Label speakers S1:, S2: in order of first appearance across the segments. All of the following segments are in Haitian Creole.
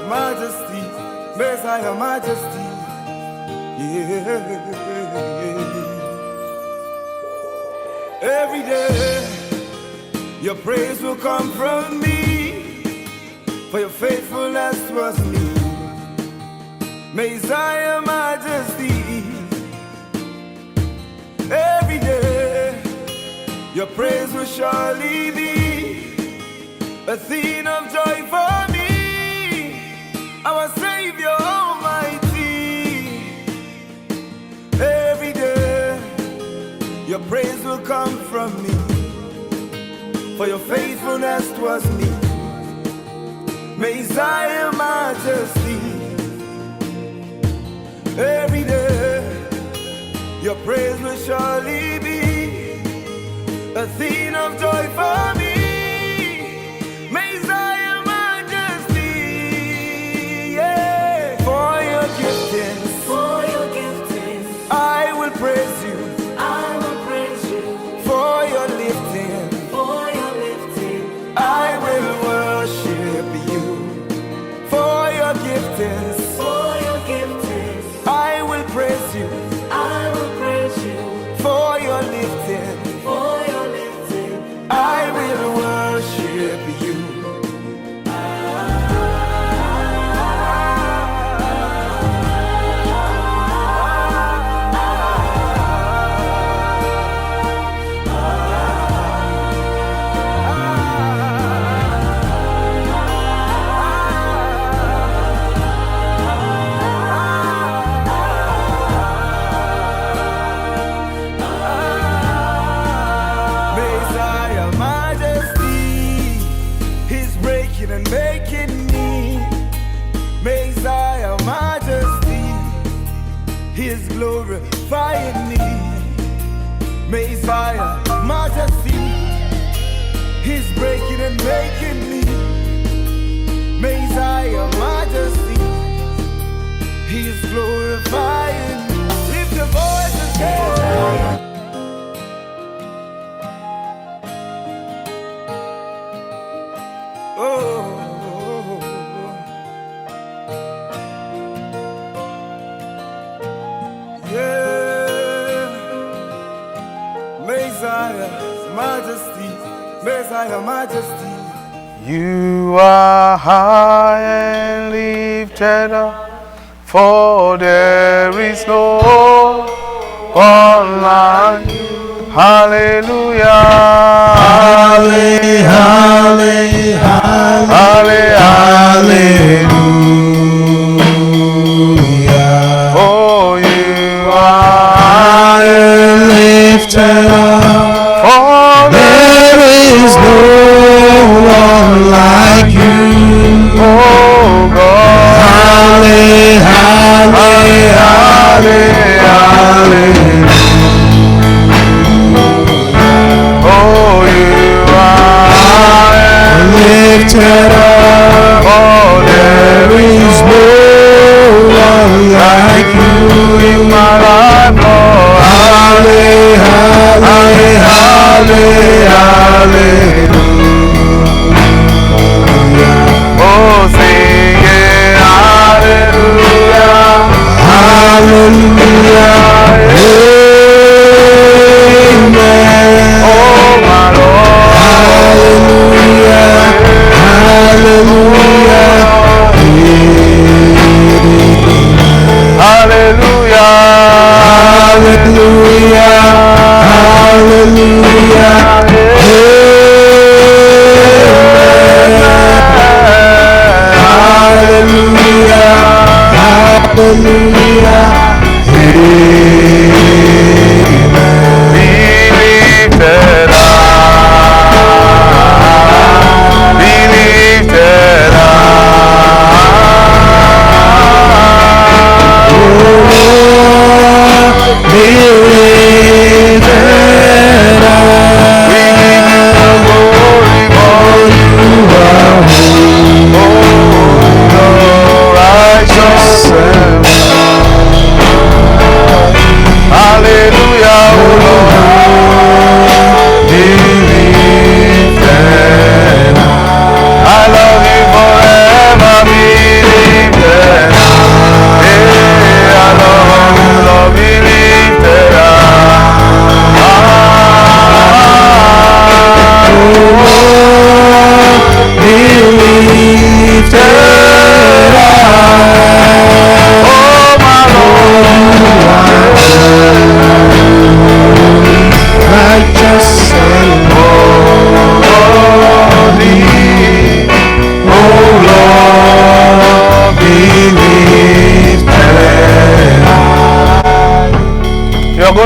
S1: Majesty, Messiah, Majesty. Yeah. Every day, your praise will come from me, for your faithfulness was me. Messiah, Majesty. Every day, your praise will surely be a theme of joy for me, our Savior Almighty. Every day, your praise will come from me, for your faithfulness was me. Messiah, Majesty. Every day, your praise will surely be a theme of joy for me. Messiah, Majesty. Yeah. For your giftings, I will praise you. For your lifting, I will worship you. For your giftings, I will praise you. For your lifting, I will worship you. Messiah, Majesty, He's breaking and making me. Messiah, Majesty, He is glorifying me. Messiah, Majesty, He's breaking and making me. Messiah, Majesty, He is glorifying me. Lift your voice and say, oh, yeah. Messiah, Majesty, Messiah, Majesty.
S2: You are high and lifted up, for there is no one like you. Hallelujah. Hallelujah. Oh, you are
S3: lifted up,
S2: for
S3: there is no one like you.
S2: Oh God.
S3: Hallelujah.
S2: Oh, you are
S3: lifted up,
S2: oh,
S3: there is no one like you
S2: in my life, Lord.
S3: Hallelujah.
S2: Oh, sing it, hallelujah.
S3: Hallelujah. Amen.
S2: Oh, my Lord.
S3: Hallelujah.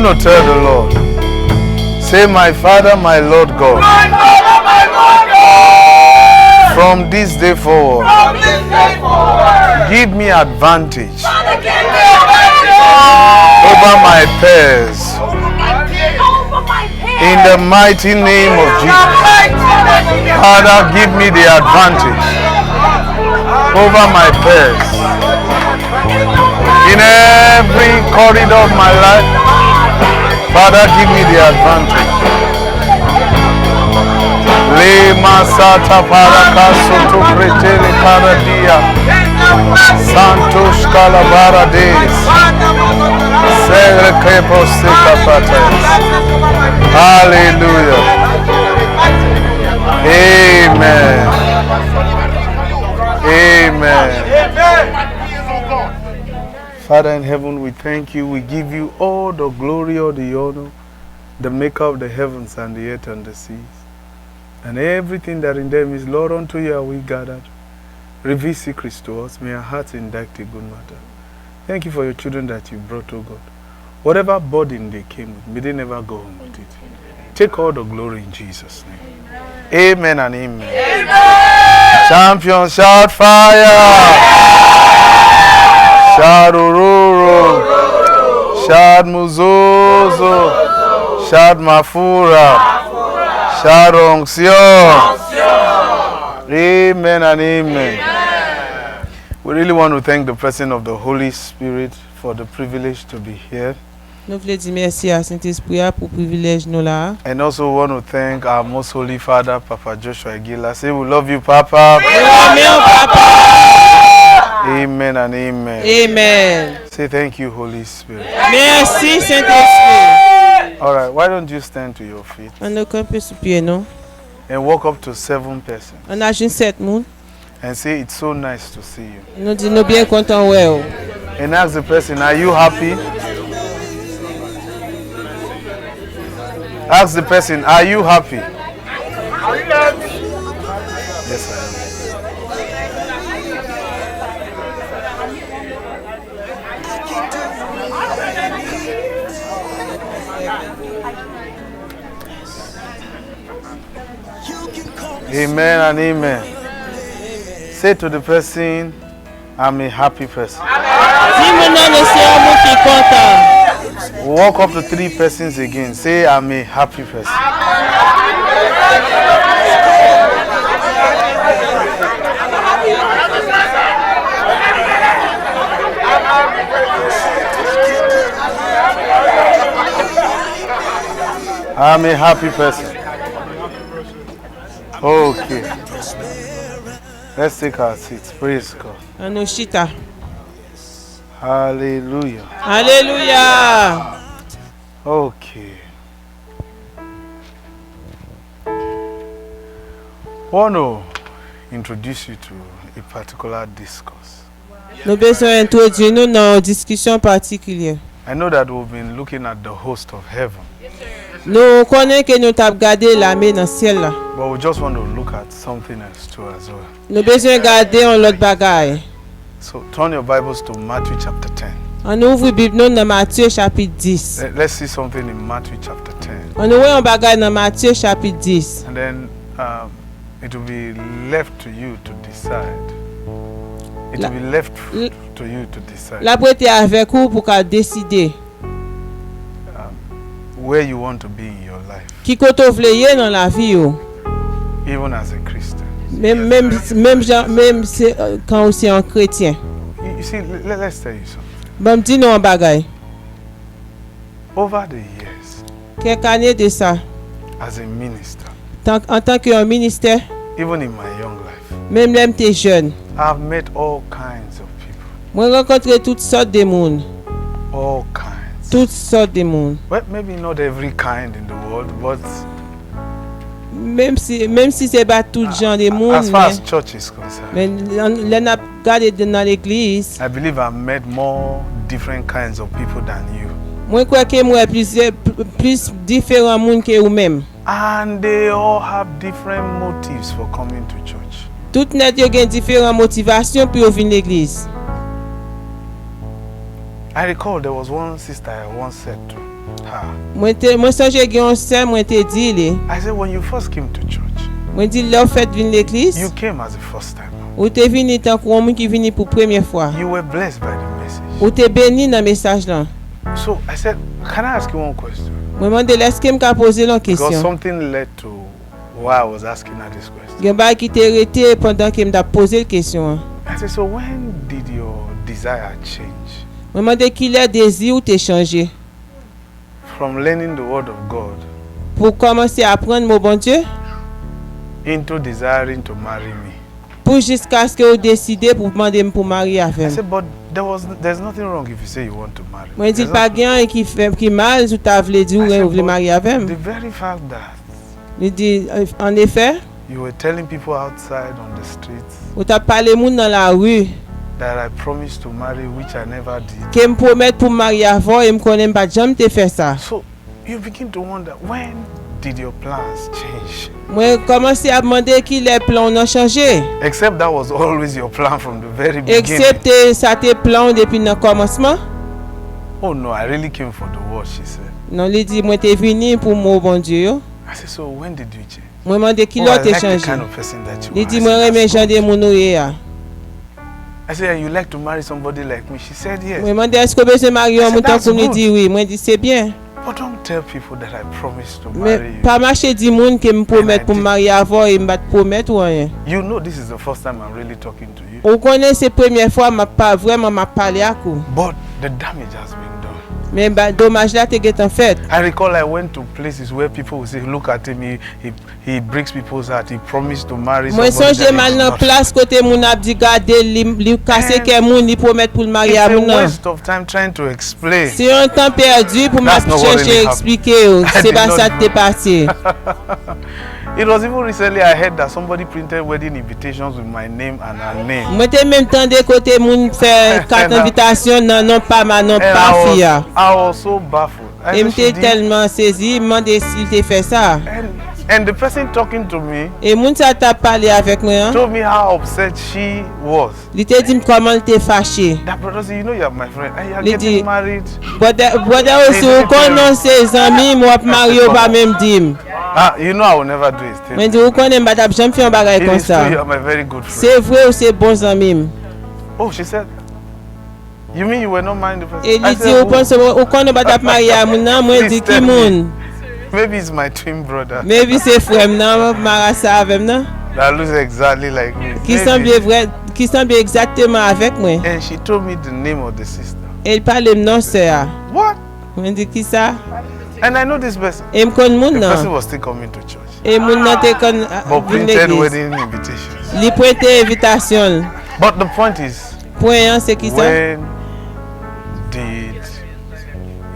S2: going to tell the Lord, say, my Father, my Lord God, from this day forward, give me advantage over my peers. In the mighty name of Jesus. Father, give me the advantage over my peers. In every corridor of my life, Father, give me the advantage. Le masata parakaso to pretele karadia. Santos Calavara Days. Segre Kepo Sikapatas. Hallelujah. Amen. Amen. Father in heaven, we thank you. We give you all the glory, all the honor, the maker of the heavens and the earth and the seas. And everything that in them is, Lord, unto you are we gathered. Reveal secrets to us. May our hearts indict a good matter. Thank you for your children that you brought, oh God. Whatever burden they came with, may they never go home with it. Take all the glory in Jesus' name. Amen and amen. Amen. Champions, shout fire. Shout Ururu. Shout Muzozo. Shout Mafura. Shout Onction. Amen and amen. We really want to thank the person of the Holy Spirit for the privilege to be here.
S4: Nous voulons dire merci à Saint-Esprit pour privilège nous là.
S2: And also want to thank our most holy father, Papa Joshua Aguila. Say, we love you, Papa. Amen and amen.
S4: Amen.
S2: Say thank you, Holy Spirit.
S4: Merci Saint-Esprit.
S2: All right, why don't you stand to your feet
S4: On a campé sous pied, non?
S2: and walk up to 7 persons
S4: On a juste 7 moun.
S2: and say, it's so nice to see you.
S4: Nous disons nous bien contents ouais.
S2: And ask the person, are you happy? Ask the person, are you happy? Yes, I am. Amen and amen. Say to the person, I'm a happy person.
S4: Dis-moi non, c'est un mot qui est content.
S2: Walk up to 3 persons again. Say, I'm a happy person. I'm a happy person. Okay. Let's take our seats. Praise God.
S4: On a chita.
S2: Hallelujah.
S4: Alléluia.
S2: Okay. I want to introduce you to a particular discourse.
S4: Nous besoin introduire nous dans une discussion particulière.
S2: I know that we've been looking at the host of heaven,
S4: Nous connaissons que nous t'avons gardé l'armée dans le ciel là.
S2: but we just want to look at something else too as well.
S4: Nous besoin garder un autre bagaille.
S2: So turn your Bibles to Matthew chapter 10.
S4: On ouvre la Bible nous dans Matthieu chapitre 10.
S2: Let's see something in Matthew chapter 10.
S4: On ouvre un bagaille dans Matthieu chapitre 10.
S2: And then it will be left to you to decide. It will be left to you to decide
S4: La prêter avec vous pour qu'à décider
S2: where you want to be in your life,
S4: qui côté vous voulez dans la vie yo.
S2: even as a Christian.
S4: Même quand vous êtes un chrétien.
S2: You see, let's tell you something.
S4: Bon dis nous un bagaille.
S2: Over the years,
S4: Quelques années de ça,
S2: as a minister,
S4: en tant qu'un ministère,
S2: even in my young life,
S4: même quand j'étais jeune,
S2: I've met all kinds of people.
S4: moi rencontré toutes sortes de monde,
S2: All kinds.
S4: toutes sortes de monde.
S2: Well, maybe not every kind in the world, but
S4: Même si c'est pas tout genre de monde,
S2: as far as church is concerned,
S4: mais on a regardé dans l'église,
S2: I believe I've met more different kinds of people than you.
S4: moi crois que moi plus différents monde que vous même.
S2: And they all have different motives for coming to church.
S4: Tout net yo gen différentes motivations pour venir l'église.
S2: I recall there was one sister I once said to.
S4: Moi songe gen sœur moi te dit li.
S2: I said, when you first came to church,
S4: Moi dit là fait vinn l'église.
S2: you came as a first timer.
S4: Ou te vini tant qu'on moun qui vini pour première fois.
S2: You were blessed by the message.
S4: Ou te béni dans message là.
S2: So I said, can I ask you one question?
S4: Moi demande est-ce que me poser une
S2: Because
S4: question.
S2: something led to why I was asking her this question.
S4: Gen ba qui te arrêté pendant que me t'a posé la question.
S2: I said, so when did your desire change
S4: Moi demande qui le désir ou te changé
S2: from learning the word of God
S4: pour commencer à apprendre mon bon Dieu
S2: into desiring to marry me?
S4: pour jusqu'à ce que vous décidez pour demander pour marier
S2: I
S4: avec.
S2: said, but there's nothing wrong if you say you want to marry me.
S4: Moi dit
S2: There's
S4: pas
S2: nothing-
S4: rien qui fait qui mal ou t'a voulu dire
S2: I said,
S4: ou voulez
S2: but
S4: marier avec.
S2: the very fact that
S4: Il dit en effet,
S2: you were telling people outside on the streets
S4: ou t'a parlé moun dans la rue
S2: that I promised to marry, which I never did.
S4: que me promet pour marier avant et me connais pas jamais te faire ça.
S2: So you begin to wonder, when did your plans change?
S4: Moi commencer à demander qui les plans ont changé.
S2: Except that was always your plan from the very beginning.
S4: Excepté ça tes plans depuis le commencement.
S2: Oh no, I really came for the word, she said.
S4: Non, il dit moi t'es venu pour mon bon Dieu. Yo.
S2: I said, so when did you change?
S4: Moi demandé qui
S2: Oh,
S4: l'autre
S2: I
S4: te
S2: like the
S4: changé.
S2: kind of person that you
S4: Il
S2: are.
S4: dit
S2: I
S4: moi
S2: said,
S4: remets
S2: "That's
S4: gens
S2: good."
S4: de mon oreille.
S2: I said, you like to marry somebody like me? She said, yes.
S4: Moi demandé est-ce que besoin marier un
S2: I said,
S4: mouton
S2: "That's
S4: pour me
S2: good."
S4: dire oui. Moi dit c'est bien.
S2: But don't tell people that I promised to
S4: Mais
S2: marry you.
S4: pas marcher du monde que me promet pour
S2: did.
S4: marier avant et me pas promettre ou rien.
S2: You know this is the first time I'm really talking to you.
S4: On connaît ces premières fois m'a pas vraiment m'a parlé à coup.
S2: But the damage has been done.
S4: Mais bah, dommage là t'es en fait.
S2: I recall I went to places where people would say, look at him, he breaks people's heart. He promised to marry
S4: Moi
S2: somebody
S4: songe
S2: that
S4: mal
S2: is
S4: dans
S2: not.
S4: place côté moun a dit garder li casser que moun li promettre pour le marier
S2: It's
S4: à
S2: a
S4: moun.
S2: waste of time trying to explain.
S4: C'est un temps perdu pour m'a
S2: That's not what
S4: chercher
S2: really
S4: expliquer.
S2: I
S4: C'est
S2: did
S4: pas
S2: not
S4: ça
S2: know.
S4: qui t'est passé.
S2: It was even recently I heard that somebody printed wedding invitations with my name and her name.
S4: Moi t'ai même temps de côté moun faire carte d'invitation non pas ma non
S2: And
S4: pas fille.
S2: I was so baffled. I
S4: Et
S2: said, "She
S4: m'était
S2: did?"
S4: tellement saisi, demandé s'il t'a fait ça.
S2: And the person talking to me
S4: Et moun ça t'a parlé avec moi. Hein?
S2: told me how upset she was.
S4: Il t'a dit comment il t'est fâché.
S2: That brother said, you know you are my friend and you are
S4: Lady-
S2: getting married.
S4: Brother aussi, ou connaît ses amis, moi marié ou pas même dim.
S2: Ah, you know I will never do it.
S4: Mais dis ou connaît pas t'as jamais fait un bagage
S2: It
S4: comme
S2: is true,
S4: ça.
S2: you are my very good friend.
S4: C'est vrai ou c'est bons amis.
S2: Oh, she said, you mean you were not marrying the person?
S4: Et
S2: I
S4: il dit
S2: said,
S4: ou pense ou connaît pas t'as marié à moun nan, moi
S2: Please
S4: dit qui
S2: tell me.
S4: moun.
S2: maybe it's my twin brother
S4: Maybe c'est frère nan, mara ça avec nan.
S2: that looks exactly like me.
S4: Qui
S2: Maybe.
S4: semble vrai, qui semble exactement avec moi.
S2: And she told me the name of the sister.
S4: Et il parle non sœur.
S2: What?
S4: Moi dit qui ça?
S2: And I know this person.
S4: Et me connaît moun
S2: The person
S4: nan.
S2: was still coming to church.
S4: Et moun nan te kon
S2: But
S4: vinn
S2: printed
S4: l'église.
S2: wedding invitations.
S4: Li prête invitation.
S2: But the point is,
S4: Point c'est qui ça?
S2: when did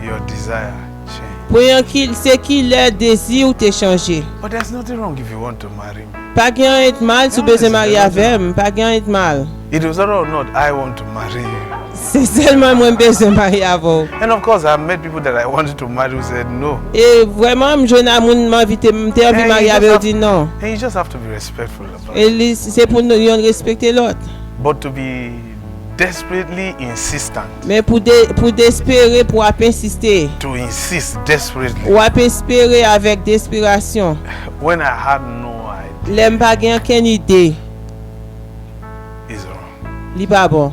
S2: your desire change?
S4: Point qui c'est qui le désir ou t'es changé.
S2: But there's nothing wrong if you want to marry me.
S4: Pas gain être mal si
S2: Non,
S4: besoin
S2: c'est
S4: marier
S2: vrai.
S4: avec moi, pas gain être mal.
S2: It was whether or not I want to marry you.
S4: C'est seulement moi besoin marier avec.
S2: And of course, I met people that I wanted to marry who said no.
S4: Et vraiment me jeune amoun m'invite m'te envie
S2: Hey,
S4: marier
S2: you
S4: avec
S2: just
S4: dit non.
S2: And you just have to be respectful about it.
S4: Et c'est pour nous yon respecter l'autre.
S2: But to be desperately insistent,
S4: Mais pour d'espérer pour insister
S2: to insist desperately,
S4: ou espérer avec desperation.
S2: when I had no idea,
S4: L'aime pas gain aucune idée.
S2: is wrong.
S4: Li pas bon.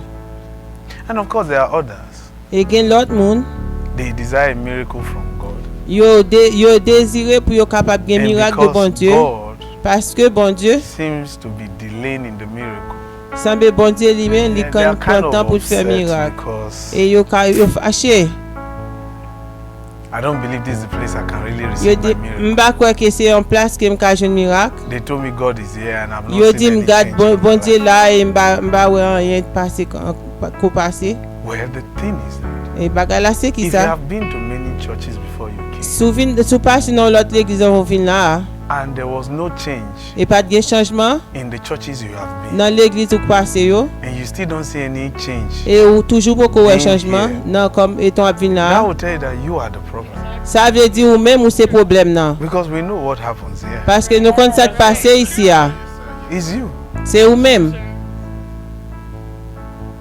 S2: And of course, there are others.
S4: Et gain l'autre monde,
S2: They desire a miracle from God.
S4: yo désiré pour yo capable gain
S2: And
S4: miracle de bon
S2: because
S4: Dieu
S2: God
S4: parce que bon Dieu
S2: seems to be delaying in the miracle,
S4: semble bon Dieu lui-même li
S2: and they are kind
S4: content
S2: of
S4: pour faire
S2: upset
S4: miracle.
S2: because
S4: Et yo fâché.
S2: I don't believe this is the place I can really
S4: Yo
S2: receive
S4: dit
S2: my miracle.
S4: m'pa croire que c'est en place que m'ka joindre miracle.
S2: They told me God is here and I'm not
S4: Yo
S2: seeing
S4: dit
S2: any
S4: m'garde
S2: change
S4: bon
S2: in my
S4: Dieu
S2: life.
S4: là et m'ba ouais rien passé ko passé.
S2: Well, the thing is that
S4: Et bagay là c'est qui
S2: if you
S4: ça?
S2: have been to many churches before you came
S4: Sou passé dans l'autre église on vient là
S2: and there was no change
S4: et pas de changement
S2: in the churches you have been,
S4: dans l'église où passé yo
S2: and you still don't see any change,
S4: et ou toujours beaucoup ouais
S2: In
S4: changement
S2: here.
S4: non comme étant à venir
S2: that
S4: là.
S2: will tell you that you are the problem.
S4: Ça veut dire ou même ou c'est problème non.
S2: Because we know what happens here.
S4: Parce que nous quand ça te passé ici ah,
S2: It's you.
S4: c'est ou même.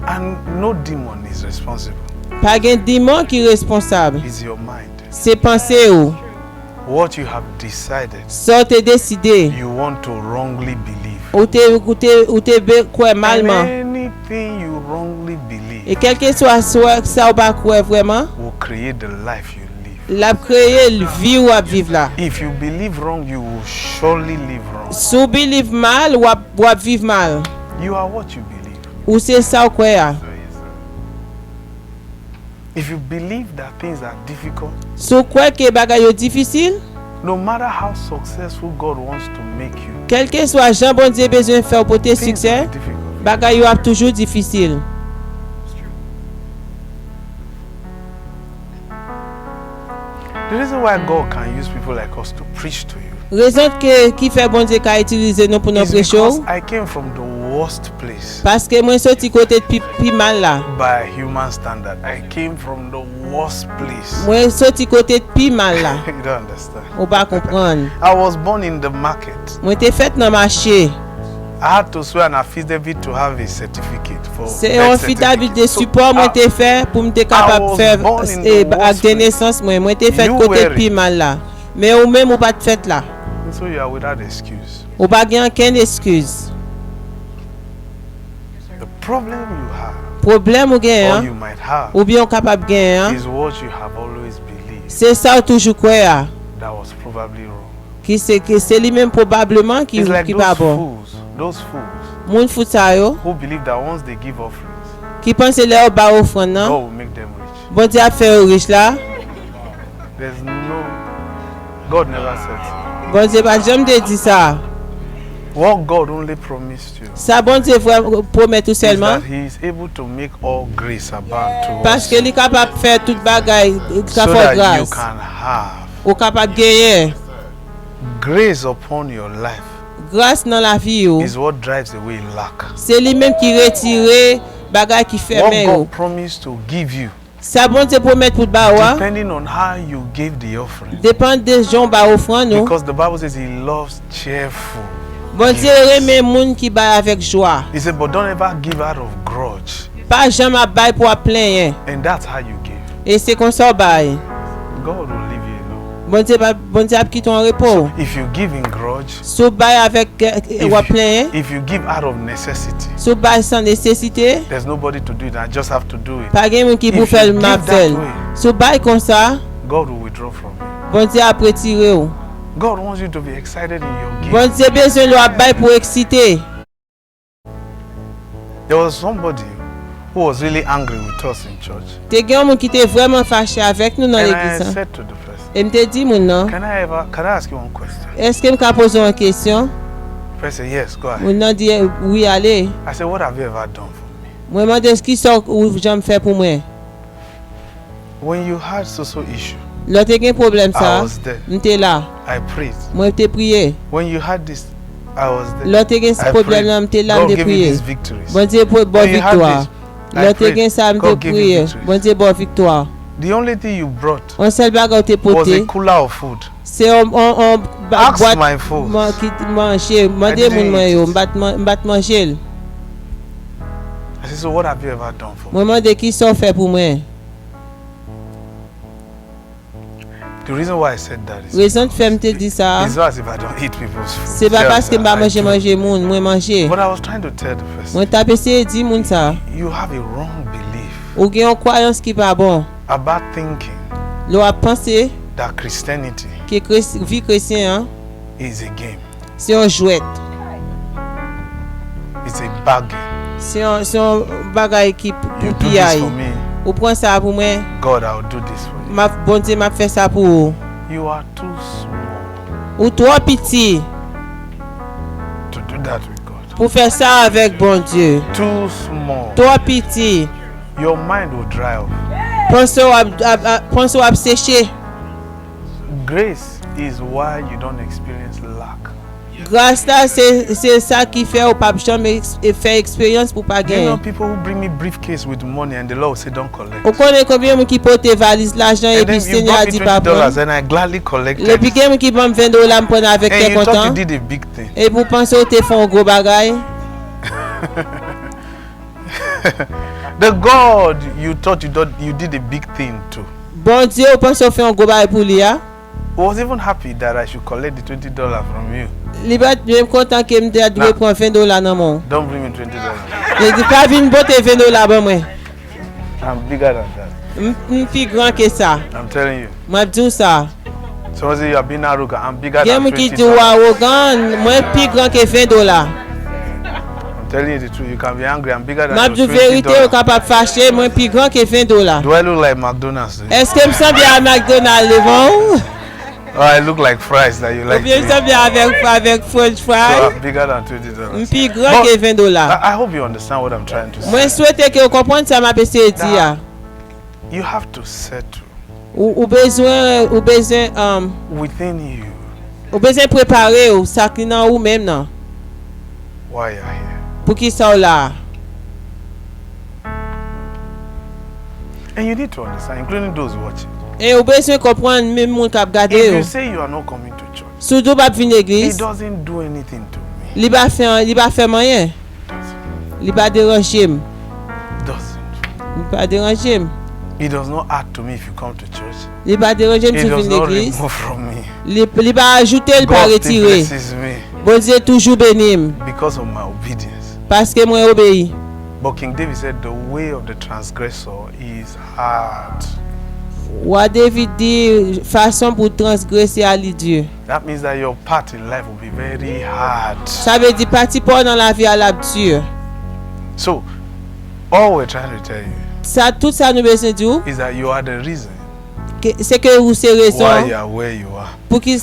S2: And no demon is responsible.
S4: Pas un démon qui est responsable.
S2: It's your mind.
S4: C'est penser ou.
S2: What you have decided,
S4: Ça te décidé.
S2: you want to wrongly believe.
S4: Ou te quoi
S2: And
S4: malement.
S2: anything you wrongly believe
S4: Et quel que soit ça ou pas quoi vraiment,
S2: will create the life you live.
S4: la créer le vie ou à vivre là.
S2: If you believe wrong, you will surely live wrong.
S4: Si vous believe mal ou à vivre mal.
S2: You are what you believe.
S4: Ou c'est ça ou quoi.
S2: If you believe that things are difficult,
S4: Si vous croyez que bagay yo difficile,
S2: no matter how successful God wants to make you,
S4: quel que soit Jean bon Dieu besoin faire pour tes
S2: things
S4: succès,
S2: are difficult.
S4: bagay yo a toujours difficile.
S2: The reason why God can use people like us to preach to you
S4: Raison que qui fait bon Dieu qu'a utiliser nous pour nous
S2: is
S4: prêcher
S2: because I came from the worst place
S4: parce que moi sorti côté pi mal là.
S2: by human standard. I came from the worst place.
S4: Moi sorti côté pi mal là.
S2: You don't understand.
S4: On pas comprendre.
S2: I was born in the market.
S4: Moi t'ai fait dans marché.
S2: I had to swear an affidavit to have a certificate for
S4: C'est
S2: birth
S4: un
S2: certificate.
S4: affidavit de
S2: So,
S4: support moi t'ai fait pour me capable
S2: was
S4: faire
S2: born in the
S4: acte
S2: worst
S4: de
S2: place.
S4: naissance moi t'ai fait
S2: You
S4: côté
S2: were
S4: pi
S2: it.
S4: mal là. Mais ou même ou pas de fait là.
S2: So you are without excuse.
S4: Ou pas gain aucune excuse.
S2: The problem you have,
S4: Problème ou
S2: or
S4: gain
S2: you might have,
S4: ou bien capable gain
S2: is what you have always believed
S4: c'est ça toujours quoi
S2: that was probably wrong.
S4: qui c'est lui même probablement qui
S2: It's like
S4: qui pas bon.
S2: those fools
S4: Moun fout ça yo
S2: who believe that once they give offerings,
S4: qui pense leur ba offrande
S2: God
S4: non.
S2: will make them rich.
S4: Bon Dieu a fait riche là.
S2: There's no, God never said so.
S4: Bon Dieu pas jamais dit ça.
S2: What God only promised you
S4: Ça bon Dieu promet tout
S2: is
S4: seulement
S2: that He is able to make all grace abound to
S4: parce
S2: us,
S4: que il capable faire toute bagaille ça
S2: so
S4: fait
S2: that you
S4: grâce.
S2: can have
S4: Ou capable gagner
S2: grace upon your life.
S4: grâce dans la vie yo.
S2: Is what drives away lack.
S4: C'est lui même qui retire bagaille qui
S2: What
S4: ferme yo.
S2: God promised to give you,
S4: Ça bon Dieu promet pour ba wa
S2: depending on how you gave the offering,
S4: dépend des gens ba offrande nous.
S2: because the Bible says He loves cheerful.
S4: Bon Dieu remet moun qui ba avec joie.
S2: He said, but don't ever give out of grudge,
S4: Pas jamais bail pour plein.
S2: and that's how you give.
S4: Et c'est comme ça bail.
S2: God will leave you alone.
S4: Bon Dieu a quitte ton repos.
S2: If you give in grudge,
S4: Sous bail avec ou plein.
S2: if you give out of necessity,
S4: Sous bail sans nécessité.
S2: there's nobody to do it. I just have to do it.
S4: Pas quelqu'un qui
S2: If
S4: pour faire
S2: you
S4: le
S2: give that
S4: mafel.
S2: way,
S4: Sous bail comme ça.
S2: God will withdraw from you.
S4: Bon Dieu a retiré ou.
S2: God wants you to be excited in your giving.
S4: Bon Dieu besoin de bail pour exciter.
S2: There was somebody who was really angry with us in church.
S4: T'es quelqu'un qui était vraiment fâché avec nous dans
S2: And I
S4: l'église.
S2: said to the person,
S4: Et me te dit mon non.
S2: can I ask you one question?
S4: Est-ce que me ka poser une question?
S2: The person said, yes, go ahead.
S4: Mon non dit oui allez.
S2: I said, what have you ever done for me?
S4: Moi demande ce qui sort ou j'aime faire pour moi.
S2: When you had so issue,
S4: L'autre gen problème
S2: I
S4: ça.
S2: was there.
S4: M'étais là.
S2: I prayed.
S4: Moi t'ai prié.
S2: When you had this, I was there.
S4: L'autre gen ce
S2: I
S4: problème là
S2: prayed.
S4: m'étais là
S2: God
S4: m'étais
S2: gave you
S4: prié.
S2: these victories.
S4: Bon Dieu pour bonne
S2: When you had
S4: victoire.
S2: this, I
S4: L'autre
S2: prayed.
S4: gen ça m'étais
S2: God gave you
S4: prié.
S2: victories.
S4: Bon Dieu bonne victoire.
S2: The only thing you brought
S4: On seul bagage t'ai
S2: was a
S4: porté.
S2: cooler of food.
S4: C'est on
S2: Ask
S4: boîte
S2: my food.
S4: qui manger. Mandé
S2: didn't
S4: moun
S2: eat
S4: yo,
S2: it.
S4: m'bat manger.
S2: I said, so what have you ever done for me?
S4: Moi mandé qui sont fait pour moi.
S2: The reason why I said that is
S4: Raison de faire m'te dit ça.
S2: it's not as if I don't eat people's food.
S4: C'est pas
S2: Yes,
S4: parce que m'pa
S2: I do.
S4: manger moun, moi manger.
S2: But I was trying to tell the person,
S4: Moi t'a essayé dit moun ça.
S2: you have a wrong belief
S4: Ou gen une croyance qui pas bon.
S2: about thinking
S4: L'on a pensé
S2: that Christianity
S4: que vie chrétien
S2: is a game.
S4: c'est un jouet.
S2: It's a bargain.
S4: C'est un bagage qui
S2: You
S4: pour
S2: do this
S4: piaille.
S2: for me,
S4: Ou prend ça pour moi.
S2: God, I'll do this for you.
S4: Bon Dieu m'a fait ça pour vous.
S2: You are too small
S4: Ou trop petit
S2: to do that with God.
S4: pour faire ça avec bon Dieu.
S2: Too small.
S4: Trop petit.
S2: Your mind will dry up.
S4: Pense à sécher.
S2: Grace is why you don't experience lack.
S4: Grâce là c'est ça qui fait au pape jamais faire expérience pour pas
S2: Do you know
S4: gagner.
S2: people who bring me briefcase with money and the Lord will say don't collect?
S4: On connaît combien de qui porte valise l'argent et
S2: And
S4: puis
S2: then you
S4: Seigneur a
S2: brought me
S4: dit pas
S2: $20
S4: prendre.
S2: and I gladly collected
S4: Le puis
S2: it.
S4: quelqu'un qui prend $20 me prendre avec
S2: And
S4: tes
S2: you thought you
S4: content.
S2: did a big thing.
S4: Et pour penser au te font un gros bagage.
S2: The God you thought you did a big thing to
S4: Bon Dieu, ou pense au fait un gros bail pour lui, hein?
S2: Was even happy that I should collect the $20 from you.
S4: Li bat même content que me doit
S2: Nah.
S4: prendre $20 dans mon.
S2: Don't bring me $20.
S4: Il dit pas venir botter $20 bon moi.
S2: I'm bigger than that.
S4: Plus grand que ça.
S2: I'm telling you.
S4: Moi dis ça.
S2: Someone say you are being arrogant. I'm bigger
S4: Gen
S2: than
S4: moun qui dit
S2: $20.
S4: arrogant, moi plus grand que $20.
S2: I'm telling you the truth. You can be angry. I'm bigger than
S4: Moi
S2: your
S4: dis vérité, ou
S2: $20.
S4: capable fâcher, moi plus grand que $20.
S2: Do I look like McDonald's?
S4: Est-ce que me semble à McDonald's le bon?
S2: Or I look like fries that you
S4: Ou
S2: like
S4: bien
S2: to
S4: me
S2: eat?
S4: semble avec French
S2: So
S4: fries?
S2: I'm bigger than $20.
S4: Plus grand que $20.
S2: I hope you understand what I'm trying to say.
S4: Moi souhaite que vous compreniez ça m'a essayé dire.
S2: You have to settle
S4: Ou besoin
S2: within you
S4: ou besoin préparer ou ça qui nan ou même non
S2: why you're here.
S4: pour qui ça là.
S2: And you need to understand, including those watching.
S4: Et ou besoin comprendre même moun k'ap
S2: If
S4: gade
S2: you
S4: ou.
S2: say you are not coming to church,
S4: Surtout pas venir
S2: it
S4: l'église.
S2: doesn't do anything to me.
S4: Li ba fait rien.
S2: Doesn't.
S4: Li ba déranger m.
S2: Doesn't.
S4: Li ba déranger m.
S2: It does not add to me if you come to church.
S4: Li ba déranger m
S2: It
S4: si
S2: does
S4: venir
S2: not
S4: l'église.
S2: remove from me.
S4: Li ba ajouter, li ba
S2: God still
S4: retirer.
S2: blesses me
S4: Bon Dieu toujours béni m
S2: because of my obedience.
S4: parce que moi obéi.
S2: But King David said the way of the transgressor is hard.
S4: Wa David dit façon pour transgresser à Dieu.
S2: That means that your path in life will be very hard.
S4: Ça veut dire parti pas dans la vie à la dure.
S2: So, all we're trying to tell you
S4: Ça tout ça nous besoin dire
S2: is that you are the reason
S4: c'est que vous c'est
S2: why
S4: raison
S2: you are where you are.
S4: pour qui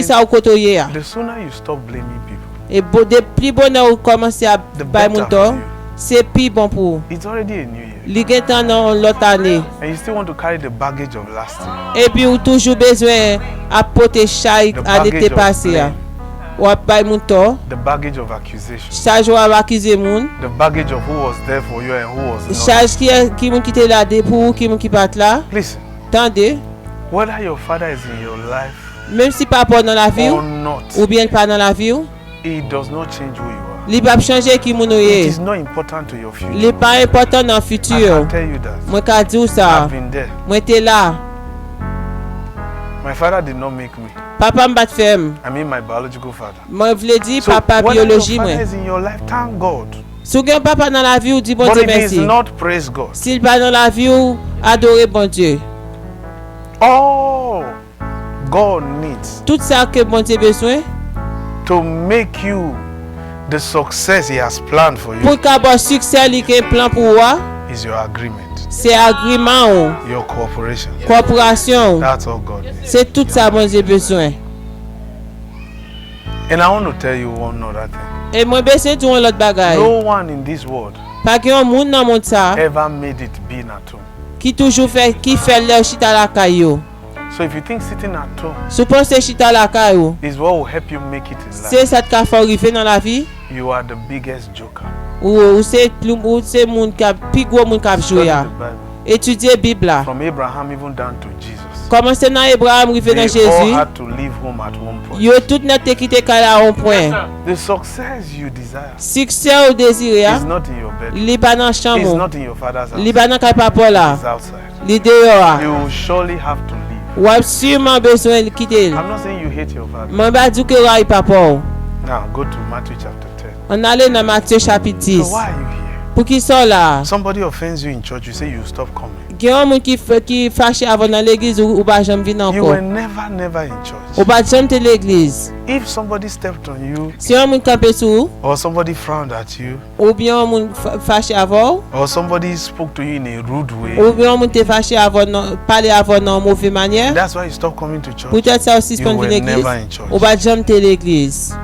S4: ça au côté là.
S2: The sooner you stop blaming people,
S4: Et depuis bonheur ou commencer à
S2: the
S4: bay
S2: better
S4: mon
S2: for
S4: temps,
S2: you.
S4: c'est plus bon pour.
S2: It's already a new year.
S4: Li gen tan dans l'autre année.
S2: And you still want to carry the baggage of last year.
S4: Et puis ou toujours besoin apporter chaque
S2: The
S4: année
S2: baggage
S4: te
S2: of
S4: passé.
S2: blame.
S4: Ou ap bay mon temps,
S2: The baggage of accusation.
S4: charge ou accuser moun,
S2: The baggage of who was there for you and who was not.
S4: charge qui moun qui te là de pour qui moun qui pas là.
S2: Listen,
S4: Tendez,
S2: whether your father is in your life
S4: même si papa dans la vie
S2: or not,
S4: ou bien pas dans la vie,
S2: it does not change who you are.
S4: li pa changer qui moun
S2: It
S4: est.
S2: is not important to your future.
S4: Li pas important dans
S2: I
S4: futur.
S2: can tell you that.
S4: Moi ka di ou ça.
S2: I've been there.
S4: Moi te là.
S2: My father did not make me.
S4: Papa me bat femme.
S2: I mean my biological father.
S4: Moi vle di
S2: So
S4: papa
S2: whether
S4: biologie
S2: your father
S4: moi.
S2: is in your life, thank God.
S4: Si gen papa dans la vie ou di bon
S2: But
S4: Dieu
S2: if he is
S4: merci.
S2: not, praise God.
S4: S'il pas dans la vie ou adorer bon Dieu.
S2: All God needs
S4: Tout ça que bon Dieu besoin
S2: to make you the success He has planned for you
S4: pour qu'avoir succès li gen plan pour moi,
S2: is your agreement,
S4: c'est agrément ou
S2: your cooperation.
S4: coopération.
S2: That's all God needs.
S4: C'est tout ça bon Dieu besoin.
S2: And I want to tell you one other thing.
S4: Et moi besoin tout l'autre bagaille.
S2: No one in this world
S4: Pas gen moun dans monde ça
S2: ever made it being at home.
S4: qui toujours fait qui fait leur chita la caillou.
S2: So if you think sitting at home
S4: Suppose chita la caillou.
S2: is what will help you make it in
S4: C'est
S2: life,
S4: ça qui fait arriver dans la vie
S2: you are the biggest joker.
S4: ou c'est moun qui a plus gros moun qui a
S2: Study
S4: joué.
S2: the Bible.
S4: Étudier Bible là.
S2: From Abraham even down to Jesus.
S4: Commencer dans Abraham arriver dans
S2: They all
S4: Jésus.
S2: had to leave home at one point.
S4: Yo tout net te quitté kala à un point.
S2: The success you desire
S4: Succès ou désiré
S2: is not in your bedroom.
S4: li pa nan
S2: It's
S4: chambre.
S2: not in your father's house.
S4: Li pa nan kay papa la.
S2: It's outside.
S4: Li dehors.
S2: You will surely have to leave.
S4: Ou ap sûrement besoin de quitter.
S2: I'm not saying you hate your father.
S4: Mwen ba di ke ray papa.
S2: Now go to Matthew chapter 10.
S4: On allait dans Matthieu chapitre
S2: So
S4: 10.
S2: why are you here?
S4: Pour qui ça là?
S2: Somebody offends you in church, you say you stop coming.
S4: Gen yon moun qui fâché avant dans l'église ou ba jam vin
S2: You
S4: encore.
S2: were never in church.
S4: Ou ba jam te l'église.
S2: If somebody stepped on you
S4: Si yon moun campé sou
S2: or somebody frowned at you
S4: ou bien yon moun fâché avant
S2: or somebody spoke to you in a rude way,
S4: ou bien yon moun te fâché avant parler avant dans mauvaise manière.
S2: that's why you stop coming to church.
S4: Peut-être ça aussi
S2: You
S4: suspend
S2: were
S4: l'église.
S2: never in church.
S4: Ou ba jam te l'église.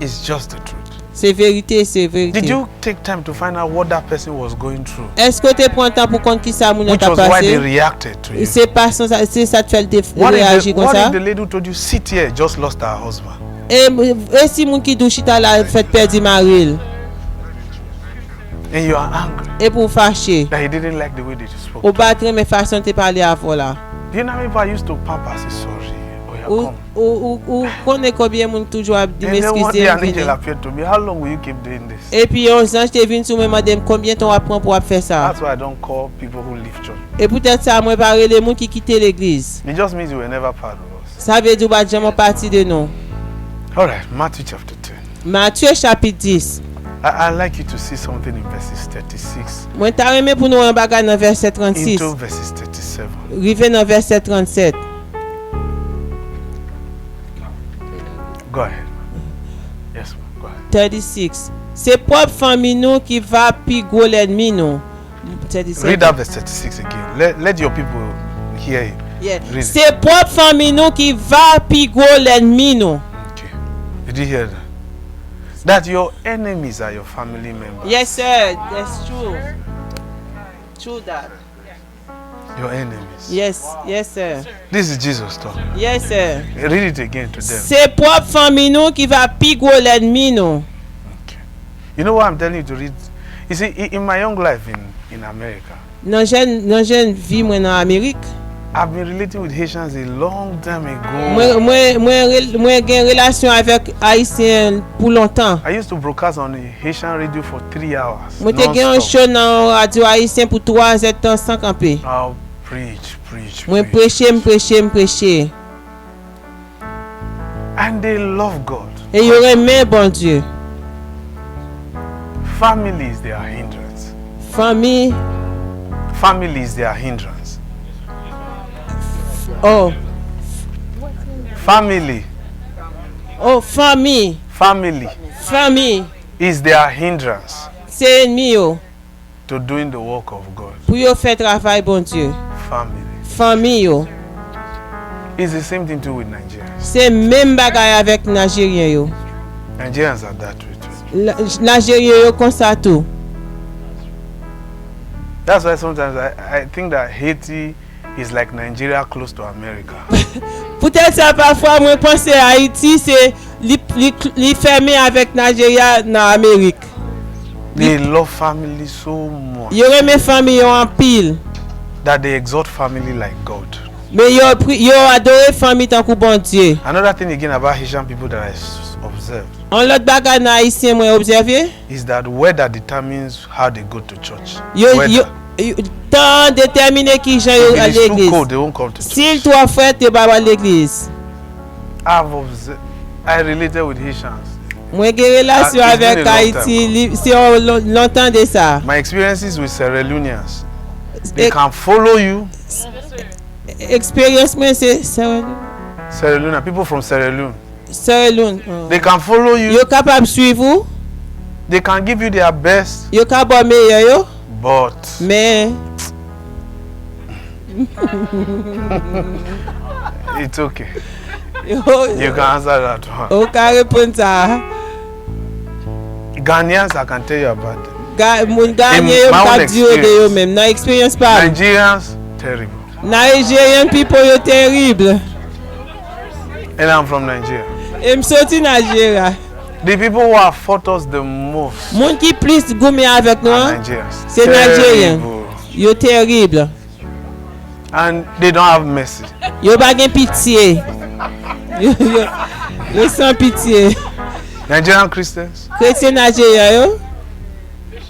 S2: It's just the truth.
S4: C'est vérité, c'est vérité.
S2: Did you take time to find out what that person was going through?
S4: Est-ce que tu prends temps pour comprendre qui ça moun
S2: Which
S4: ta
S2: was why they
S4: passé?
S2: reacted to you.
S4: C'est pas ça, c'est ça te fait
S2: What
S4: réagir
S2: if
S4: comme ça.
S2: the lady who told you sit here just lost her husband?
S4: Et si moun qui dou chita la fait perdre maril
S2: And you are angry
S4: et pour fâcher.
S2: that he didn't like the way that you spoke.
S4: Ou battre mes façon te parler avant là.
S2: Do you know how many people I used to pamper say sorry? Oh yeah,
S4: Ou
S2: come.
S4: connaît combien moun toujours a dit
S2: And then one
S4: m'excuser
S2: day an
S4: venir.
S2: angel appeared to me. How long will you keep doing this?
S4: Et puis un ange t'est venu sur moi madame combien temps apprend pour faire ça.
S2: That's why I don't call people who leave church.
S4: Et peut-être ça moi parler les moun qui quittent l'église.
S2: It just means you were never part of us.
S4: Ça veut dire pas jamais partie de nous.
S2: All right, Matthew chapter 10.
S4: Matthieu chapitre 10.
S2: I'd like you to see something in verses 36
S4: Moi t'a aimé pour nous un bagage dans verset 36.
S2: into verses 37.
S4: Rivé dans verset 37.
S2: Go ahead. Yes, ma'am. Go ahead.
S4: 36. C'est propre famille nous qui va plus gros l'ennemi nous. 37.
S2: Read that verse 36 again. Let your people hear it.
S4: Yeah.
S2: Read it.
S4: C'est propre famille nous qui va plus gros l'ennemi nous.
S2: Okay. Did you hear that? That your enemies are your family members.
S4: Yes sir, that's true. True that.
S2: Your enemies.
S4: Yes sir.
S2: This is Jesus talking.
S4: Yes sir.
S2: Read it again to them.
S4: C'est propre famille nous qui va plus gros l'ennemi nous.
S2: Okay. You know what I'm telling you to read? You see, in my young life in America,
S4: Dans jeune vie moi en Amérique,
S2: I've been relating with Haitians a long time ago.
S4: moi gain relation avec haïtien pour longtemps.
S2: I used to broadcast on a Haitian radio for 3 hours.
S4: Moi te gain un
S2: non-stop.
S4: show dans radio haïtien pour 3 heures sans camper.
S2: I'll preach.
S4: Moi prêcher.
S2: And they love God.
S4: Et y aurait même bon Dieu.
S2: Family is their hindrance.
S4: Famille,
S2: Family is their hindrance.
S4: oh,
S2: Family
S4: famille,
S2: is their hindrance
S4: c'est ennemi yo.
S2: to doing the work of God.
S4: Pour yo faire travail bon Dieu.
S2: Family.
S4: Famille yo.
S2: It's the same thing too with Nigerians.
S4: C'est même bagaille avec Nigérien yo.
S2: Nigerians are that way too.
S4: Nigérien yo comme ça tout.
S2: That's why sometimes I think that Haiti is like Nigeria close to America.
S4: Peut-être ça parfois moi penser Haïti c'est li fermé avec Nigeria dans Amérique.
S2: They love family so much
S4: Yo remet famille yo en pile.
S2: that they exalt family like God.
S4: Mais yo adore famille tant que bon Dieu.
S2: Another thing again about Haitian people that I observed
S4: On l'autre bagage dans haïtien moi observé.
S2: is that weather determines how they go to church.
S4: Yo
S2: Weather.
S4: tant déterminé qui gens yo à
S2: If it is too
S4: l'église.
S2: cold, they won't come to
S4: S'il
S2: church.
S4: toi frère te pas à l'église.
S2: I related with Haitians.
S4: Moi j'ai relation
S2: It's been
S4: avec
S2: a long
S4: Haïti, c'est longtemps de ça.
S2: My experiences with Sierra Leoneans, they
S4: E-
S2: can follow you.
S4: Expérience moi c'est
S2: Sierra Leone, people from Sierra Leone,
S4: Sierra-Leone.
S2: they can follow you.
S4: Yo capable suivre vous,
S2: They can give you their best,
S4: yo capable meilleur yo,
S2: but
S4: mais
S2: it's okay.
S4: yo
S2: You can answer that one.
S4: au ka répondre ça.
S2: Ghanaians, I can tell you about them.
S4: Moun gagné yo
S2: my own
S4: pas dire de yo
S2: experience.
S4: même. Dans expérience pas.
S2: Nigerians, terrible.
S4: Nigerian people yo terrible.
S2: And I'm from Nigeria.
S4: Et m'sorti Nigeria.
S2: The people who have fought us the most
S4: Moun qui plus goumé avec nous,
S2: are
S4: hein,
S2: Nigerians.
S4: c'est Nigerian.
S2: Terrible.
S4: Yo terrible.
S2: And they don't have mercy.
S4: Yo pas gen pitié. Yo sans pitié.
S2: Nigerian Christians,
S4: Chrétien Nigeria yo,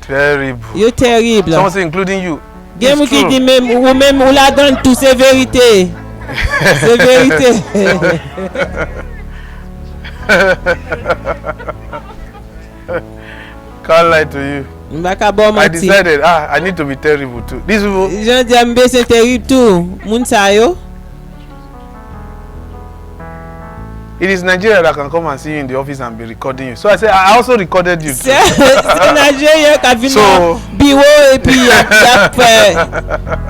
S2: terrible.
S4: yo terrible.
S2: Someone say including you.
S4: Gen moun
S2: It's
S4: qui
S2: true.
S4: dit même ou la donne tout c'est vérité. C'est vérité.
S2: Can't lie to you.
S4: M'baka bon
S2: I
S4: menti.
S2: decided, I need to be terrible too. These people,
S4: Jean di ambe c'est terrible tout. Moun sa yo.
S2: it is Nigeria that can come and see you in the office and be recording you. So I said, I also recorded you too.
S4: C'est Nigeria qui vient
S2: So-
S4: dans bureau et puis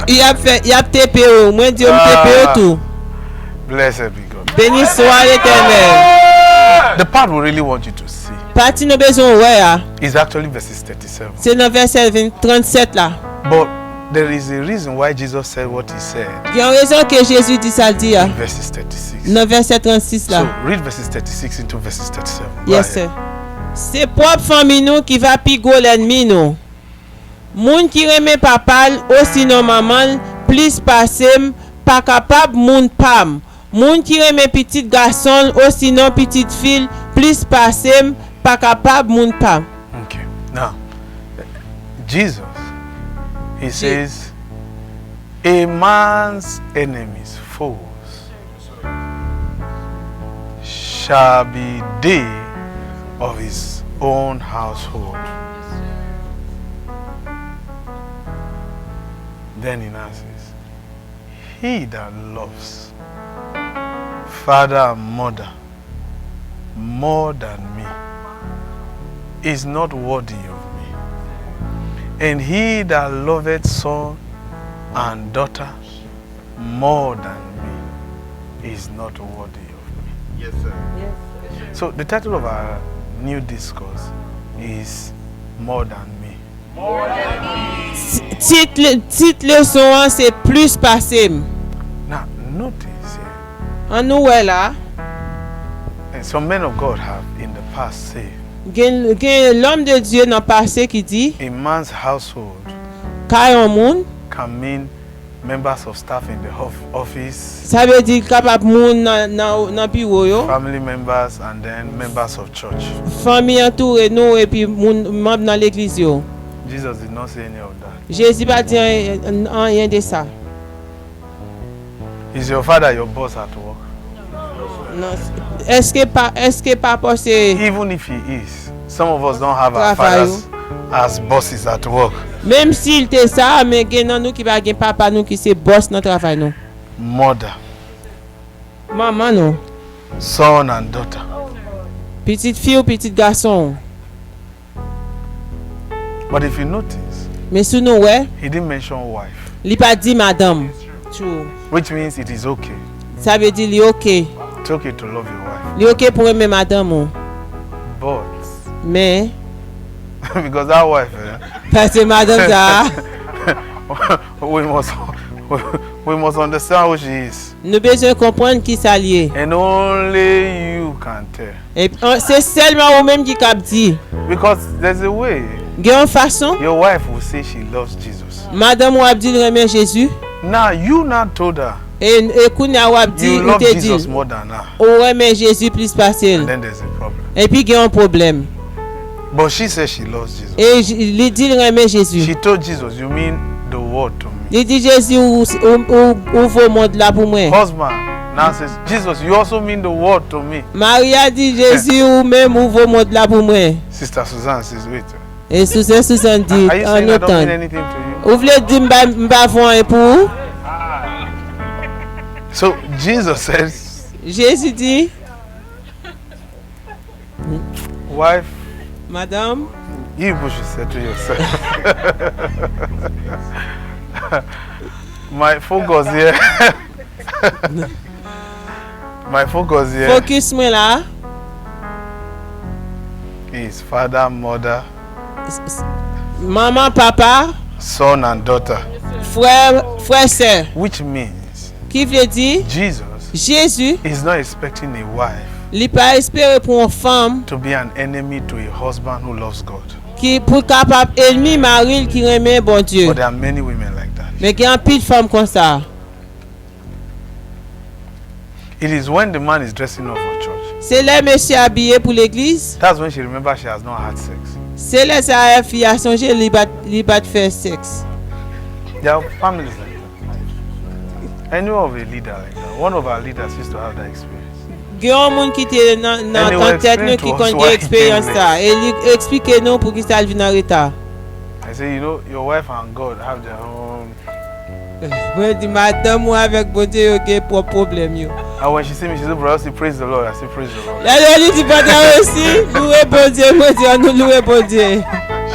S4: il a TPO. Moi dis TPO tout.
S2: Blessed be God.
S4: Béni soit l'Éternel.
S2: The part we really want you to see
S4: Parti nous besoin ouais ah.
S2: is actually verses 37.
S4: C'est dans verset 37 là.
S2: But there is a reason why Jesus said what he said
S4: Il y a une raison que Jésus dit ça dit ah.
S2: in verses 36.
S4: Dans verset 36 là.
S2: So read verses 36 into verses 37. Go
S4: Yes
S2: ahead.
S4: sir. C'est propre famille nous qui va pigo l'ennemi nous. Moun qui remet papa aussi non maman plus passem pas capable moun pam. Moun qui reme petit garçon ou sinon petite fille plus passé pas capable moun pas.
S2: Okay. Now, Jesus, he says, a man's enemies, foes, shall be they of his own household. Then he now says, he that loves father and mother more than me is not worthy of me. And he that loveth son and daughter more than me is not worthy of me.
S1: Yes, sir.
S2: So the title of our new discourse is More Than Me.
S4: Titre leçon c'est plus passé.
S2: Now notice here,
S4: En nous là,
S2: and some men of God have in the past said,
S4: gen l'homme de Dieu dans passé qui dit
S2: a man's household
S4: kay un moun,
S2: can mean members of staff in the office,
S4: ça veut dire capable moun dans bureau yo,
S2: family members, and then members of church.
S4: famille entouré nous et puis moun membre dans l'église yo.
S2: Jesus did not say any of that.
S4: Jésus pas dit rien de ça.
S2: Is your father your boss at work?
S4: Non, est-ce que pas parce
S2: Even if he is, some of us don't have our fathers as bosses at work.
S4: même s'il était ça, mais gen nan nous qui pas gen papa nous qui c'est boss dans travail nous.
S2: Mother,
S4: Maman nous,
S2: son and daughter.
S4: petite fille ou petit garçon.
S2: But if you notice,
S4: Mais sous nous ouais,
S2: he didn't mention wife,
S4: il pas dit madame. True.
S2: which means it is okay.
S4: Ça veut dire li OK.
S2: It's okay to love your wife.
S4: Li OK pour aimer madame ou.
S2: But,
S4: Mais
S2: because that wife,
S4: parce que madame ça,
S2: we must understand who she is.
S4: nous besoin comprendre qui ça lié.
S2: And only you can tell.
S4: Et c'est seulement ou même qui cap dit.
S2: Because there's a way
S4: Gen une façon,
S2: your wife will say she loves Jesus.
S4: madame ou a dit aimer Jésus.
S2: Now, you not told her
S4: Et kounya ou a dit
S2: you
S4: ou
S2: love
S4: te
S2: Jesus
S4: dit
S2: more than her.
S4: ou aimer Jésus plus facile.
S2: Then there's a problem.
S4: Et puis gen un problème.
S2: But she says she loves Jesus.
S4: Et il dit aimer Jésus.
S2: She told Jesus, you mean the word to me.
S4: Il dit Jésus ouvre monde là pour moi.
S2: Husband now says, Jesus, you also mean the word to me.
S4: Maria dit Jésus ou même ouvre monde là pour moi.
S2: Sister Suzanne says, wait.
S4: Et Suzanne dit
S2: Are you
S4: en
S2: saying I don't mean
S4: autant.
S2: anything to you?
S4: Ou vle di mba fon pour?
S2: So Jesus says,
S4: Jésus dit,
S2: wife,
S4: madame,
S2: you should say to yourself. My focus here. My focus here
S4: focus moi là.
S2: is father, mother,
S4: Maman, papa,
S2: son and daughter.
S4: frère, sœur.
S2: Which means
S4: Qui veut dire,
S2: Jesus
S4: Jésus,
S2: is not expecting a wife
S4: il pas espérer pour une femme
S2: to be an enemy to a husband who loves God.
S4: qui pour capable ennemi mari qui remet bon Dieu.
S2: But there are many women like that.
S4: Mais il y a un pile de femmes comme ça.
S2: It is when the man is dressing up for church.
S4: C'est là monsieur habillé pour l'église.
S2: That's when she remembers she has not had sex.
S4: C'est là sa fille a songé li bat faire sexe.
S2: There are families like that. I know of a leader like that. One of our leaders used to have that experience.
S4: Il y a un monde qui était dans
S2: Anyway,
S4: tête nous
S2: explain
S4: qui
S2: to us
S4: connaît
S2: why he
S4: expérience
S2: came
S4: ça et il explique nous pour qui ça vient en retard.
S2: I say, you know, your wife and God have their own.
S4: Moi dis madame moi avec bon Dieu OK pour problème yo.
S2: And when she see me, she said, brother, say praise the Lord. I say, praise the Lord.
S4: La lui dit pendant aussi louer bon Dieu, moi dis nous louer bon Dieu.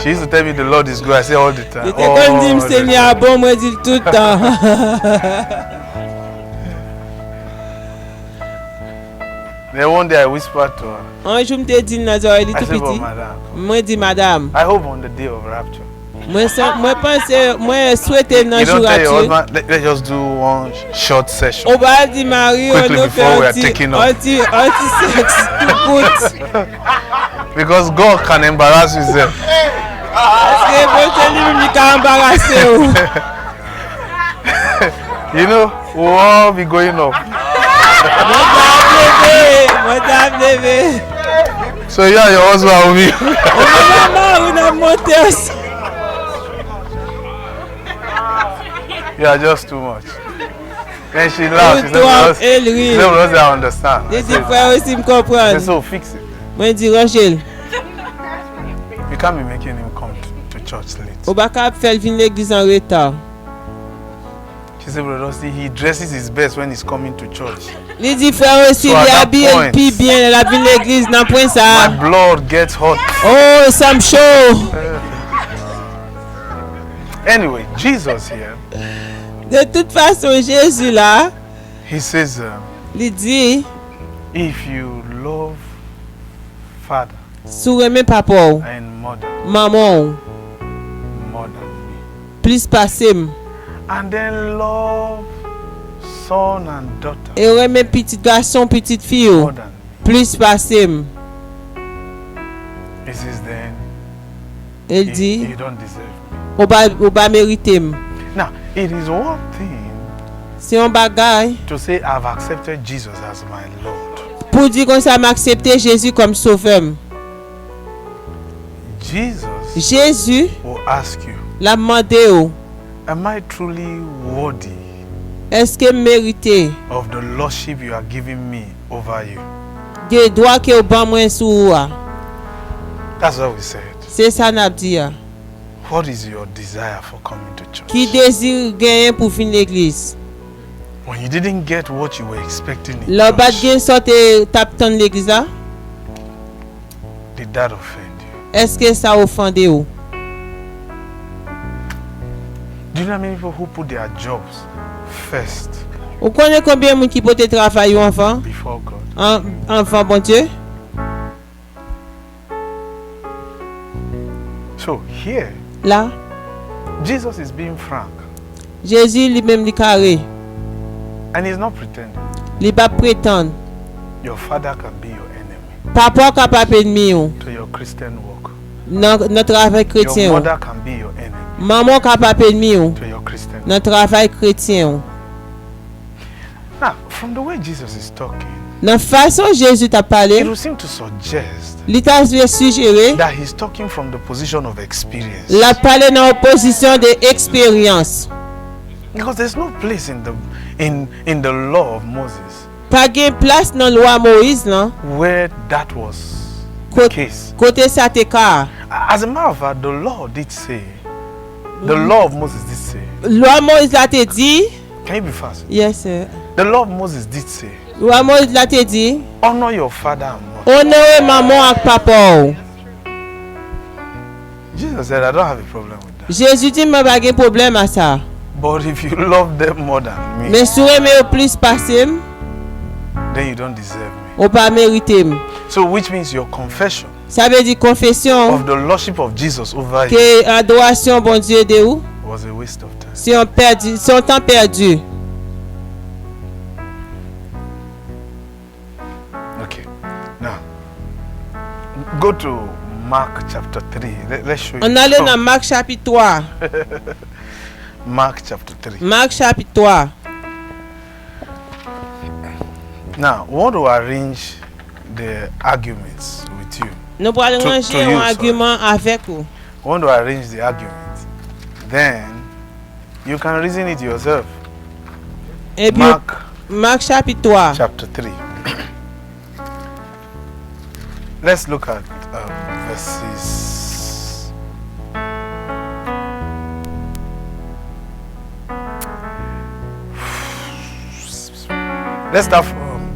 S2: She used to tell me the Lord is good. I say all the time.
S4: Il était comme dit
S2: All the
S4: Seigneur
S2: time.
S4: bon moi dis tout le temps.
S2: Then one day I whispered to her.
S4: Un jour me te dit dans oreille
S2: I
S4: tout
S2: said, but
S4: petit.
S2: madam,
S4: Moi dis madame,
S2: I hope on the day of rapture.
S4: moi pense moi souhaiter dans
S2: You
S4: jour
S2: don't tell your
S4: rapture.
S2: husband, let's just do one short session.
S4: On va dire Marie
S2: Quickly
S4: on
S2: before we are
S4: fait
S2: taking off.
S4: anti-sexe tout good.
S2: Because God can embarrass himself.
S4: Parce que bon Dieu lui qui embarrassé ou.
S2: You know, we'll all be going up.
S4: Madame Leve.
S2: So you and your husband are with me.
S4: Maman, on a monté aussi.
S2: You are just too much. Then she laughs. She said,
S4: Toi,
S2: because
S4: elle rit.
S2: I understand.
S4: Je
S2: I
S4: dis
S2: said,
S4: frère aussi me
S2: I
S4: comprendre.
S2: said, so fix it.
S4: Moi dis Rachel,
S2: You can't be making him come to church late.
S4: on va pas faire venir l'église en retard.
S2: She said, Brother Dusty, he dresses his best when he's coming to church.
S4: Il dit frère aussi,
S2: So at
S4: il
S2: that
S4: habille
S2: point-
S4: puis bien, la vie l'église dans point
S2: My
S4: ça.
S2: blood gets hot.
S4: Oh, ça me chaud.
S2: Anyway, Jesus here,
S4: De toute façon, Jésus là,
S2: he says,
S4: il dit,
S2: if you love father
S4: sous aimer papa,
S2: and mother
S4: maman,
S2: more than me,
S4: plus passer,
S2: and then love son and daughter
S4: et aimer petit garçon, petite fille,
S2: more than me,
S4: plus passer.
S2: he says, then
S4: Il dit,
S2: you don't deserve me.
S4: on va mériter.
S2: Now, it is one thing
S4: C'est un bagage
S2: to say I've accepted Jesus as my Lord.
S4: pour dire qu'on m'a accepté Jésus comme sauveur.
S2: Jesus
S4: Jésus
S2: will ask you,
S4: l'a demandé,
S2: am I truly worthy
S4: est-ce que mérité
S2: of the lordship you are giving me over you?
S4: des droits que au ban moins sous.
S2: That's what we said.
S4: C'est ça n'a dit.
S2: What is your desire for coming to church?
S4: Qui désire gagner pour finir l'église.
S2: When you didn't get what you were expecting in
S4: Le bas
S2: church,
S4: gain sorte tape ton l'église là.
S2: did that offend you?
S4: Est-ce que ça offende ou?
S2: Do you know how many people who put their jobs first
S4: Vous connaissez combien de gens qui peut travailler enfant?
S2: before God?
S4: Enfant bon Dieu.
S2: So here,
S4: Là,
S2: Jesus is being frank
S4: Jésus lui-même dit carré.
S2: and he's not pretending.
S4: Il pas prétendre.
S2: Your father can be your enemy
S4: Papa capable ennemi ou.
S2: to your Christian walk.
S4: Notre travail
S2: Your
S4: chrétien ou.
S2: mother can be your enemy
S4: Maman capable ennemi ou.
S2: to your Christian.
S4: Notre travail chrétien ou.
S2: Now, from the way Jesus is talking,
S4: Dans façon Jésus t'a
S2: it
S4: parlé,
S2: will seem to suggest
S4: il t'a suggéré
S2: that he's talking from the position of experience.
S4: la parler dans opposition de expérience.
S2: Because there's no place in the law of Moses
S4: Pas gain place dans loi Moïse là.
S2: where that was the
S4: Côté
S2: case.
S4: côté ça te car.
S2: As a matter of fact, the law did say, the law of Moses did say,
S4: Loi Moïse là te dit,
S2: can you be fast?
S4: yes sir.
S2: The law of Moses did say,
S4: Loi Moïse là te dit,
S2: honor your father and mother.
S4: honore maman ak papa ou.
S2: Jesus said, I don't have a problem with that.
S4: Jésus dit m'a pas gain problème à ça.
S2: But if you love them more than me,
S4: Mais si aimer au plus passer,
S2: then you don't deserve me.
S4: ou pas mériter.
S2: So which means your confession
S4: Ça veut dire confession
S2: of the lordship of Jesus over you
S4: que adoration bon Dieu de ou,
S2: was a waste of time.
S4: c'est un perdu, c'est un temps perdu.
S2: Okay. Now, go to Mark chapter 3. Let's show you.
S4: On allait
S2: some-
S4: dans Marc chapitre 3.
S2: Mark chapter 3.
S4: Marc chapitre 3.
S2: Now, we want to arrange the arguments with you.
S4: Nous allons
S2: To
S4: ranger
S2: you,
S4: un
S2: sorry.
S4: argument avec vous.
S2: We want to arrange the arguments. Then, you can reason it yourself.
S4: Et puis, Marc chapitre 3.
S2: Chapter 3. Let's look at verses. Let's start from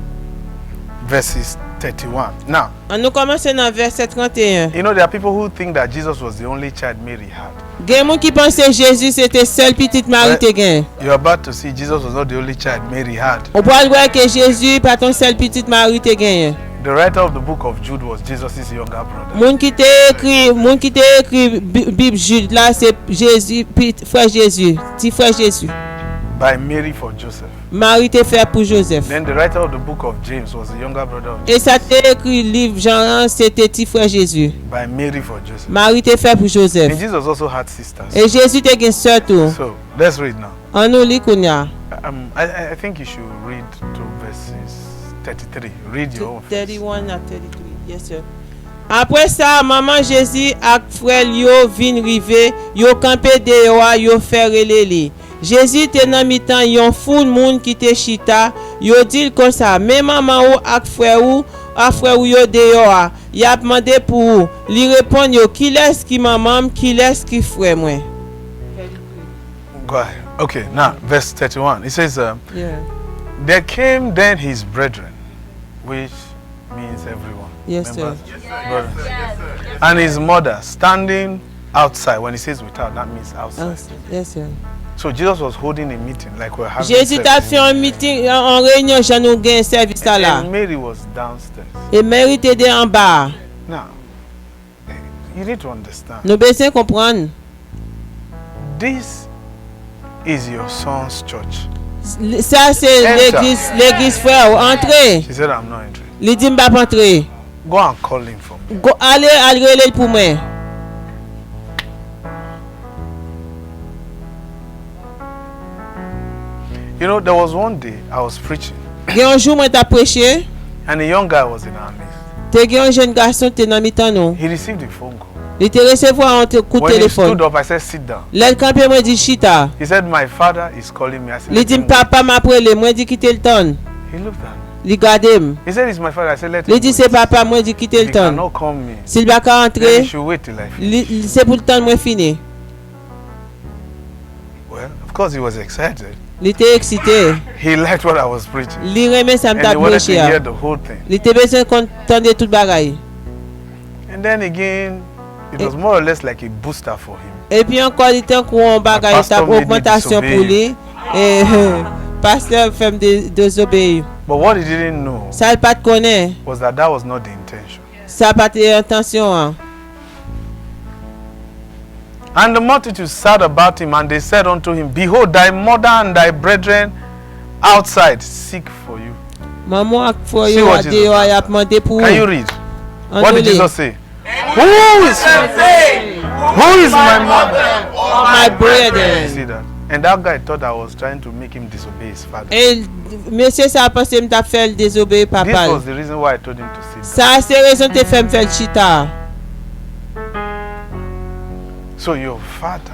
S2: verses 31. Now,
S4: Nous commençons dans verset 31.
S2: you know, there are people who think that Jesus was the only child Mary had.
S4: Il y a des gens qui pensaient que Jésus c'était seul petite Marie te gain.
S2: You're about to see Jesus was not the only child Mary had.
S4: On peut voir que Jésus pas ton seul petite Marie te gain.
S2: The writer of the book of Jude was Jesus' younger brother.
S4: Moun qui t'a écrit Bible Jude là c'est Jésus frère Jésus, petit frère Jésus.
S2: By Mary for Joseph.
S4: Marie te fait pour Joseph.
S2: Then the writer of the book of James was the younger brother of
S4: Et ça t'a écrit livre Jean c'était petit frère Jésus.
S2: by Mary for Joseph.
S4: Marie te fait pour
S2: And
S4: Joseph.
S2: Jesus also had sisters.
S4: Et Jésus te gain sœur tout.
S2: So let's read now.
S4: On nous lit qu'on y a.
S2: I think you should read to verse verses 33. Read your own. first.
S4: 31 à 33. Yes, sir. Après ça, maman Jésus ak frère yo vin rive, yo campé dehors, yo fait relele. Jésus te nan mitan yon foule moun qui te chita, yo dit comme ça, mais maman ou ak frère ou yo dehors, y a demandé pour ou. Li répond yo, qui laisse qui maman, qui laisse qui frère moi.
S2: Go ahead. Okay, now verse 31. It says,
S4: Yeah.
S2: there came then his brethren, which means everyone.
S4: Yes,
S2: Remember?
S4: sir.
S2: Brothers. And his mother standing outside. When he says without, that means outside.
S4: Yes, sir.
S2: So Jesus was holding a meeting like we're having.
S4: Jésus t'a fait un meeting en réunion, j'en nous gain service là.
S2: And Mary was downstairs.
S4: Et Mary t'aide en bas.
S2: Now, you need to understand.
S4: Nous besoin comprendre.
S2: This is your son's church.
S4: Ça c'est
S2: Enter.
S4: l'église frère, entrez.
S2: She said, I'm not entering.
S4: Il dit m'pa entrer.
S2: Go and call him for me.
S4: Go allez relève pour moi.
S2: You know, there was one day I was preaching,
S4: Gen un jour moi t'a prêché,
S2: and a young guy was in our midst.
S4: te gen un jeune garçon te nan mitan nou.
S2: He received a phone call.
S4: Il te recevoir un coup de
S2: When he
S4: téléphone.
S2: stood up, I said, sit down.
S4: L'el campé moi dit chita.
S2: He said, my father is calling me. I said,
S4: Il
S2: let
S4: dit
S2: him wait.
S4: papa m'a prélé, moi dit quitter le temps.
S2: He looked at me.
S4: Il garde m.
S2: He said, it's my father. I said, let
S4: Il
S2: him
S4: dit
S2: wait.
S4: c'est papa, moi dit quitter
S2: He
S4: le temps.
S2: cannot call me.
S4: S'il va pas
S2: Then he
S4: entrer,
S2: should wait till I finish.
S4: c'est pour le temps moi fini.
S2: Well, of course, he was excited.
S4: Il était excité.
S2: He liked what I was preaching.
S4: Il remet ça
S2: And
S4: m'ta
S2: he wanted to
S4: prêché.
S2: hear the whole thing.
S4: Il était besoin d'entendre tout bagaille.
S2: And then again, it was more or less like a booster for him.
S4: Et puis encore il était en bagaille,
S2: pastor
S4: ta
S2: made me
S4: augmentation
S2: disobey
S4: pour lui. Et pasteur fait me désobéir.
S2: But what he didn't know
S4: Ça il pas te connaît.
S2: was that that was not the intention.
S4: Ça pas tes intentions. Hein.
S2: And the multitude sat about him, and they said unto him, behold, thy mother and thy brethren outside seek for you.
S4: Maman ak frère
S2: See
S4: yo
S2: what
S4: a
S2: Jesus
S4: dehors
S2: said.
S4: y a demandé pour.
S2: Can you read?
S4: En
S2: What did
S4: relais.
S2: Jesus say? Who is my mother?
S4: My
S2: You
S4: brethren.
S2: see that? And that guy thought I was trying to make him disobey his father.
S4: Et monsieur ça a pensé m'ta fait le désobéir
S2: This
S4: papa.
S2: was the reason why I told him to sit down.
S4: Ça c'est raison te fait me faire chita.
S2: So your father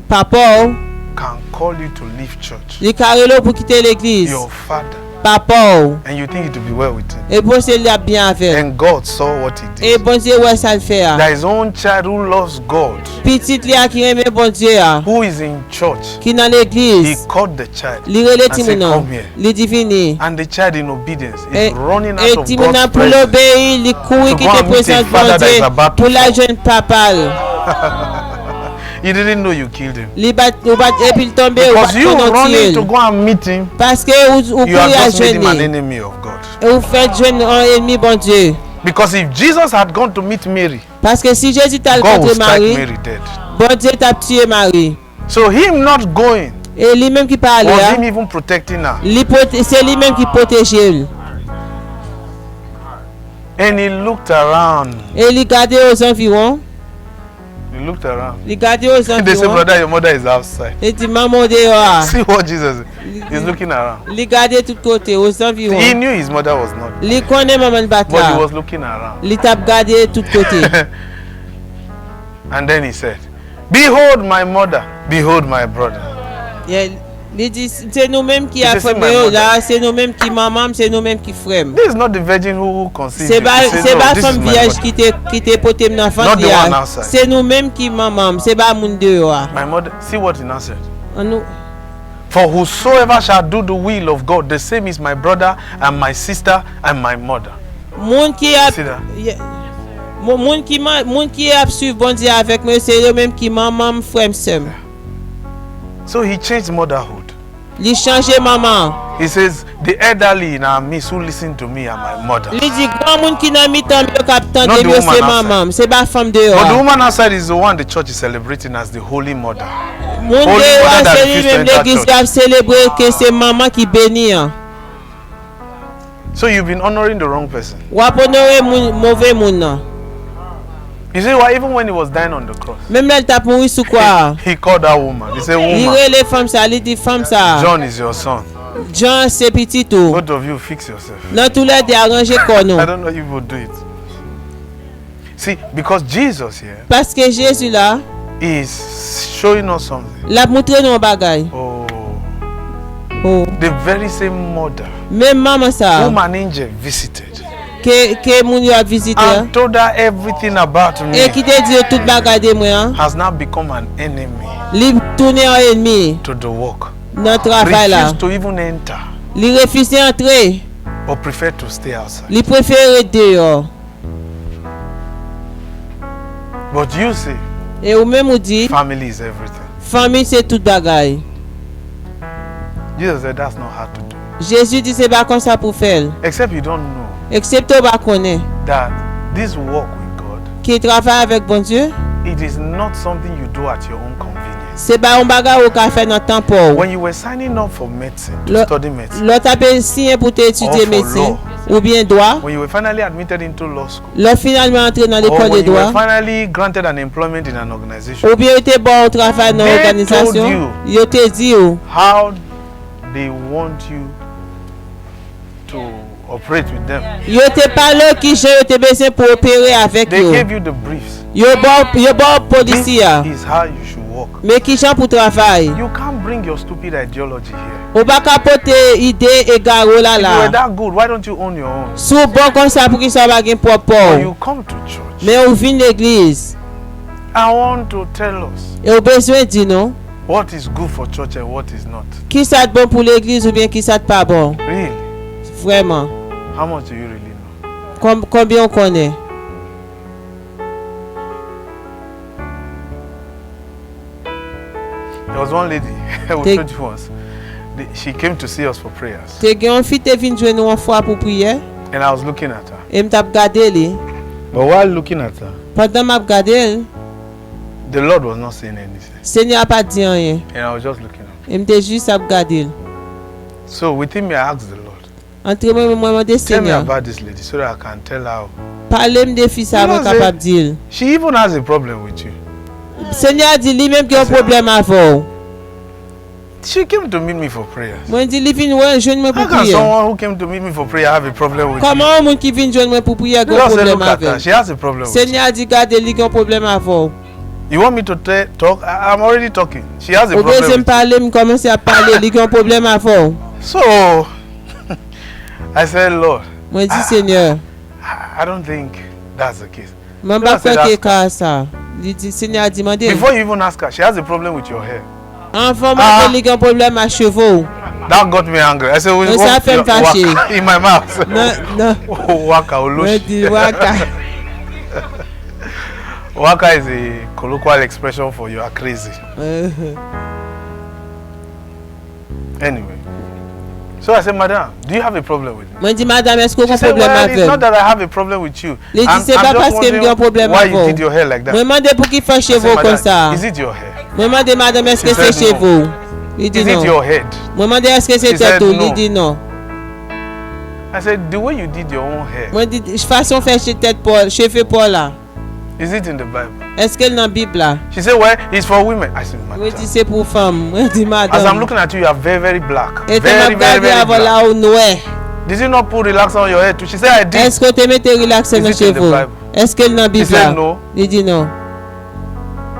S4: Papa,
S2: can call you to leave church.
S4: il carré pour quitter l'église.
S2: Your father.
S4: Papa,
S2: And you think it will be well with him.
S4: et bon c'est là bien avec.
S2: And God saw what he
S4: Et
S2: did.
S4: bon Dieu ouais ça le fait.
S2: That his own child who loves God,
S4: Petite li a qui aime bon Dieu
S2: who is in church,
S4: qui dans
S2: he
S4: l'église.
S2: called the child
S4: Li relè
S2: and
S4: ti
S2: said,
S4: moun
S2: come here.
S4: li divini.
S2: And the child in obedience
S4: Et
S2: is running
S4: et
S2: out of
S4: ti moun
S2: God's
S4: pour
S2: presence.
S4: l'obéir, li courir
S2: To
S4: qui
S2: go
S4: te
S2: and meet
S4: présente
S2: his father
S4: bon
S2: that is
S4: Dieu
S2: about to
S4: pour la
S2: fall.
S4: jeune papa.
S2: You didn't know you killed him.
S4: Li bat ou bat et puis il tombe ou
S2: Because
S4: bat
S2: you
S4: ton
S2: running to
S4: entier.
S2: go and meet him,
S4: Parce que ou
S2: you have
S4: courir à
S2: just made him an
S4: jeune
S2: enemy of God.
S4: et vous faites jeune un ennemi bon Dieu.
S2: Because if Jesus had gone to meet Mary,
S4: Parce que si Jésus t'a
S2: God will
S4: rencontré
S2: strike
S4: Marie,
S2: Mary dead.
S4: bon Dieu t'a tué Marie.
S2: So him not going
S4: Et lui-même qui parle
S2: was
S4: là,
S2: him even protecting her.
S4: c'est lui-même qui protège elle.
S2: And he looked around.
S4: Et il regardait aux environs.
S2: He looked around.
S4: Il regardait aux
S2: They say,
S4: environs.
S2: brother, your mother is outside.
S4: Il dit maman dehors.
S2: See what Jesus is. He's looking around.
S4: Il regardait tous côtés aux environs.
S2: He knew his mother was not,
S4: Il connaît maman bat
S2: but he
S4: là.
S2: was looking around.
S4: Il t'a regardé tous côtés.
S2: And then he said, behold my mother, behold my brother.
S4: Il dit c'est nous-mêmes qui
S2: He
S4: a
S2: said,
S4: fait
S2: "See my
S4: là, c'est nous-mêmes qui maman, c'est nous-mêmes qui frère.
S2: This is not the virgin who conceived
S4: C'est
S2: you.
S4: pas
S2: He said,
S4: c'est
S2: "No,
S4: pas
S2: this is
S4: femme
S2: my
S4: vierge
S2: mother."
S4: qui t'est porté mon enfant.
S2: Not the one outside.
S4: C'est nous-mêmes qui maman, c'est pas moun dehors.
S2: My mother, see what he now said.
S4: Nous
S2: For whosoever shall do the will of God, the same is my brother and my sister and my mother.
S4: moun qui a
S2: See that?
S4: moun qui a suivre bon Dieu avec moi, c'est eux même qui maman frère sœur.
S2: So he changed motherhood.
S4: Il changer maman.
S2: He says, the elderly in our midst who listen to me are my mother.
S4: Il dit grand monde qui n'a mis tant mieux capitaine
S2: Not
S4: de
S2: the
S4: mieux
S2: woman
S4: c'est
S2: outside.
S4: maman, c'est pas femme
S2: But the
S4: dehors.
S2: woman outside is the one the church is celebrating as the holy mother.
S4: Moun
S2: Holy mother
S4: dehors
S2: that
S4: c'est
S2: refused to
S4: lui-même
S2: enter
S4: l'église
S2: church.
S4: qui a célébré que c'est maman qui bénit.
S2: So you've been honoring the wrong person.
S4: Ou honorer mauvais moun.
S2: You see why even when he was dying on the cross,
S4: Même là il t'a mouru sous quoi?
S2: he called that woman. He said,
S4: Il
S2: woman,
S4: les femmes ça, il dit femme ça.
S2: John is your son.
S4: Jean c'est petit tout.
S2: Both of you fix yourself.
S4: Dans tous les déranger qu'on nous.
S2: I don't know if you will do it. See, because Jesus here
S4: Parce que Jésus là,
S2: is showing us something.
S4: l'a montré nos bagailles.
S2: Oh,
S4: Oh.
S2: the very same mother
S4: Même maman ça,
S2: whom an angel visited
S4: que mon yo a visité
S2: and told her everything about
S4: et
S2: me
S4: qui te dit toute bagaille de moi, hein,
S2: has now become an enemy
S4: li tourner en ennemi
S2: to the work.
S4: dans travail là.
S2: Refused to even enter
S4: Li refuse entrer,
S2: or prefer to stay outside.
S4: li préfère dehors.
S2: But you see,
S4: Et ou même ou dit,
S2: family is everything.
S4: famille c'est toute bagaille.
S2: Jesus said that's not hard to do.
S4: Jésus dit c'est pas comme ça pour faire.
S2: Except you don't know
S4: Excepté pas connaît
S2: that this walk with God,
S4: qui travaille avec bon Dieu,
S2: it is not something you do at your own convenience.
S4: c'est pas un bagage au qu'a fait dans temps pour.
S2: When you were signing up for medicine, to
S4: Le-
S2: study medicine,
S4: L'autre a signé pour étudier
S2: Or for
S4: médecine ou bien droit.
S2: when you were finally admitted into law school,
S4: L'autre finalement entré dans
S2: or
S4: l'école de
S2: when you were
S4: droit.
S2: finally granted an employment in an organization,
S4: Ou bien était bon au travail dans
S2: They
S4: l'organisation.
S2: told
S4: Yo te dit ou,
S2: how they want you to operate with them.
S4: yo te parlé qui j'ai yo te besoin pour opérer avec
S2: They
S4: yo.
S2: gave you the briefs.
S4: Yo bon
S2: This
S4: policier.
S2: is how you should walk.
S4: Mais qui j'ai pour travail.
S2: You can't bring your stupid ideology here.
S4: Ou pas capoter idée et garo là
S2: If you were
S4: là.
S2: that good, why don't you own your own?
S4: Sous bon comme ça pour qu'il soit pas gain
S2: Or
S4: propre.
S2: you come to church.
S4: Mais ou vient l'église.
S2: I want to tell us
S4: Et ou besoin dit non.
S2: what is good for church and what is not.
S4: Qui ça bon pour l'église ou bien qui ça pas bon.
S2: Really?
S4: Vraiment.
S2: How much do you really know?
S4: Combien on connaît?
S2: There was one lady, I will
S4: Take-
S2: told you once. She came to see us for prayers.
S4: Te gen yon fille te vin joindre nous une fois pour prier.
S2: And I was looking at her.
S4: Et m't'a regardé li.
S2: But while looking at her,
S4: Pendant m'a regardé,
S2: the Lord was not saying anything.
S4: Seigneur a pas dit rien.
S2: And I was just looking at her.
S4: Et m'te juste à regarder.
S2: So within me, I asked the Lord,
S4: Entre moi demandé
S2: tell me
S4: Seigneur.
S2: about this lady so that I can tell her.
S4: Parlez-moi de fille ça
S2: You know,
S4: moi capable dire.
S2: She even has a problem with you.
S4: Seigneur a dit lui même qui a un problème avec.
S2: She came to meet me for prayers.
S4: Moi dit lui vinn ouais joindre moi
S2: How
S4: pour
S2: can
S4: prier.
S2: someone who came to meet me for prayer have a problem with
S4: Comment un monde qui vinn joindre moi pour prier a
S2: you?
S4: un
S2: Just say,
S4: problème
S2: look at her.
S4: avec.
S2: She has a problem with you.
S4: Seigneur a dit garde lui qui a un problème avec.
S2: You want me to talk? I'm already talking. She has a
S4: Ou
S2: problem
S4: deuxième
S2: with
S4: parler, me commencer à parler lui qui a un problème avec.
S2: you. So, I said, Lord,
S4: Moi dit Seigneur,
S2: I don't think that's the case.
S4: moi
S2: No,
S4: pas
S2: I said,
S4: faire
S2: ask
S4: cas ça. Il dit Seigneur a demandé.
S2: Before you even ask her, she has a problem with your hair.
S4: Enfant
S2: Ah.
S4: m'a dit un problème à chevaux.
S2: That got me angry. I said,
S4: Mais ça fait me fâcher.
S2: in my mouth.
S4: Non, non.
S2: Waka
S4: Moi
S2: Oloshi.
S4: dit waka.
S2: Waka is a colloquial expression for you are crazy. Anyway. So I said, Madam, do you have a problem with me?
S4: Moi dit madame est-ce que vous
S2: She
S4: avez un
S2: said,
S4: problème
S2: well, it's
S4: avec?
S2: not that I have a problem with you.
S4: Les dit, c'est pas
S2: just
S4: parce que j'ai un problème
S2: why
S4: avec
S2: you
S4: vous.
S2: did your hair like that.
S4: Moi demandé pour qui fait
S2: I said,
S4: chevaux comme ça.
S2: Madam, is it your hair?
S4: Moi demandé madame est-ce que
S2: She
S4: c'est
S2: said no.
S4: chevaux? Il dit
S2: Is it
S4: non.
S2: your head?
S4: Moi demandé est-ce que c'est
S2: She
S4: tête
S2: said
S4: tout?
S2: no.
S4: Il dit non.
S2: I said, the way you did your own hair,
S4: Moi dit façon faire chez tête Paul, cheveux Paul là.
S2: is it in the Bible?
S4: Est-ce qu'elle dans la Bible là?
S2: She said, well, it's for women. I said,
S4: Moi
S2: Madam.
S4: dit c'est pour femme. Moi dit
S2: As I'm
S4: madame.
S2: looking at you, you are very, very black.
S4: Et tu
S2: Very,
S4: m'as
S2: very,
S4: regardé
S2: very
S4: avant
S2: black.
S4: là au noir.
S2: Did you not put relaxer on your head too? She said, I did.
S4: Est-ce que tu mets relaxé
S2: Is
S4: dans
S2: it in the
S4: chevaux?
S2: Bible?
S4: Est-ce qu'elle dans la
S2: She
S4: Bible là?
S2: said, no.
S4: Il dit non.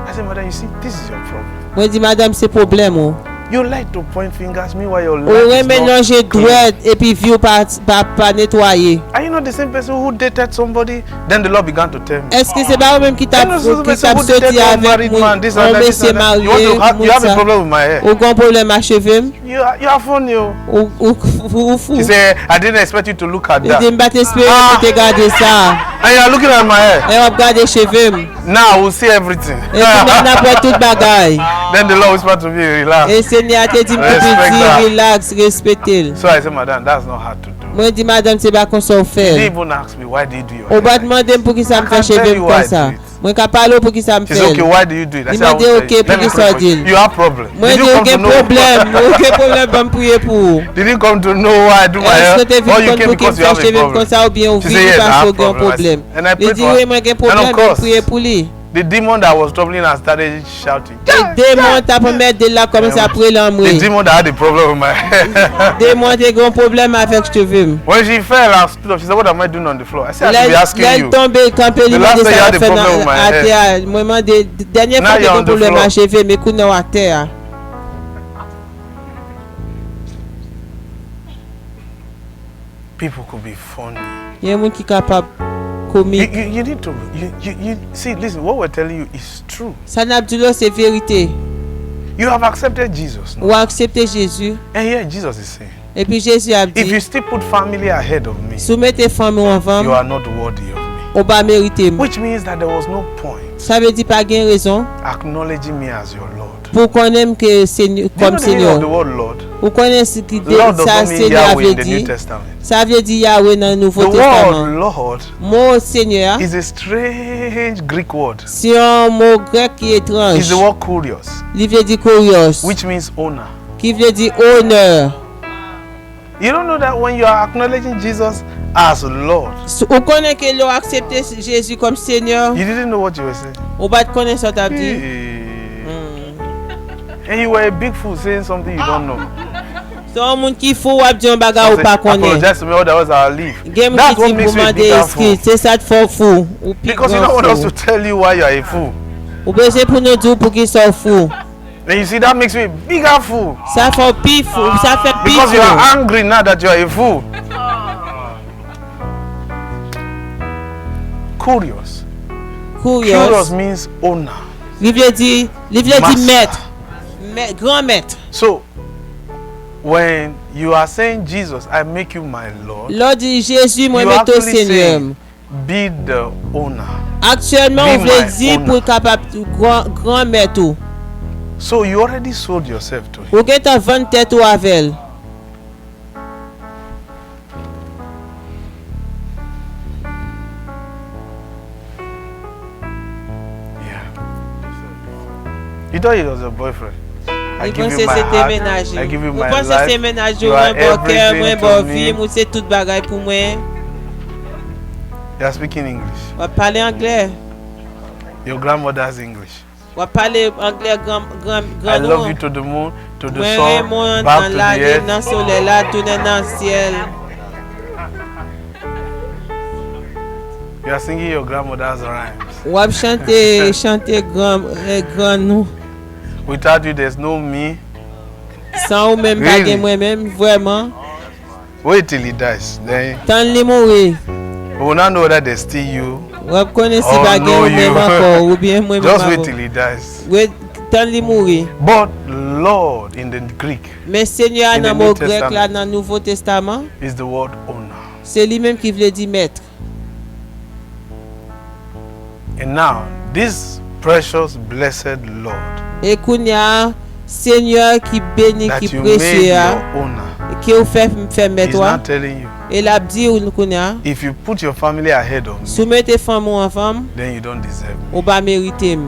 S2: I said, Madam, you see, this is your problem.
S4: Moi dit madame c'est problème. Oh.
S2: You like to point fingers, meanwhile your
S4: Ou
S2: life
S4: ouais
S2: is not
S4: mélanger
S2: clean.
S4: droite et puis vieux pas nettoyer.
S2: Are you not the same person who dated somebody? Then the Lord began to tell me.
S4: Est-ce que c'est pas même qui t'a
S2: You know, so the person who
S4: sorti
S2: dated one
S4: avec
S2: married man, this and that, this
S4: monsieur
S2: and that.
S4: marié,
S2: You have a problem with my hair.
S4: ou grand problème à cheveux,
S2: You are funny. Oh.
S4: ou fou.
S2: She said, I didn't expect you to look at
S4: Il
S2: that.
S4: dit m'pas t'espérer
S2: Ah.
S4: que tu garder ça.
S2: And you are looking at my hair.
S4: Et on regarde les cheveux.
S2: Now we'll see everything.
S4: Et puis maintenant après toute bagaille.
S2: Then the Lord whispered to me, relax.
S4: Et Seigneur te dit
S2: Respect
S4: petit
S2: that.
S4: relax, respectez.
S2: So I said, Madam, that's not hard to do.
S4: Moi dis madame c'est pas qu'on s'en
S2: She didn't
S4: fait.
S2: even ask me, why did you do your
S4: On va
S2: hair?
S4: demander pour qui ça me
S2: I
S4: fait
S2: can't tell
S4: cheveux
S2: you
S4: comme
S2: why I
S4: ça.
S2: do it.
S4: Moi qu'à parler pour qui ça me
S2: She said, okay,
S4: fait.
S2: why do you do it? I
S4: Il
S2: said,
S4: m'a
S2: I will
S4: dit,
S2: tell
S4: okay,
S2: you. Let
S4: pour
S2: me
S4: qu'il
S2: pray for
S4: sorte
S2: you.
S4: d'île.
S2: You have problem.
S4: Moi
S2: Did
S4: dis
S2: you come to
S4: aucun
S2: know?
S4: problème, aucun problème pour me prier pour.
S2: Did you come to know why I do my hair?
S4: Est-ce que tu
S2: Or
S4: es
S2: you
S4: venu
S2: came
S4: pour qu'il
S2: because you
S4: me
S2: have
S4: fasse
S2: a
S4: cheveux comme
S2: problem?
S4: ça ou bien ou
S2: She
S4: venu
S2: said, yes, I
S4: parce
S2: have
S4: qu'il y a un
S2: problem.
S4: problème.
S2: And I
S4: Il
S2: prayed
S4: dit
S2: for
S4: oui,
S2: her.
S4: moi j'ai un
S2: And
S4: problème,
S2: of
S4: je
S2: course,
S4: prier pour lui.
S2: the demon that was troubling her started shouting.
S4: Démon t'a promis de là commencer à prier
S2: The
S4: l'amourir.
S2: demon that had a problem with my head.
S4: Démon t'es grand problème avec cheveux.
S2: When she fell and stood up, she said, "What am I doing on the floor?" I said, "I should be asking
S4: Là
S2: you."
S4: tombé campé
S2: The last
S4: de
S2: time you
S4: ça
S2: had a
S4: fait
S2: problem with my
S4: à
S2: head.
S4: terre. Moment de dernière
S2: Now
S4: fois
S2: you're
S4: que
S2: on the
S4: problème
S2: floor.
S4: à cheveux mais qu'on à terre.
S2: People could be funny.
S4: Il y a un monde qui capable
S2: You,
S4: comique.
S2: you need to you see. Listen, what we're telling you is true.
S4: Ça n'a dit là c'est vérité.
S2: You have accepted Jesus now.
S4: Ou accepter Jésus
S2: And here Jesus is saying,
S4: et puis Jésus a
S2: if you
S4: dit
S2: still put family ahead of me,
S4: soumettez femme ou enfant
S2: you are not worthy of me.
S4: on va mériter.
S2: Which means that there was no point
S4: Ça veut dire pas gain raison
S2: acknowledging me as your Lord.
S4: pour qu'on aime que Seigneur
S2: Do you know
S4: comme
S2: the meaning
S4: Seigneur.
S2: of the word Lord?
S4: Vous connaissez ce qui
S2: Lord does
S4: ça
S2: not mean
S4: Seigneur
S2: Yahweh
S4: veut
S2: in the New
S4: dire.
S2: Testament.
S4: Ça veut dire Yahweh dans le Nouveau
S2: The
S4: Testament.
S2: word Lord
S4: Mot Seigneur,
S2: is a strange Greek word.
S4: c'est un mot grec qui est étrange.
S2: It's the word kurios,
S4: Il veut dire kurios,
S2: which means owner.
S4: qui veut dire honneur.
S2: You don't know that when you are acknowledging Jesus as Lord,
S4: Vous connaissez que l'on accepte Jésus comme Seigneur,
S2: you didn't know what you were saying.
S4: ou pas connaître ce que tu as dit.
S2: Hey. And you were a big fool saying something you don't know.
S4: C'est un monde qui faut ou dire un bagage ou
S2: Say,
S4: pas connaître.
S2: apologize to me, otherwise I'll leave.
S4: Game
S2: That's
S4: qui
S2: what
S4: dit
S2: makes
S4: pour
S2: you a
S4: demander
S2: bigger
S4: excuse,
S2: fool.
S4: c'est ça te fait fou. Ou plus
S2: Because you
S4: grand
S2: don't want us
S4: fou.
S2: to tell you why you are a fool.
S4: Ou besoin pour nous dire pour qu'ils sont fous.
S2: And you see, that makes me a bigger fool.
S4: Ça fait pire fou, ça fait pire
S2: Because you
S4: fou.
S2: are angry now that you are a fool. Curious. Curious
S4: Curious.
S2: means owner.
S4: Il veut dire
S2: Master.
S4: maître. Grand maître.
S2: So, when you are saying, Jesus, I make you my Lord,
S4: Lors dit Jésus, moi
S2: you
S4: mets au
S2: actually
S4: Seigneur.
S2: say, be the owner.
S4: Actuellement,
S2: Be
S4: on veut
S2: my
S4: dire
S2: owner.
S4: pour capable grand maître.
S2: So you already sold yourself to him.
S4: Ou que tu vends tête ou avec.
S2: Yeah. You thought he was your boyfriend. I
S4: Il
S2: give
S4: pense
S2: you
S4: que
S2: my
S4: c'était
S2: heart.
S4: ménager.
S2: I give you
S4: Vous
S2: my
S4: pensez que c'est
S2: life.
S4: ménager,
S2: You
S4: moi
S2: are
S4: bon cœur, moi
S2: everything
S4: bon
S2: to
S4: vie,
S2: me.
S4: moi c'est toute bagaille pour moi.
S2: You are speaking English.
S4: On va parler anglais.
S2: Your grandmother's English.
S4: On va parler anglais grand
S2: I love
S4: nom.
S2: you to the moon, to the
S4: Ouais,
S2: sun,
S4: moi
S2: back
S4: dans
S2: to
S4: la
S2: the
S4: lune,
S2: earth.
S4: dans le soleil là, tourner dans le ciel.
S2: You are singing your grandmother's rhymes.
S4: On va chanter grand nom.
S2: Without you, there's no me.
S4: Sans ou même
S2: Really?
S4: baguer moi-même, vraiment.
S2: Wait till he dies. Then
S4: Tant les mourir.
S2: we will not know whether there's still you.
S4: On va connaître si
S2: Oh,
S4: baguer
S2: no,
S4: ou même
S2: you.
S4: encore, ou bien moi-même
S2: Just wait
S4: encore.
S2: till he dies.
S4: Oui, tant les mourir.
S2: But Lord in the Greek
S4: Mais Seigneur,
S2: In the
S4: dans le
S2: New
S4: mot grec là,
S2: Testament.
S4: dans le Nouveau Testament,
S2: is the word owner.
S4: c'est lui-même qui veut dire maître.
S2: And now, this precious, blessed Lord
S4: Et qu'on y a Seigneur qui bénit,
S2: that
S4: qui
S2: you made
S4: précieux,
S2: your owner
S4: qui vous fait
S2: is
S4: maître.
S2: not telling you,
S4: Et la dit ou nous connaît,
S2: if you put your family ahead of me,
S4: soumettez femme ou enfant,
S2: then you don't deserve me.
S4: on va mériter.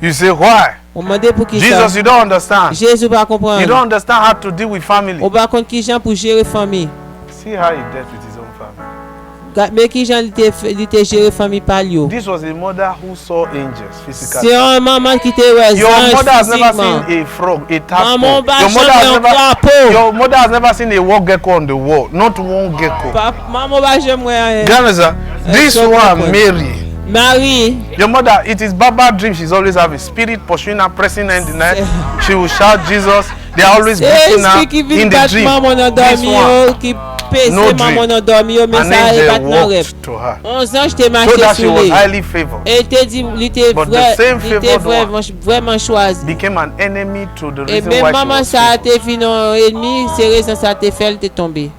S2: You say, why?
S4: On m'a dit pour qui ça.
S2: Jesus, you don't understand.
S4: Jésus va
S2: You don't
S4: comprendre.
S2: understand how to deal with family.
S4: On va comprendre qui gens pour gérer famille.
S2: See how he dealt with his own family.
S4: Mais qui gens il était gérer famille par lui.
S2: This was a mother who saw angels physically.
S4: C'est un maman qui était ouais,
S2: Your mother has never
S4: physiquement.
S2: seen a frog, a
S4: Maman
S2: tadpole.
S4: va
S2: Your mother
S4: jamais
S2: has
S4: un crapaud.
S2: your mother has never seen a war gecko on the wall. Not one gecko.
S4: Maman va jamais.
S2: Grandmother, this
S4: so
S2: one,
S4: good.
S2: Mary.
S4: Marie,
S2: Your mother, it is Baba dream. She's always have a spirit pursuing her, pressing her in the night. She will shout Jesus. They are always beating her
S4: esprit qui vit
S2: in the
S4: battre
S2: dream.
S4: maman
S2: This
S4: endormi,
S2: one,
S4: qui pèse
S2: no
S4: maman
S2: dream.
S4: endormi, mais
S2: an
S4: ça est
S2: angel
S4: battre dans rêve.
S2: walked to her.
S4: 11 ans, j'étais
S2: So
S4: marché
S2: that she
S4: sur
S2: was
S4: lui.
S2: highly favored.
S4: Et il était dit, il était
S2: But the same favored
S4: vraiment choisi.
S2: Became an enemy to the
S4: Et
S2: reason
S4: même
S2: why she
S4: maman,
S2: was
S4: ça a
S2: favored.
S4: été fini ennemi, c'est raison ça a été fait, elle était tombée.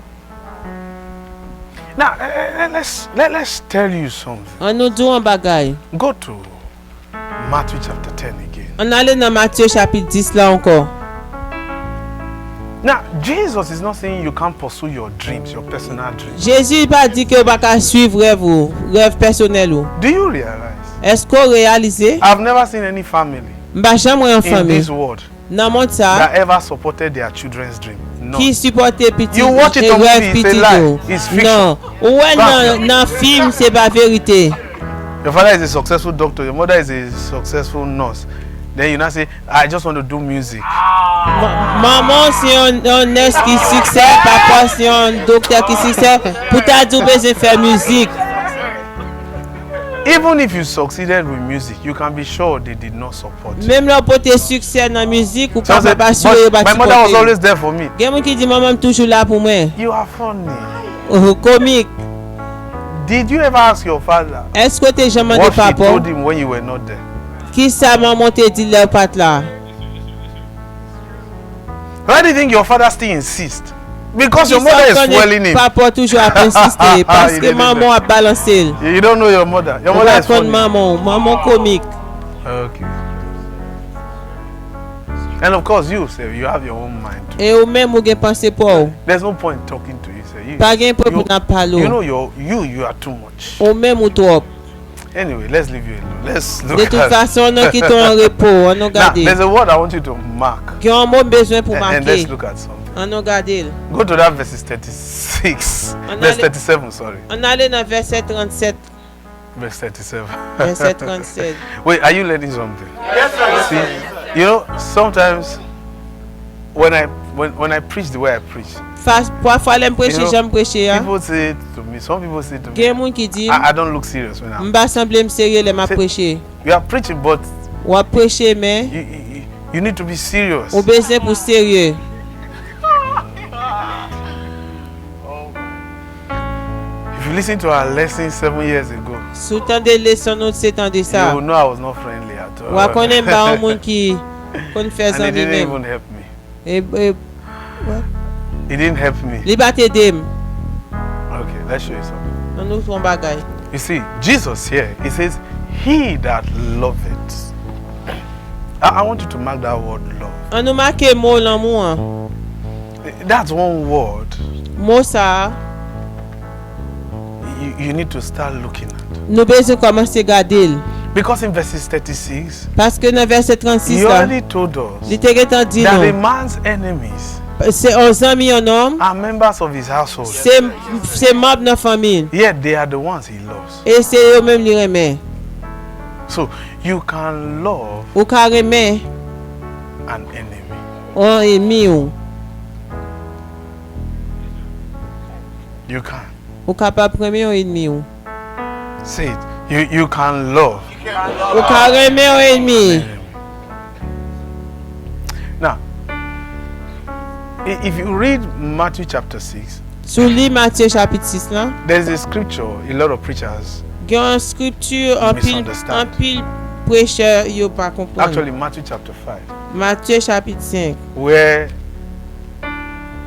S2: Now, let's tell you something.
S4: On nous dit un bagaille.
S2: Go to Matthew chapter 10 again.
S4: On allait dans Matthieu chapitre 10 là encore.
S2: Now, Jesus is not saying you can't pursue your dreams, your personal dreams.
S4: Jésus pas dit que vous pas suivre rêve ou rêve personnel ou.
S2: Do you realize?
S4: Est-ce qu'on réalise?
S2: I've never seen any family
S4: M'ba jamais en
S2: in
S4: famille.
S2: this world
S4: Dans monde ça
S2: that ever supported their children's dream. No.
S4: qui supportait petit
S2: You watch it
S4: et
S2: on
S4: rêve
S2: movie, it's a
S4: petit
S2: lie.
S4: ou.
S2: It's fiction.
S4: Non, ouais
S2: Pas-
S4: dans film c'est pas vérité.
S2: Your father is a successful doctor, your mother is a successful nurse. Then you now say, I just want to do music.
S4: Maman c'est un nurse qui succès, papa c'est un docteur qui succès. Pour ta dire besoin faire musique.
S2: Even if you succeeded with music, you can be sure they did not support you.
S4: Même là pour tes succès dans la musique ou
S2: So I
S4: pas
S2: said,
S4: sûr
S2: but my mother was always there for me.
S4: Quelqu'un qui dit maman toujours là pour moi.
S2: You are funny.
S4: Comique.
S2: Did you ever ask your father
S4: Est-ce que tu jamais demandé
S2: what she
S4: papa?
S2: told him when you were not there?
S4: Qui ça maman te dit là pas là?
S2: Why do you think your father still insists? Because your mother is fueling him.
S4: Papa toujours a insisté parce
S2: Il
S4: que
S2: est
S4: maman a balancé.
S2: You don't know your mother. Your
S4: On
S2: mother
S4: va
S2: is funny.
S4: maman comique.
S2: Okay. And of course, you say you have your own mind too.
S4: Et ou même ou gen pensé pour.
S2: There's no point talking to you. Say,
S4: Pas gen pour
S2: you,
S4: n'a parler.
S2: you know you are too much.
S4: Ou même ou trop.
S2: Anyway, let's leave you alone. Let's look
S4: De toute
S2: at.
S4: façon, on quitte en repos, on
S2: Now,
S4: regarde.
S2: there's a word I want you to mark.
S4: Qui ont un besoin pour
S2: And
S4: marquer.
S2: let's look at something.
S4: On regarde.
S2: Go to that verses 36. Verse 37, sorry.
S4: On allait dans verset 37.
S2: Verse 37.
S4: Verset 37.
S2: Wait, are you learning something? Yes, sir. See, you know, sometimes when I preach the way I preach,
S4: Parfois, l'aime prêcher, j'aime prêcher.
S2: people say to me, some people say to
S4: Il y a
S2: me,
S4: des gens qui disent,
S2: I don't look serious when I'm.
S4: m'ba semble me sérieux les m'a prêcher.
S2: You are preaching, but
S4: Ou a prêcher mais
S2: you need to be serious.
S4: ou besoin pour sérieux.
S2: If you listen to our lesson 7 years ago,
S4: Sous tant de leçons nous c'est tant de
S2: you
S4: ça.
S2: will know I was not friendly at all.
S4: Ou a connaît pas un monde qui fait
S2: And
S4: ça
S2: he didn't
S4: lui-même.
S2: even help me.
S4: Et
S2: He didn't help me.
S4: liberté d'âme.
S2: Okay, let's show you something.
S4: On nous son bagage.
S2: You see, Jesus here, he says, he that loveth. I want you to mark that word love.
S4: On nous marque mot l'amour.
S2: That's one word
S4: Mot ça,
S2: you need to start looking at.
S4: nous besoin commencer garder.
S2: Because in verses 36,
S4: Parce que dans verset 36
S2: he
S4: là,
S2: already told us
S4: il était dit
S2: that a
S4: non.
S2: man's enemies
S4: C'est un ami un homme,
S2: are members of his household.
S4: c'est membre de la famille.
S2: Yet they are the ones he loves.
S4: Et c'est eux même qui remet.
S2: So you can love
S4: Ou ka remet
S2: an enemy.
S4: un ennemi ou.
S2: You can.
S4: Ou capable remet un ennemi ou.
S2: Say it. You can love.
S4: Ou ka remet un ennemi.
S2: Now, if you read Matthew chapter 6,
S4: Sous lit Matthieu chapitre 6 là,
S2: there's a scripture a lot of preachers,
S4: il y a une scripture en
S2: Misunderstand.
S4: pile prêcheur yo pas comprendre.
S2: actually Matthew chapter 5,
S4: Matthieu chapitre 5.
S2: where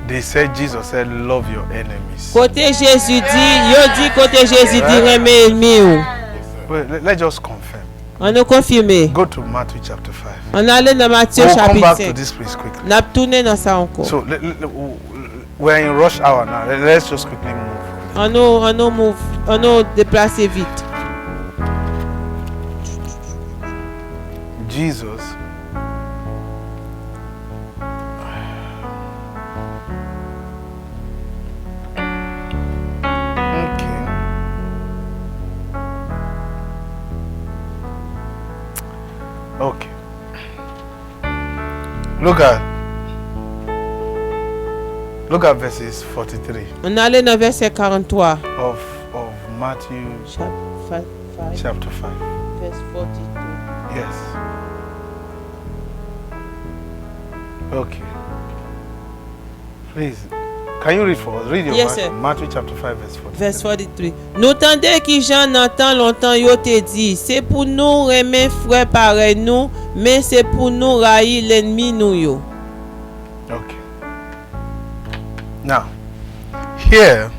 S2: they said, Jesus said, love your enemies.
S4: Côté Jésus dit, yo dit côté Jésus dit remet ennemi ou.
S2: Well, let's just confirm.
S4: On nous confirme.
S2: Go to Matthew chapter 5.
S4: On allait dans Matthieu
S2: We'll come
S4: chapitre
S2: back to
S4: 5.
S2: this place quickly.
S4: N'a tourné dans ça encore.
S2: So we're in rush hour now. Let's just quickly move.
S4: On nous déplacer vite.
S2: Jesus. Okay. Okay. Look at verses 43
S4: On allait dans verset 43.
S2: of Matthew chapter 5.
S4: Verset 42.
S2: Yes. Okay. Please, can you read for us? Read your
S4: Yes, sir.
S2: Matthew chapter 5 verse 43.
S4: Verset 43. Nous tendez qui j'en entend longtemps yo te dit, c'est pour nous remettre frère pareil nous, mais c'est pour nous railler l'ennemi nous yo.
S2: Okay. Now, here,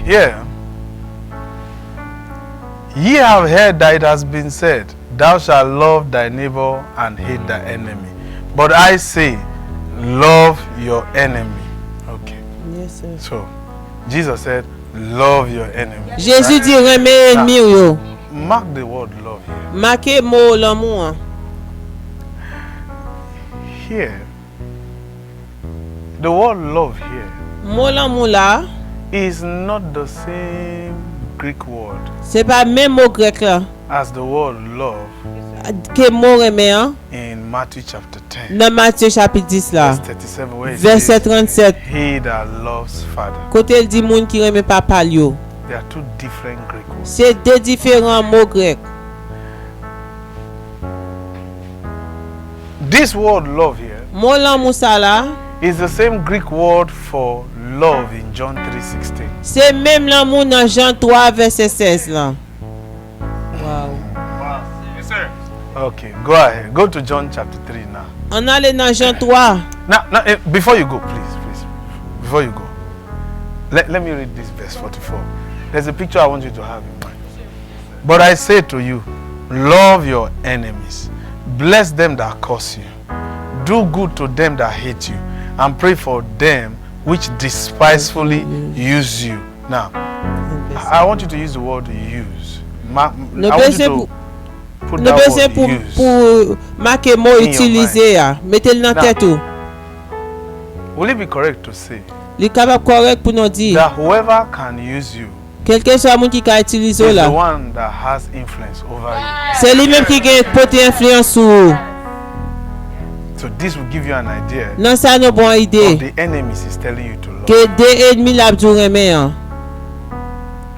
S2: here, ye have heard that it has been said, thou shalt love thy neighbor and hate thy enemy. But I say, love your enemy. Okay.
S4: Yes, sir.
S2: So, Jesus said, love your enemy.
S4: Jésus dit remet ennemi yo.
S2: mark the word love here.
S4: Marquez mot l'amour.
S2: Here, the word love here
S4: Mot l'amour là,
S2: is not the same Greek word
S4: c'est pas même mot grec là
S2: as the word love
S4: que mot aimer hein,
S2: in Matthew chapter 10,
S4: dans Matthieu chapitre 10 là.
S2: verse 37, where it
S4: Verset
S2: says,
S4: 37.
S2: he that loves father.
S4: Côté il dit moun qui aime papa yo.
S2: They are two different Greek words.
S4: C'est deux différents mots grecs.
S2: This word love here
S4: Mot l'amour ça là,
S2: is the same Greek word for love in John 3:16.
S4: c'est même l'amour dans Jean 3 verset 16 là. Wow.
S2: Okay, go ahead. Go to John chapter 3 now.
S4: On allait dans Jean 3.
S2: Now, before you go, please, before you go, let me read this verse 44. There's a picture I want you to have in mind. But I say to you, love your enemies, bless them that curse you, do good to them that hate you, and pray for them which despisefully use you. Now, I want you to use the word use. I want you to put
S4: Nous
S2: that
S4: besoin
S2: word use.
S4: pour marquer mot
S2: In your
S4: utilisé là. Mettez-le dans
S2: Now,
S4: tête ou.
S2: Will it be correct to say
S4: Il est capable correct pour nous dire.
S2: that whoever can use you
S4: Quelqu'un soit moun qui a utilisé
S2: is the
S4: là.
S2: one that has influence over you?
S4: C'est lui-même qui a porté influence sur vous.
S2: So this will give you an idea
S4: Non, ça une bonne
S2: of
S4: idée.
S2: the enemies he's telling you to love.
S4: Que des ennemis la dou aimer hein.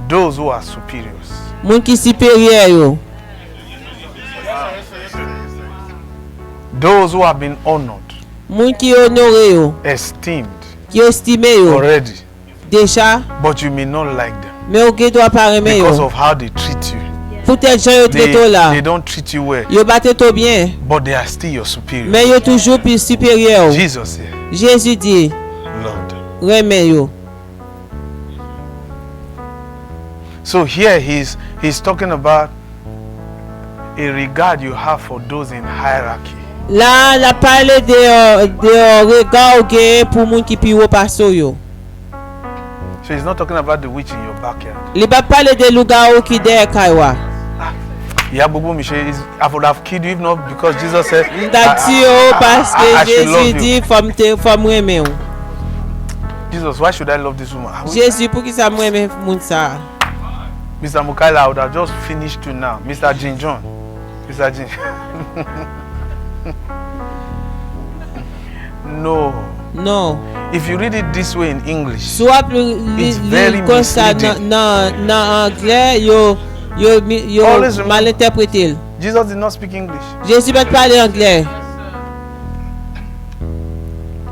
S2: Those who are superiors.
S4: Moun qui supérieur yo.
S2: Those who have been honored,
S4: Moun qui honoré yo.
S2: esteemed
S4: Qui estimé yo.
S2: already,
S4: Déjà,
S2: but you may not like them
S4: mais au doit pas aimer
S2: because
S4: yo.
S2: of how they treat you.
S4: Peut-être gens yo traité là.
S2: They don't treat you well,
S4: Yo batté tout bien.
S2: but they are still your superior.
S4: Mais yo toujours plus supérieur.
S2: Jesus here,
S4: Jésus dit,
S2: Lord.
S4: remets yo.
S2: So here he's talking about a regard you have for those in hierarchy.
S4: Là, la parle de regard gay pour moun qui pi haut passo yo.
S2: So he's not talking about the witch in your backyard.
S4: Li ba parle de lugar qui derrière kaiwa.
S2: Yeah, Bobo Michel, I would have killed you if not because Jesus said
S4: Dati yo parce
S2: I
S4: que
S2: should love
S4: Jésus
S2: you.
S4: dit femme aimer yo.
S2: Jesus, why should I love this woman?
S4: Jésus pour qui ça moi aimer moun ça.
S2: Mr. Mukaila, I would have just finished you now. Mr. Jin John. Mr. Jin. No.
S4: Non.
S2: If you read it this way in English,
S4: Soit li
S2: very
S4: comme ça
S2: misleading.
S4: dans anglais yo
S2: Always remember-
S4: mal interprété.
S2: Jesus did not speak English.
S4: Jésus va parler anglais.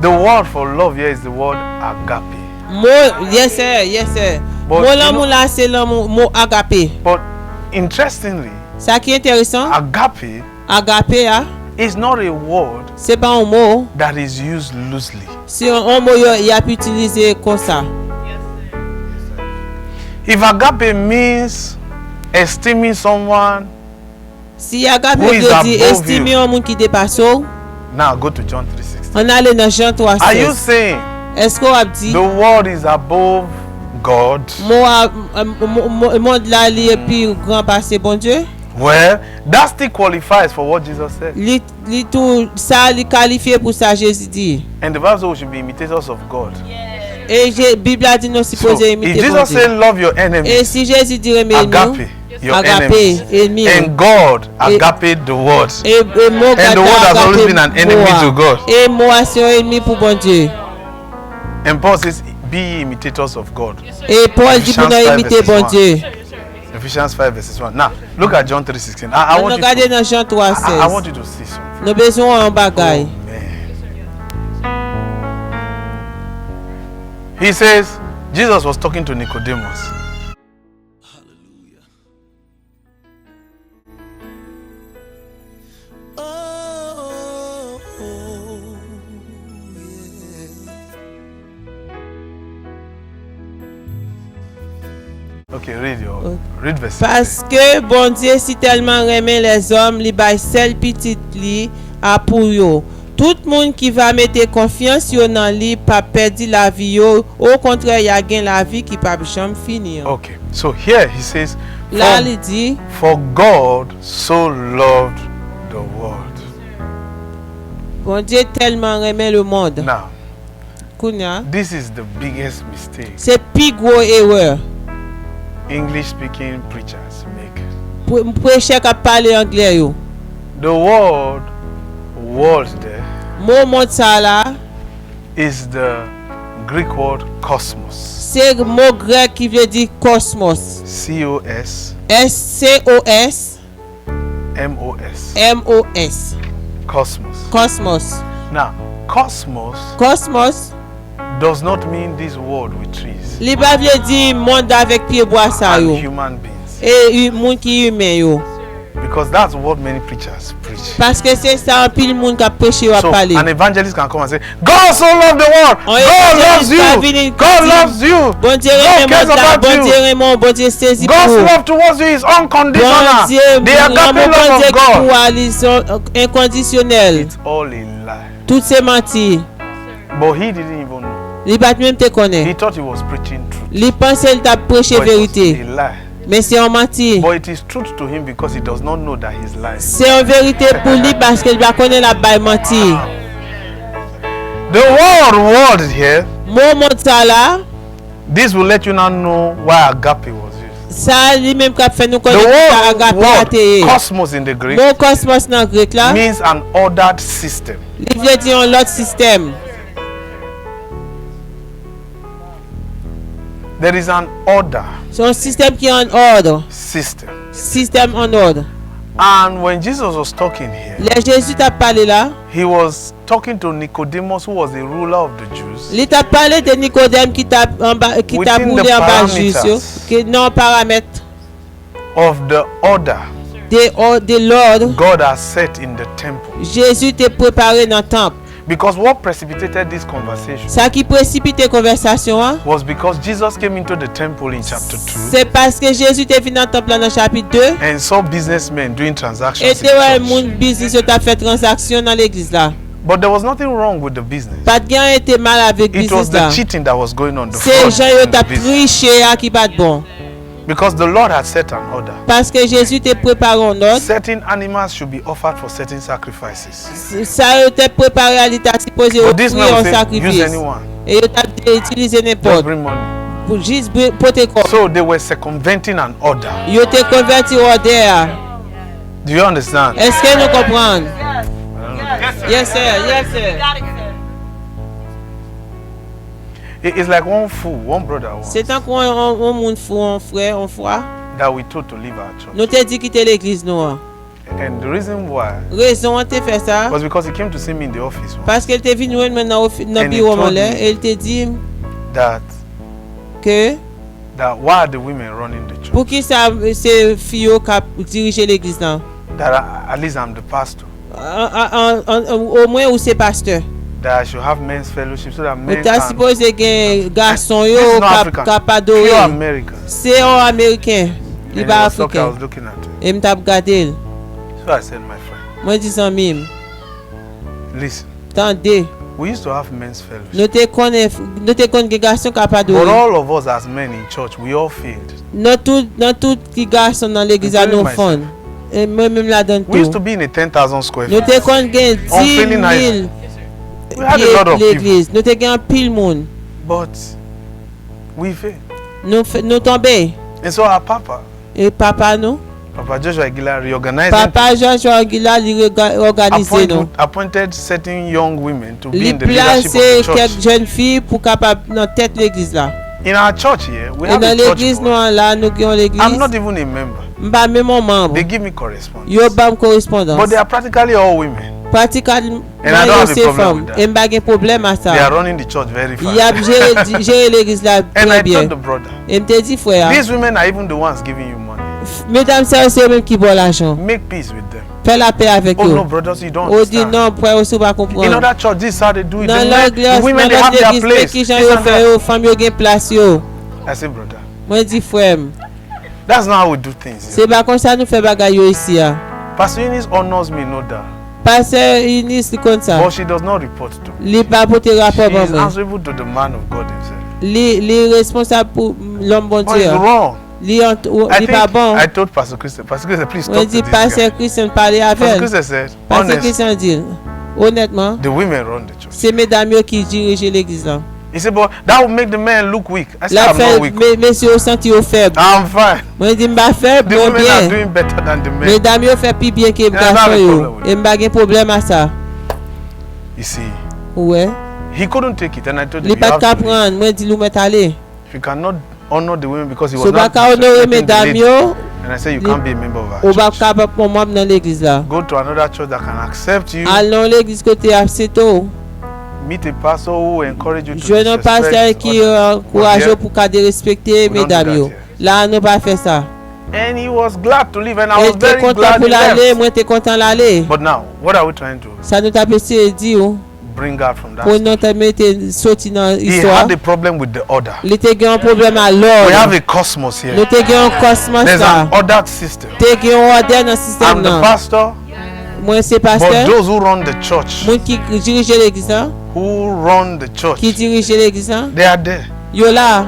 S2: The word for love here is the word agape.
S4: Mot yes sir.
S2: But
S4: Mot
S2: you
S4: l'amour là c'est le mot agape.
S2: But interestingly,
S4: Ça qui est intéressant,
S2: agape
S4: agape ah,
S2: is not a word
S4: c'est pas un mot,
S2: that is used loosely.
S4: c'est un mot il a pu utiliser comme ça.
S2: If agape means esteeming someone,
S4: Si agape
S2: Who is
S4: veut dire
S2: above
S4: estimer
S2: you?
S4: un monde qui dépasse, on
S2: now go to John 3:16.
S4: allait dans Jean 3.
S2: Are you saying
S4: Est-ce qu'on a dit
S2: the world is above God?
S4: monde là li est plus grand passé bon Dieu?
S2: Well, that still qualifies for what Jesus said.
S4: Li tout ça li qualifié pour ça Jésus dit.
S2: And the Bible says we should be imitators of God.
S4: Et Bible a dit nous
S2: So,
S4: supposé
S2: if
S4: imiter bon
S2: Jesus said
S4: Dieu.
S2: love your
S4: Et
S2: enemies,
S4: si Jésus dit aimer nous,
S2: agape your
S4: agape
S2: enemies,
S4: ennemi.
S2: and God agape the world.
S4: Et mot
S2: And the world has always been an enemy to God.
S4: Et moi c'est un ennemi pour bon Dieu.
S2: And Paul says, be ye imitators of God.
S4: Et Paul dit pour nous
S2: Ephesians 5
S4: imiter bon
S2: verses
S4: Dieu.
S2: Ephesians 5 verses 1. Now, look at John 3:16. I
S4: On
S2: want you
S4: regarde
S2: to,
S4: dans Jean 3,
S2: I want
S4: 16.
S2: you to see something.
S4: Nous besoin un bagage.
S2: Man. He says, Jesus was talking to Nicodemus. Okay, read verse 16.
S4: Parce que bon Dieu si tellement aimé les hommes, li bay seul petit li a pour yo. Tout monde qui va mettre confiance yo nan li pa perdre la vie yo, au contraire y a gain la vie qui pa jamais finir.
S2: Okay, so here he says,
S4: Là, il dit,
S2: For God so loved the world.
S4: bon Dieu tellement aimé le monde.
S2: Now,
S4: Kounya,
S2: this is the biggest mistake
S4: c'est plus gros erreur.
S2: English-speaking preachers make.
S4: Pour prêcher qui parler anglais yo.
S2: The word there
S4: Mot monde ça là,
S2: is the Greek word cosmos.
S4: c'est le mot grec qui veut dire cosmos.
S2: C-O-S
S4: S-C-O-S
S2: M-O-S.
S4: M-O-S.
S2: Cosmos.
S4: Cosmos.
S2: Now, cosmos
S4: Cosmos,
S2: does not mean this world with trees
S4: li pa vle di monde avec pied bois ça
S2: and
S4: yo.
S2: human beings.
S4: Et monde qui humain yo.
S2: Because that's what many preachers preach.
S4: Parce que c'est ça un pile monde qui a prêché ou a
S2: So
S4: parlé.
S2: an evangelist can come and say, God so loved the world.
S4: On
S2: God loves
S4: évangéliste pas venir
S2: you. God
S4: dire,
S2: loves you.
S4: Bon Dieu
S2: God
S4: aime
S2: cares
S4: monde là,
S2: about
S4: bon
S2: you.
S4: Dieu aime, bon Dieu saisi pour.
S2: God's love towards you is
S4: Bon
S2: unconditional.
S4: Dieu,
S2: The agape
S4: bon
S2: love
S4: Dieu
S2: of
S4: qui
S2: God.
S4: pour aller sont inconditionnel.
S2: It's all a lie.
S4: Tout c'est menti.
S2: But he didn't even know.
S4: Li bat même te
S2: He
S4: connaît.
S2: thought he was preaching truth.
S4: Li pensait il t'a prêché
S2: But it was
S4: vérité.
S2: a lie.
S4: Mais c'est en menti.
S2: But it is truth to him because he does not know that he's lying.
S4: C'est en vérité pour lui parce qu'il va connaître la baille menti.
S2: The word here,
S4: Mot monde ça là,
S2: this will let you now know why agape was used.
S4: ça lui même qui a fait nous
S2: The
S4: connaître ça agape
S2: word
S4: athée.
S2: cosmos in the Greek
S4: Mot cosmos dans grec là,
S2: means an ordered system.
S4: il veut dire un autre système.
S2: There is an order
S4: C'est un système qui est en ordre.
S2: system.
S4: Système en ordre.
S2: And when Jesus was talking here,
S4: Là, Jésus t'a parlé là.
S2: he was talking to Nicodemus, who was the ruler of the Jews.
S4: Il t'a parlé de Nicodème qui t'a
S2: Within
S4: boulé
S2: the
S4: en bas
S2: parameters.
S4: juste. Qui non paramètre
S2: Of the order
S4: de l'ordre.
S2: God has set in the temple.
S4: Jésus t'a préparé dans le temple.
S2: Because what precipitated this conversation
S4: Ça qui précipite la conversation, hein?
S2: was because Jesus came into the temple in chapter 2
S4: C'est parce que Jésus est venu dans le temple dans le chapitre 2.
S2: and saw businessmen doing transactions
S4: Et
S2: in
S4: tu vois,
S2: church.
S4: mon business a fait transaction dans l'église là.
S2: But there was nothing wrong with the business.
S4: Pas de gain était mal avec
S2: It was
S4: business
S2: the
S4: là.
S2: cheating that was going on. The
S4: C'est
S2: fraud
S4: gens
S2: in
S4: qui t'a
S2: the business.
S4: triché à qui pas de bon.
S2: Because the Lord had set an order.
S4: Parce que Jésus t'a préparé en ordre.
S2: Certain animals should be offered for certain sacrifices.
S4: Ça t'a préparé à l'état supposé
S2: But this
S4: offrir
S2: man
S4: un
S2: will say, use
S4: sacrifice.
S2: anyone.
S4: Et il t'a utilisé
S2: Just
S4: n'importe
S2: bring money.
S4: pour juste pour te corps.
S2: So they were circumventing an order.
S4: Yo te converti au ordre.
S2: Do you understand?
S4: Est-ce que nous comprenons? Yes sir, yes sir.
S2: It's like one fool, one brother once,
S4: C'est tant qu'on monde fou, un frère, un frère.
S2: that we told to leave our church.
S4: Nous t'ai dit quitter l'église nous.
S2: And the reason why
S4: Raison on t'a fait ça
S2: was because he came to see me in the office once,
S4: parce qu'elle t'est venu maintenant dans le
S2: And he
S4: bureau
S2: told
S4: là
S2: me
S4: et elle t'a dit
S2: that
S4: que
S2: why are the women running the church?
S4: pour qui ça c'est fille qui dirige l'église là.
S2: That at least I'm the pastor.
S4: Au moins où c'est pasteur.
S2: That I should have men's fellowship so that
S4: On
S2: men
S4: t'a
S2: can.
S4: supposé que garçon
S2: This
S4: yo
S2: is not African.
S4: cap
S2: Pure
S4: adorer.
S2: American.
S4: C'est un américain. Il
S2: And
S4: pas
S2: he was talking, I
S4: africain.
S2: was looking at him.
S4: Et m't'a regardé.
S2: So I said, my friend,
S4: Moi dis en mime.
S2: listen.
S4: Tendez.
S2: We used to have men's fellowship.
S4: Nous te connaissons garçon cap
S2: But
S4: adorer.
S2: all of us as men in church, we all failed.
S4: Dans tout qui garçon dans l'église à
S2: Including
S4: nous fond. Et moi même là dans
S2: We used to
S4: tout.
S2: be in a 10,000 square
S4: Nous
S2: feet.
S4: te connaissons 10
S2: Feeling
S4: 000
S2: We had a lot of people,
S4: l'église. Nous te gagnons pile monde.
S2: but we failed.
S4: Nous tombés.
S2: And so our Papa,
S4: Et papa nous.
S2: Papa Joshua Aguilar, reorganized,
S4: Papa Joshua Aguilar il organisé nous.
S2: appointed certain young women to be
S4: Il
S2: in the leadership
S4: placé
S2: of the church.
S4: quelques jeunes filles pour capable dans tête l'église là.
S2: In our church here, we
S4: Et
S2: have
S4: dans
S2: a church
S4: l'église nous
S2: board.
S4: là nous avons l'église.
S2: I'm not even a member.
S4: M'pas même mon membre.
S2: They give me correspondence.
S4: Yo bam correspondance.
S2: But they are practically all women.
S4: Pratiquement
S2: And I don't have a
S4: c'est
S2: problem
S4: femme.
S2: with that.
S4: Et m'pas de problème à
S2: They are
S4: ça.
S2: running the church very
S4: Il y a
S2: fast.
S4: géré l'église là
S2: And
S4: très
S2: I
S4: bien.
S2: told the brother,
S4: Et m'te dit frère,
S2: these women are even the ones giving you money.
S4: mesdames sœurs c'est eux même qui bon l'argent.
S2: Make peace with them.
S4: Fais la paix avec
S2: Oh no,
S4: eux.
S2: brothers, you don't
S4: On dit
S2: understand.
S4: non, frère aussi pas
S2: In
S4: comprendre.
S2: other church, this is how they do it.
S4: Dans
S2: The men-
S4: l'église,
S2: the women,
S4: dans
S2: they have their
S4: l'église,
S2: place.
S4: qui
S2: This
S4: j'en
S2: and
S4: fait
S2: that.
S4: aux femmes yo gen place yo.
S2: I say, brother,
S4: Moi dis frère,
S2: that's not how we do things. Here.
S4: c'est pas comme ça nous fait bagaille yo ici hein.
S2: Pastor Eunice honors me, no doubt.
S4: Pasteur Inis comme ça.
S2: But she does not report to me.
S4: Li pas porter
S2: She
S4: rapport
S2: is
S4: pour moi.
S2: answerable to the man of God himself.
S4: Li responsable pour l'homme bon
S2: But it's
S4: Dieu.
S2: wrong
S4: Li
S2: I
S4: pas
S2: think
S4: bon.
S2: I told Pastor Christian, please
S4: On
S2: talk to
S4: dit
S2: this
S4: pasteur
S2: guy.
S4: Christian parler avec
S2: Pastor
S4: elle.
S2: Christian said,
S4: Pasteur
S2: honest,
S4: Christian dit, honnêtement,
S2: the women run the church.
S4: c'est mesdames yo qui dirigent l'église là.
S2: He said, but that will make the men look weak. I said,
S4: La
S2: I'm not
S4: fait
S2: weak.
S4: messieurs senti au faible.
S2: I'm fine.
S4: Moi dit m'pa faible
S2: The
S4: bon
S2: women are
S4: bien.
S2: doing better than the men.
S4: Mesdames yo fait plus bien que
S2: There's not a
S4: garçon yo.
S2: problem with
S4: Et m'pa gen problème à ça.
S2: You see,
S4: Ouais.
S2: he couldn't take it, and I told him,
S4: Li
S2: you
S4: pas
S2: have
S4: qu'à
S2: to leave.
S4: prendre, moi dit nous mettre aller.
S2: If you cannot honor the women because he was
S4: So pas
S2: not
S4: qu'à honorer
S2: respecting the
S4: mesdames
S2: lady,
S4: yo,
S2: and I said, you
S4: li-
S2: can't be a member of
S4: ou
S2: our
S4: pas
S2: church.
S4: capable pour moi dans l'église là.
S2: Go to another church that can accept you.
S4: Allons l'église côté Abseto.
S2: Meet a pastor who will encourage you to
S4: Je n'ai pas pasteur qui encourage
S2: here,
S4: pour qu'à respecter
S2: we don't do
S4: mesdames
S2: that
S4: yo.
S2: here.
S4: Là nous pas fait ça.
S2: And he was glad to leave, and I
S4: Et
S2: was
S4: t'es
S2: very
S4: content
S2: glad
S4: pour
S2: he
S4: l'aller,
S2: left.
S4: moi t'es content l'aller.
S2: But now, what are we trying to
S4: Ça nous t'a passé dit
S2: bring out from that?
S4: pour nous te mettre sorti dans
S2: He
S4: l'histoire.
S2: had a problem with the order.
S4: Il était un problème à
S2: We have
S4: l'ordre.
S2: a cosmos here.
S4: Nous te un cosmos
S2: There's
S4: là.
S2: an ordered system.
S4: T'es un ordre dans le système
S2: I'm the
S4: là.
S2: pastor,
S4: Moi c'est
S2: but
S4: pasteur.
S2: those who run the church,
S4: Moi qui dirige l'église là,
S2: who run the church,
S4: qui dirige l'église là.
S2: they are there.
S4: Yo là,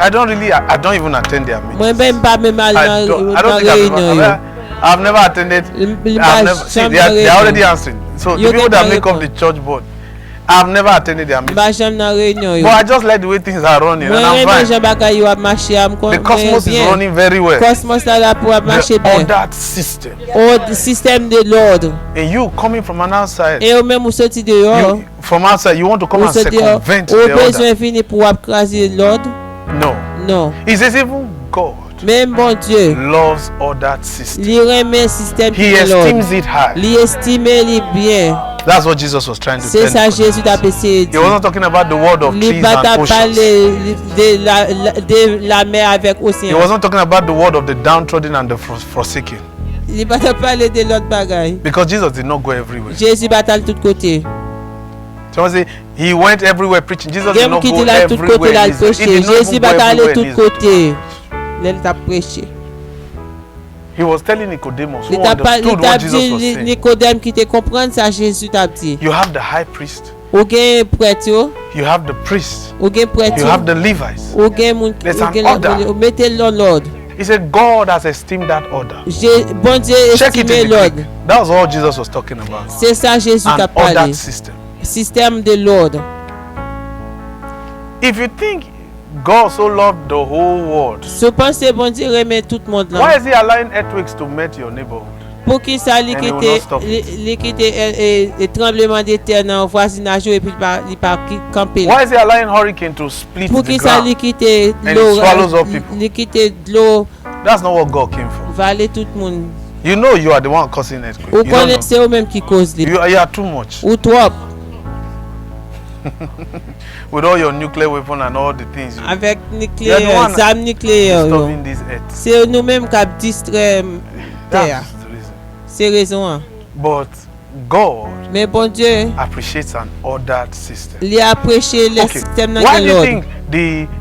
S2: I don't even attend their meetings.
S4: moi même pas même mal
S2: I don't
S4: dans
S2: think
S4: réunion yo.
S2: I've never attended. See, they are already answering. So the
S4: You
S2: people
S4: get
S2: that
S4: my
S2: make up the church board, I've never attended their meetings.
S4: Pas jamais dans réunion yo.
S2: But I just like the way things are running, and
S4: Moi
S2: I'm
S4: même
S2: fine.
S4: Jean bagay yo a marché am kon.
S2: The cosmos is running very well.
S4: Cosmos là pour marcher
S2: The
S4: bien.
S2: ordered system.
S4: Au système de l'ordre.
S2: And you coming from an outside,
S4: Et au même ou sorti dehors.
S2: you, from outside, you want to come
S4: Ou
S2: and
S4: sorti dehors.
S2: circumvent
S4: Au
S2: the order.
S4: besoin fini pour craser l'ordre.
S2: No.
S4: Non.
S2: He says even God
S4: Même bon Dieu,
S2: loves ordered system.
S4: li remet système
S2: He
S4: de l'ordre.
S2: esteems it high.
S4: Li estime li bien.
S2: That's what Jesus was trying to
S4: C'est
S2: tell
S4: ça
S2: Nicodemus.
S4: Jésus t'a passé
S2: He
S4: dit.
S2: wasn't talking about the world of
S4: Li
S2: trees
S4: pas
S2: and
S4: t'a
S2: oceans.
S4: parlé de la mer avec
S2: He
S4: océan.
S2: wasn't talking about the world of the downtrodden and the forsaken.
S4: Li pas t'a parlé de l'autre bagaille.
S2: Because Jesus did not go everywhere.
S4: Jésus battle tout côté.
S2: Someone say he went everywhere preaching. Jesus
S4: Gen
S2: did not
S4: qui
S2: go
S4: dit là tout côté
S2: everywhere.
S4: là
S2: in Israel. He
S4: prêcher.
S2: did not
S4: Jésus
S2: even go
S4: battle
S2: everywhere in
S4: tout
S2: Israel.
S4: côté. Là t'a prêché.
S2: He was telling Nicodemus, who
S4: Il t'a
S2: understood what Jesus was
S4: dit
S2: saying.
S4: Nicodème qui te comprendre ça Jésus t'a dit.
S2: You have the high priest,
S4: Ou gen prêtre yo,
S2: you have the priest,
S4: ou gen prêtre
S2: you
S4: yo,
S2: have the Levites.
S4: ou gen moun,
S2: There's
S4: ou
S2: an
S4: gen
S2: order.
S4: mettez l'ordre.
S2: He said God has esteemed that order.
S4: Bon Dieu
S2: Check it
S4: estime
S2: in the
S4: l'ordre.
S2: Greek. That was all Jesus was talking about.
S4: C'est ça Jésus t'a
S2: An
S4: parlé.
S2: ordered system.
S4: Système de l'ordre.
S2: If you think God so loved the whole world,
S4: Si pensez bon Dieu remet tout le monde
S2: why
S4: là.
S2: is he allowing earthquakes to melt your neighborhood?
S4: Pour qui ça li
S2: And he will
S4: quitte
S2: not stop it.
S4: li quitte et tremblement de terre dans voisinage et puis il pas camper.
S2: Why is he allowing hurricane to split
S4: Pour
S2: the
S4: qui ça li
S2: ground?
S4: quitte
S2: And
S4: l'eau
S2: it swallows up people.
S4: li quitte l'eau
S2: That's not what God came for.
S4: valer tout le monde.
S2: You know you are the one causing earthquake.
S4: Ou
S2: You don't know.
S4: connaissez ou même qui cause li.
S2: You are too much.
S4: Ou trop
S2: With all your nuclear weapon and all the things you
S4: avec
S2: You are the
S4: nucléaire,
S2: one
S4: zam nucléaire. yo.
S2: disturbing this earth.
S4: C'est nous-mêmes qui distrait terre.
S2: That's the reason.
S4: C'est raison. Hein.
S2: But God
S4: Mais bon Dieu,
S2: appreciates an ordered system.
S4: il a prêché le
S2: Okay.
S4: système dans
S2: Why do you
S4: l'ordre.
S2: think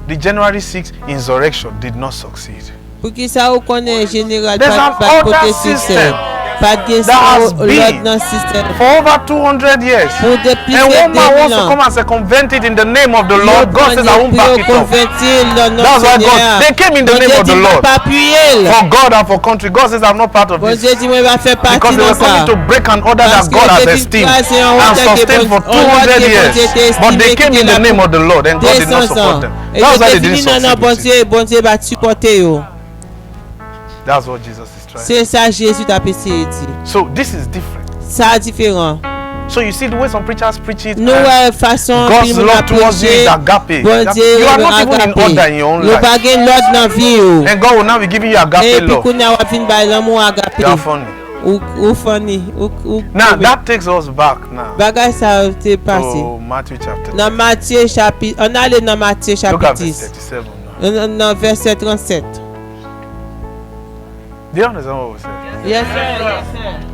S2: the January 6th insurrection did not succeed?
S4: Pour qui ça ou connaît général
S2: There's
S4: pas
S2: an
S4: pas
S2: order
S4: côté
S2: system
S4: système. Pas de
S2: that has
S4: l'ordre
S2: been
S4: dans le système.
S2: For over 200 years.
S4: Pour depuis
S2: And one man wants to
S4: 2000
S2: come
S4: ans.
S2: and circumvent it in the name of the Lord. God says, I won't back it up. That's why God, they came in the name of the Lord.
S4: Pas appuyer.
S2: For God and for country. God says, I'm not part of
S4: Bon
S2: this.
S4: Dieu dit moi va faire partie
S2: Because they
S4: dans
S2: were coming
S4: ça.
S2: to break an order
S4: Parce
S2: that
S4: que
S2: God has
S4: depuis
S2: esteemed
S4: grâce et
S2: and
S4: en hauteur que
S2: sustained for
S4: bon- en hauteur
S2: 200
S4: que bon
S2: years.
S4: Dieu était
S2: But they
S4: estimé
S2: came
S4: qu'il
S2: in the
S4: était
S2: name of the Lord and God did not
S4: 200
S2: support
S4: ans.
S2: them.
S4: Et
S2: That's why
S4: je
S2: they
S4: dis
S2: didn't
S4: non non bon
S2: succeed.
S4: Dieu va supporter yo.
S2: That's what Jesus is trying.
S4: C'est ça Jésus t'a essayé dit.
S2: So this is different.
S4: Ça différent.
S2: So you see the way some preachers preach it.
S4: Nous
S2: and
S4: façon
S2: God's
S4: film
S2: love towards you is agape.
S4: Bon
S2: That-
S4: Dieu
S2: you are not even in order in your own
S4: nous
S2: life.
S4: pas gen l'ordre dans vie yo.
S2: And God will now be giving you
S4: Et
S2: agape
S4: puis
S2: love.
S4: qu'on a fin ba l'amour agape.
S2: You are funny.
S4: Ou funny ou
S2: Now that takes us back now
S4: bagay ça t'est passé.
S2: to Matthew chapter 10.
S4: Dans Matthieu chapitre on allait dans Matthieu
S2: Look at
S4: chapitre
S2: verse
S4: 10.
S2: 37 now.
S4: Dans verset 37.
S2: Do you understand what we said?
S4: Yes sir. Yes sir.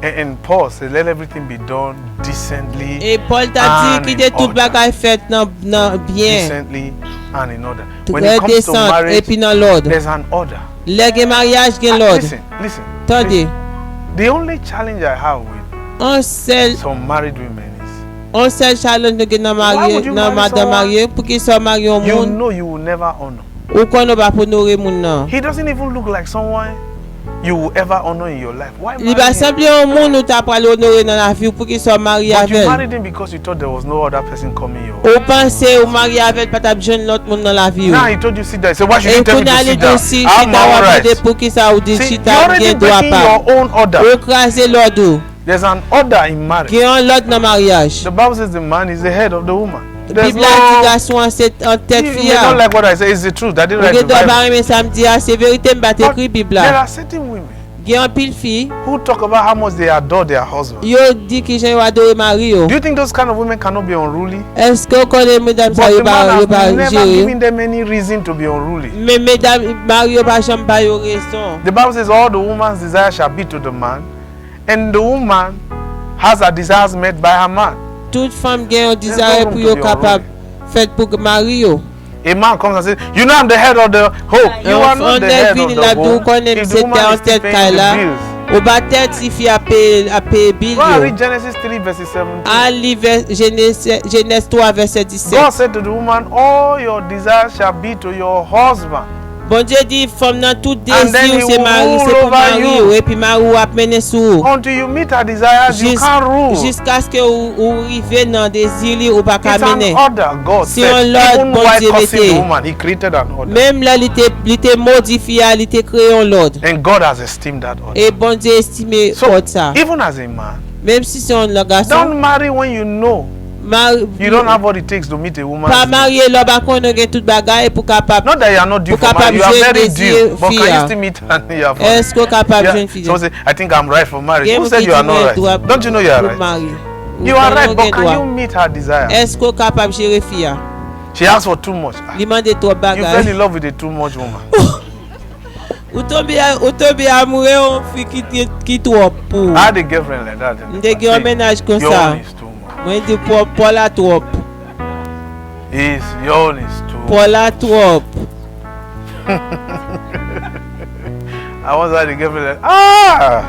S2: And Paul said, let everything be done decently,
S4: Et Paul t'a dit qu'il était tout bagay fait dans bien,
S2: decently and in order. When
S4: très
S2: it comes to
S4: décent et
S2: marriage,
S4: puis dans l'ordre.
S2: there's an order.
S4: Les gen mariage gen l'ordre.
S2: Listen.
S4: Attendez,
S2: The only challenge I have with
S4: un seul
S2: some married women is
S4: On seul challenge nous dans
S2: Why
S4: marié,
S2: would you
S4: dans
S2: marry
S4: madame
S2: someone
S4: mariée pour qu'il soit marié au
S2: you
S4: monde
S2: know you will never honor?
S4: ou qu'on ne va pas honorer moun nan.
S2: He doesn't even look like someone you will ever honor in your life. Why
S4: Il va
S2: marry him?
S4: sembler un monde où t'as pas l'honorer dans la vie pour qu'il soit marié
S2: But you
S4: avec.
S2: married him because you thought there was no other person coming your way.
S4: Ou pensez ou marié avec pas t'as besoin l'autre monde dans la vie.
S2: Now he told you sit down. He said, why should
S4: Et
S2: you tell
S4: qu'on
S2: me to
S4: allait
S2: sit down?
S4: aussi,
S2: I have my own rights.
S4: pour qui ça ou dit
S2: See,
S4: si
S2: you're
S4: t'as
S2: already
S4: bien droit
S2: breaking
S4: pas.
S2: your own order.
S4: Ou craser l'ordre.
S2: There's an order in marriage.
S4: Qui ont l'autre dans mariage.
S2: The Bible says the man is the head of the woman. There's
S4: Bible a dit
S2: no...
S4: garçon en tête
S2: You may not
S4: fière.
S2: like what I say. It's the truth. I didn't write
S4: Ou
S2: the
S4: doit
S2: Bible.
S4: pas aimer samedi, c'est vérité m'bat
S2: But
S4: écrit Bible
S2: there
S4: là.
S2: are certain women
S4: Gen en pile fille,
S2: who talk about how much they adore their husband.
S4: yo dit que j'ai adoré mari yo.
S2: Do you think those kind of women cannot be unruly?
S4: Est-ce que vous connaissez mesdames ça
S2: But
S4: yo
S2: the man
S4: pas
S2: has never
S4: gérer?
S2: given them any reason to be unruly.
S4: Mais mesdames mari yo pas jamais pas yo raison.
S2: The Bible says all the woman's desire shall be to the man, and the woman has her desires met by her man.
S4: Toute femme gen un
S2: no
S4: désir
S2: room
S4: pour
S2: to
S4: yo
S2: be
S4: capable fait pour mari yo.
S2: A man comes and says, you know I'm the head of the hope. You are not the head of the home. If the woman is still paying the bills.
S4: Au bas tête si fi a payer bill
S2: Go and
S4: yo.
S2: read Genesis 3 verses 17.
S4: À Genèse 3 verset 17.
S2: God said to the woman, all your desires shall be to your husband.
S4: Bon Dieu dit femme nan tout
S2: And then
S4: désir
S2: he
S4: c'est
S2: will
S4: mari, c'est
S2: rule
S4: pour
S2: over
S4: mari
S2: you.
S4: yo et puis mari ou a mené sou.
S2: Until you meet her desires, you can't rule.
S4: Jusqu'à ce que ou rive nan désir li ou pas ka
S2: It's an
S4: mener.
S2: order. God
S4: Si
S2: said,
S4: on l'ordre,
S2: even
S4: bon
S2: while
S4: Dieu
S2: cursing
S4: mette.
S2: the woman, he created an order.
S4: Même là il était modifié, il était créé en l'ordre.
S2: And God has esteemed that order.
S4: Et bon Dieu estimé
S2: So,
S4: ordre ça.
S2: even as a man,
S4: Même si c'est un garçon,
S2: don't marry when you know you don't have what it takes to meet a woman.
S4: pas marié là ba qu'on a tout bagaille pour capable.
S2: Not that you are not due
S4: Pour
S2: for marriage, you are
S4: capable
S2: very
S4: de
S2: due. But can
S4: fille.
S2: you still meet her and you are for
S4: Est-ce que capable
S2: yeah.
S4: jeune fille?
S2: So say, I think I'm right for marriage.
S4: Gen
S2: Who said you are not right? Don't you know you are right? You are right, but can you meet her desire?
S4: Est-ce que capable gérer fille?
S2: She asks for too much.
S4: Li mande trop
S2: You fell
S4: bagaille.
S2: in love with a too much woman.
S4: Ou tombe amoureux on fille qui trop pour.
S2: I had a girlfriend like that.
S4: M'de gen un ménage comme
S2: Your
S4: ça.
S2: own is too much.
S4: Moi dit pour la trop.
S2: Your own is too much.
S4: Pour la trop.
S2: I once had a girlfriend like,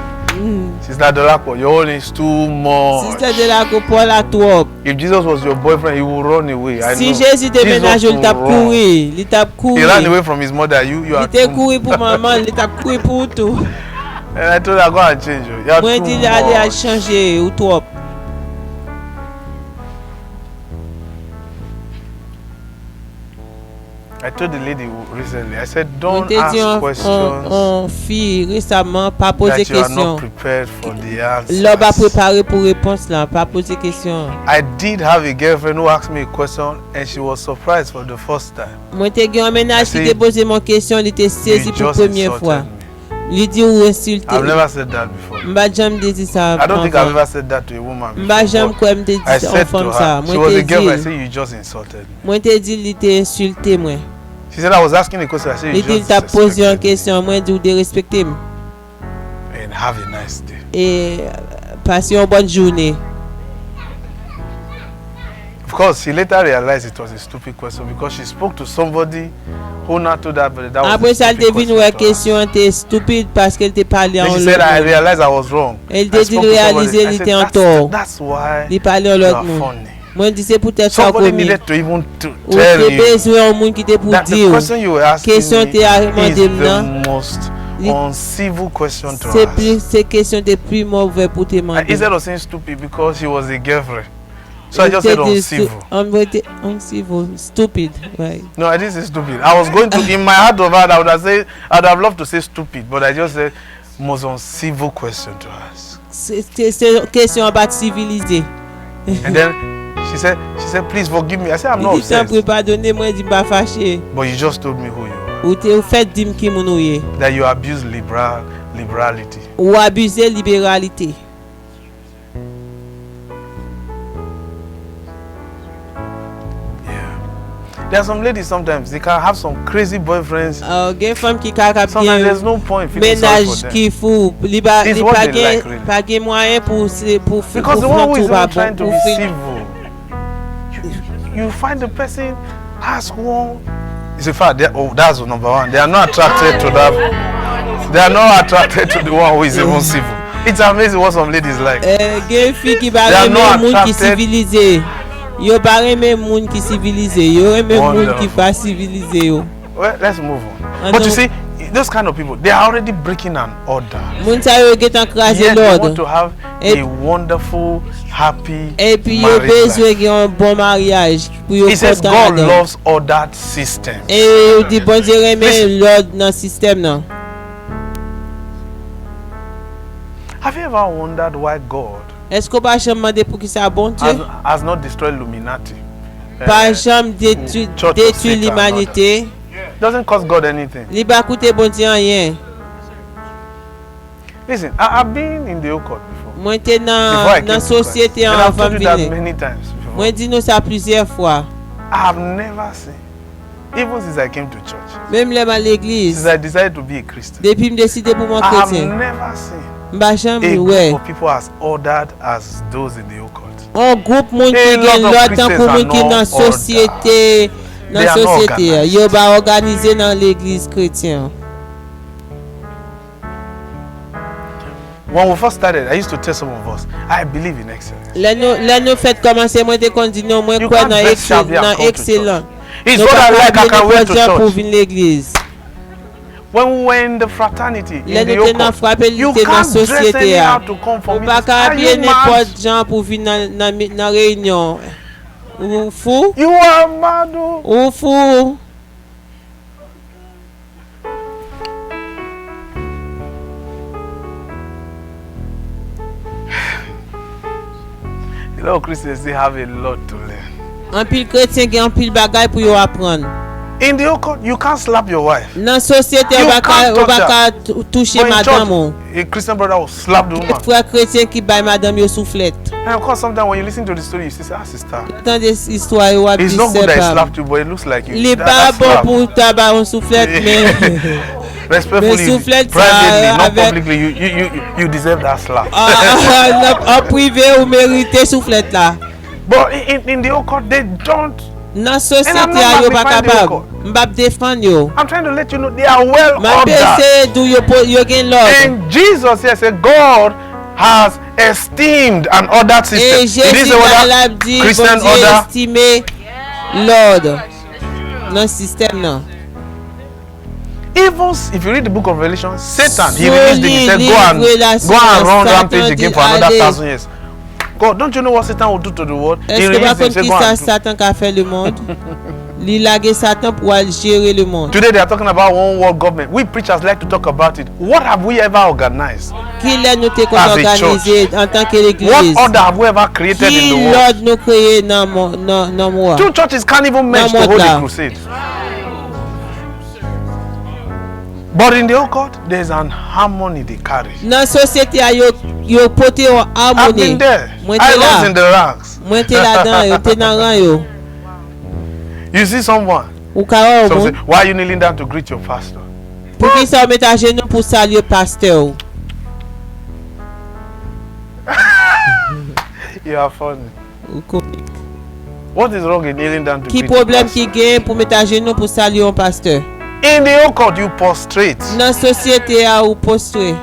S2: Sister Dolapo, your own is too much.
S4: Sister de la pour la trop.
S2: If Jesus was your boyfriend, he would run away. I
S4: Si
S2: know.
S4: Jésus te ménage,
S2: Jesus
S4: il t'a
S2: will
S4: couru,
S2: run.
S4: il t'a couru.
S2: He ran away from his mother. You are
S4: Il t'a
S2: too
S4: couru pour maman, il t'a couru pour tout.
S2: And I told her, go and change you. You are
S4: Moi
S2: too
S4: dit aller à
S2: much.
S4: changer ou trop.
S2: I told the lady recently, I said,
S4: Moi
S2: don't
S4: te dit
S2: ask questions
S4: en fille récemment pas poser
S2: that you are
S4: question.
S2: not prepared for the
S4: L'homme pas
S2: answers.
S4: préparé pour réponse là, pas poser question.
S2: I did have a girlfriend who asked me a question and she was surprised for the first time.
S4: Moi te gen un ménage qui
S2: I
S4: te
S2: say,
S4: posé mon question, il était saisi
S2: You
S4: pour
S2: just
S4: première
S2: insulted
S4: fois.
S2: me.
S4: Il dit ou insulté.
S2: I've never said that before.
S4: M'ba jamais dit ça.
S2: I don't think I've
S4: enfant.
S2: ever said that to a woman
S4: M'ba jamais
S2: before.
S4: quoi me dit
S2: I
S4: ça
S2: said to
S4: enfant ça.
S2: her, she
S4: Moi
S2: was
S4: te
S2: a girlfriend, I
S4: dit,
S2: said, you just insulted me.
S4: moi te dit il était insulté moi.
S2: She said, I was asking a question, I said, you
S4: Il dit il
S2: just
S4: t'a posé une
S2: disrespected me.
S4: question, moi dit ou de respecter moi.
S2: And have a nice day.
S4: Et passer une bonne journée.
S2: Of course, she later realized it was a stupid question because she spoke to somebody who not told her but that was
S4: Après
S2: a
S4: ça, elle
S2: stupid
S4: devine
S2: question
S4: ouais
S2: to her.
S4: question était stupide parce qu'elle t'a parlé en
S2: Then she said, I
S4: l'autre.
S2: realized I was wrong.
S4: Elle
S2: I
S4: dit
S2: spoke to
S4: réaliser
S2: somebody.
S4: il
S2: I
S4: était
S2: said,
S4: en tort.
S2: that's why
S4: Il parlait en
S2: you
S4: l'autre
S2: are
S4: monde.
S2: funny.
S4: Moi je dis c'est peut-être ça
S2: Somebody
S4: commis.
S2: needed to even to
S4: Ou
S2: tell
S4: t'es
S2: you
S4: besoin un monde qui te pour
S2: that the
S4: dire.
S2: question you were asking
S4: Question
S2: me
S4: t'es à
S2: is
S4: demander maintenant.
S2: the most
S4: Li-
S2: uncivil question to
S4: C'est
S2: ask.
S4: plus ces questions des plus mauvais pour te
S2: And
S4: demander.
S2: instead of saying stupid because she was a girlfriend, so I just said uncivil.
S4: Uncivil, stupid, right?
S2: No, I didn't say stupid. I was going to, in my heart of heart, I would have said, I would have loved to say stupid, but I just said most uncivil question to ask.
S4: C'est une question about civilisé.
S2: And then she said, please forgive me. I said, I'm
S4: Il
S2: not
S4: dit ça
S2: upset,
S4: pour pardonner moi dit pas fâché.
S2: but you just told me who you are.
S4: Ou t'es fait dim qui mon ouye.
S2: That you abuse liberality.
S4: Ou abuser libéralité.
S2: Yeah. There are some ladies sometimes, they can have some crazy boyfriends.
S4: Gen femme qui capable
S2: Sometimes
S4: bien
S2: there's no point feeling sorry for
S4: ménage
S2: them.
S4: qui fou, li ba
S2: It's
S4: li
S2: what
S4: pa
S2: they
S4: gen
S2: like, really.
S4: pa gen moyen pour
S2: Because the one who is even trying to be
S4: fin.
S2: civil, you find the person has one. It's a fact. That's number one. They are not attracted to that. They are not attracted to the one who is even civil. It's amazing what some ladies like.
S4: Gen fi ki ba
S2: They are
S4: reme
S2: not
S4: moun ki
S2: attracted.
S4: civilize. Yo ba reme moun ki civilize. Yo reme moun ki
S2: Wonderful.
S4: pa civilize yo.
S2: Well, let's move on.
S4: I
S2: But you
S4: know.
S2: see, those kind of people, they are already breaking an order.
S4: Moun sa yo get an krasé
S2: Yet they want to
S4: l'ordre.
S2: have
S4: Et-
S2: a wonderful, happy
S4: Et puis yo
S2: marriage
S4: bezwe
S2: life.
S4: gen un bon mariage pou yo
S2: He says
S4: kontan
S2: God
S4: la dan.
S2: loves ordered systems.
S4: Et yo di bon Dieu reme
S2: Listen.
S4: l'ordre nan système nan.
S2: Have you ever wondered why God
S4: Est-ce qu'on pa jam mande pou ki sa bon Dieu?
S2: has not destroyed Illuminati?
S4: Pa jam détruit
S2: Church of Satan
S4: l'humanité.
S2: Doesn't cost God anything.
S4: Li ba koute bon Dieu rien.
S2: Listen, I've been in the occult before.
S4: Mwen te
S2: Before I came
S4: nan
S2: to Christ.
S4: sosyete
S2: And
S4: an
S2: I've told
S4: avan
S2: you that
S4: vini.
S2: many times before.
S4: Mwen di nou sa plusieurs fois.
S2: I have never seen, even since I came to church,
S4: Mem lèm an
S2: since
S4: l'eglise.
S2: I decided to be a Christian,
S4: Depi m deside pou mwen
S2: I have
S4: kretien.
S2: never seen
S4: Mba jam
S2: a
S4: mi
S2: group
S4: wè.
S2: of people as ordered as those in the occult.
S4: On group moun
S2: A
S4: ki
S2: lot
S4: gen
S2: of
S4: lot
S2: Christians
S4: an pou moun
S2: are
S4: ki
S2: not
S4: nan sosyete. Nan
S2: They are not
S4: sosyete.
S2: organized.
S4: Yo ba organize nan l'eglise kretien.
S2: When we first started, I used to tell some of us, I believe in excellence.
S4: Lè nou fèt komanse mwen te kon di nou mwen
S2: You
S4: kwen
S2: can't
S4: nan
S2: dress shabby and come to
S4: excellent.
S2: It's
S4: Nou
S2: what I
S4: pa
S2: like, I
S4: kabine
S2: can wait
S4: pou
S2: to
S4: jan pou
S2: church.
S4: vin l'eglise.
S2: When we were in the fraternity,
S4: Lè
S2: in the
S4: nou te nan
S2: occult,
S4: frape
S2: you
S4: li te nan
S2: can't dress
S4: sosyete
S2: anyhow
S4: ya.
S2: to come for
S4: Ou
S2: me.
S4: pa ka
S2: Are
S4: abye
S2: you
S4: nepot
S2: mad?
S4: jan pou vin nan reynyon. Ou fou?
S2: You are mad. Oh.
S4: Ou fou?
S2: A lot of Christians still have a lot to learn.
S4: An pil kretien gen an pil bagay pou yo apran.
S2: In the occult, you can't slap your wife.
S4: Nan sosyete
S2: You
S4: ou ba
S2: can't touch
S4: ka touche
S2: But in
S4: madame ou.
S2: church, a Christian brother will slap the woman.
S4: Frère kretien ki bay madame yo souflet.
S2: And of course, sometimes when you listen to the story, you say, ah, sister,
S4: Tan de istwa yo ap
S2: it's
S4: di
S2: not good that he
S4: sepam.
S2: slapped you, but it looks like you.
S4: Li
S2: That-
S4: ba
S2: that's
S4: bon
S2: slap.
S4: pou taba yon souflet men.
S2: Respectfully,
S4: Mais soufflette,
S2: privately,
S4: ça,
S2: not
S4: avec-
S2: publicly, you deserve that slap.
S4: En privé ou merite souflet la.
S2: But in the occult, they don't.
S4: Nan
S2: And I'm
S4: sosyete
S2: not
S4: a yo pa
S2: magnifying the
S4: kapab.
S2: occult.
S4: Mbap defan yo.
S2: I'm trying to let you know they are well
S4: Ma
S2: ordered.
S4: pese dou yo gen log.
S2: And Jesus here said, God has esteemed an ordered system.
S4: E
S2: It is
S4: Jésus
S2: a
S4: nan
S2: order,
S4: la di
S2: Christian
S4: bon Dieu
S2: order.
S4: estime l'ordre nan sistem nan.
S2: Even if you read the book of Revelation, Satan, he
S4: So
S2: released it. He said, go and
S4: Révélation,
S2: run
S4: Satan
S2: rampage again
S4: dit,
S2: for another
S4: allez.
S2: 1,000 years. God, don't you know what Satan will do to the world? He
S4: Est-ce que pa
S2: released it.
S4: kon
S2: He said,
S4: ki
S2: go
S4: sa
S2: and do.
S4: Satan ka fe le monde? Li lage Satan pou al jere le monde.
S2: Today they are talking about one world government. We preachers like to talk about it. What have we ever organized?
S4: Ki lè nou te kon
S2: As a
S4: organize en tant que
S2: What
S4: l'église?
S2: order have we ever created
S4: Ki
S2: in the world?
S4: l'ordre nou kreye nan mwa?
S2: Two churches can't even manage
S4: No
S2: to hold
S4: more
S2: a
S4: now.
S2: crusade. But in the occult, there's an harmony they carry.
S4: Nan sosyete a yo pote yo
S2: I've
S4: harmony.
S2: been there.
S4: Mwen
S2: I
S4: te
S2: was in
S4: la.
S2: the ranks.
S4: Mwen te la dan yo, te nan ran yo.
S2: You see someone,
S4: Ou ka wè ou
S2: some say,
S4: moun?
S2: why are you kneeling down to greet your pastor?
S4: Pou ki sa ou met a genou pou salye pasteur ou?
S2: You are funny.
S4: Ou komik.
S2: What is wrong in kneeling down to
S4: Ki
S2: greet your
S4: problem
S2: pastor?
S4: ki gen pou met a genou pou salye yon pasteur?
S2: In the occult, you prostrate.
S4: Nan sosyete a ou postre.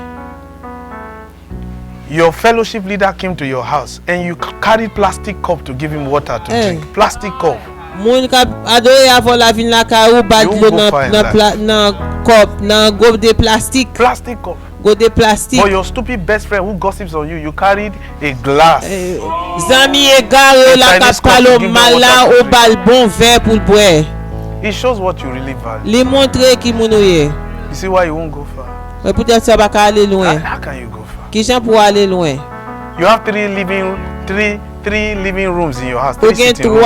S2: Your fellowship leader came to your house and you carried plastic cup to give him water to
S4: Eh.
S2: drink. Plastic cup.
S4: Moun ka adore avon la vin la ka ou bad
S2: You
S4: lo
S2: go find that.
S4: nan kop, nan gob de plastik.
S2: Plastic cup.
S4: Go de plastik.
S2: For your stupid best friend who gossips on you, you carried a glass.
S4: Zami e gare la
S2: Chinese
S4: ka palo
S2: coffee, give them
S4: mala
S2: water.
S4: ou bal bon ver pou l'bwe.
S2: It shows what you really value.
S4: Li montre ki moun ou ye.
S2: You see why you won't go far?
S4: Mwen pou tè sa baka ale loin.
S2: How can you go far?
S4: Ki jan pou ale loin.
S2: You have three living rooms in your house.
S4: Ou
S2: Three
S4: gen
S2: sitting rooms.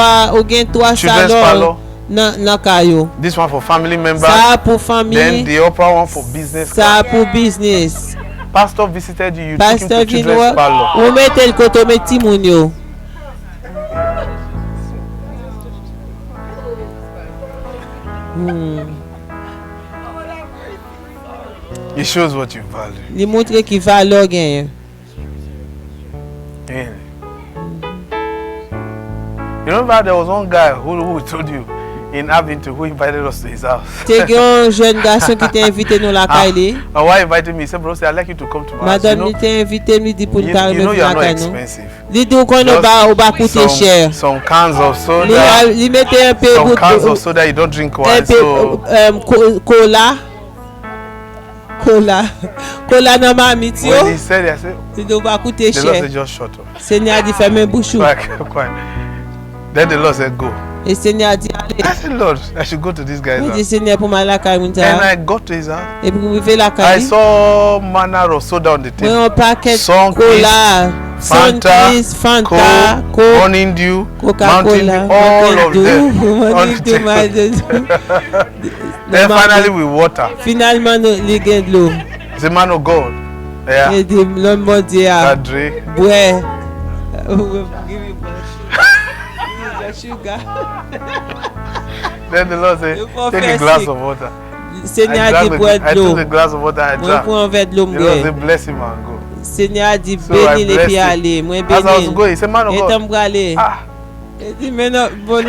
S4: 3
S2: Children's
S4: salon
S2: parlor.
S4: nan kayo.
S2: This one for family members.
S4: Sa pou
S2: Then
S4: fami,
S2: the upper one for business.
S4: sa pou business.
S2: Pastor visited you. You took him
S4: Pastor
S2: to children's
S4: vin
S2: parlor.
S4: ou mette l koto met ti moun yo.
S2: It shows what you value.
S4: Li montre ki valor gen.
S2: Yeah. You remember there was one guy who told you in Abington who invited us to his house.
S4: T'es un jeune garçon qui t'a invité nous la caille.
S2: My wife invited me. He said, bro, I'd like you to come to my house.
S4: Madame t'a invité me dit pour nous
S2: you know
S4: venir
S2: you are
S4: la
S2: not
S4: caille nous.
S2: expensive.
S4: Li dit qu'on va coûter cher.
S2: Some cans of soda.
S4: Li mettait un peu
S2: Some cans of soda you don't drink
S4: un
S2: wine. So
S4: peu cola dans ma amitié.
S2: when he said it, I said,
S4: Il doit coûter
S2: the Lord
S4: cher.
S2: said, just shut up.
S4: Seigneur a dit fermez bouchou.
S2: So I kept quiet. Then the Lord said, go.
S4: Et Seigneur a dit allez.
S2: I said, Lord, I should go to this guy's
S4: Il dit
S2: house.
S4: Seigneur pour ma la caille
S2: And I got to his house.
S4: et puis vous faites la
S2: I
S4: caille.
S2: saw manner of soda on the
S4: Moi
S2: table.
S4: un paquet
S2: Sunkist,
S4: cola,
S2: Fanta,
S4: Sunkist, Fanta,
S2: Coke,
S4: Coke,
S2: Morning Dew, Mountain
S4: Coca-Cola,
S2: Dew, all of them on
S4: Mountain
S2: the
S4: Dew,
S2: table.
S4: Mountain Dew.
S2: Then finally with water.
S4: Finalement nous les gain de l'eau.
S2: He's a man of God. Yeah.
S4: Et dit l'homme bon Dieu a
S2: Kadri.
S4: boire. Sugar.
S2: Then the Lord said,
S4: You for
S2: take a
S4: first
S2: glass
S4: sick.
S2: of water.
S4: Seigneur a
S2: I
S4: dit boire de
S2: took
S4: l'eau.
S2: the glass of water, I
S4: Moi
S2: drank.
S4: prends un verre de l'eau
S2: The Lord
S4: m'boire.
S2: said, bless him and go.
S4: Seigneur a dit
S2: So I
S4: bénis les
S2: blessed
S4: pieds
S2: him.
S4: aller. Moi
S2: As I was
S4: bénis.
S2: going, he said, man of
S4: Et
S2: God.
S4: t'en aller.
S2: Ah,
S4: Il dit mais non bon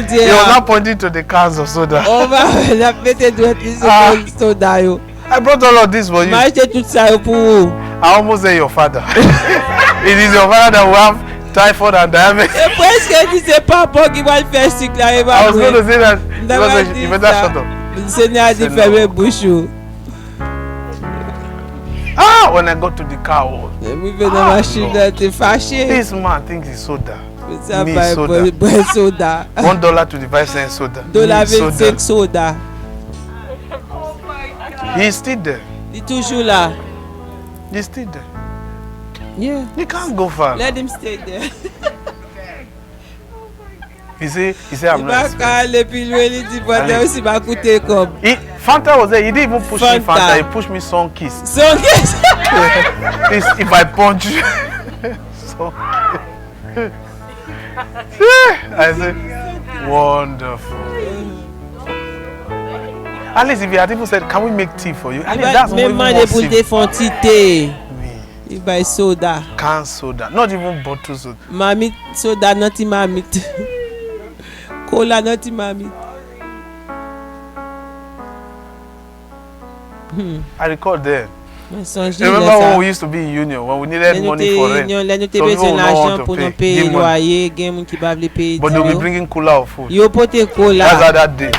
S4: Dieu.
S2: he was now pointing to the cans of soda.
S4: On va la mettre droite
S2: Ah.
S4: sur soda yo.
S2: I brought all of this for you.
S4: M'a acheté tout ça yo pour vous.
S2: I almost said your father. It is your father that will have typhoid and diabetes.
S4: Et presque dit c'est pas bon qui va le faire cycle là.
S2: I was going to say that. The Lord
S4: D'avoir
S2: said,
S4: dit
S2: you better
S4: ça.
S2: shut up.
S4: Le Seigneur a dit
S2: C'est
S4: fermez
S2: non.
S4: bouche.
S2: Ah, when I got to the car, oh,
S4: Et puis dans la machine là t'es fâché.
S2: this man thinks it's soda.
S4: Ça
S2: Me
S4: va
S2: soda.
S4: boire soda.
S2: $1.25 soda.
S4: Dollar
S2: Me soda.
S4: 25 soda.
S2: He's still there.
S4: Il est toujours là.
S2: He's still there.
S4: Yeah.
S2: He can't go far.
S4: Let him stay there.
S2: He said,
S4: Il
S2: I'm
S4: va
S2: not.
S4: pas aller plus loin, il dit boire aussi va coûter comme.
S2: Fanta was there. He didn't even push me
S4: Fanta.
S2: Fanta. He pushed me Sunkist.
S4: Son yes.
S2: If I punch you. So, I said, wonderful. At least if you had even said, can we make tea for you? At least that's
S4: Même
S2: more
S4: man pour
S2: simple.
S4: te font thé.
S2: Me,
S4: Il va soda.
S2: can soda, not even bottle soda.
S4: Mamit soda nanti mamit. Cola nanti mamit.
S2: I recall then.
S4: Songe
S2: Remember when we used to be in union, when we needed money for rent?
S4: Là nous te
S2: Some
S4: besoin
S2: people don't
S4: l'argent
S2: want to
S4: pour
S2: pay.
S4: nous payer
S2: Give money.
S4: loyer, gen moun qui pa vle payer.
S2: But they'll be bringing cooler of food.
S4: Yo pote
S2: That's
S4: cola.
S2: how that day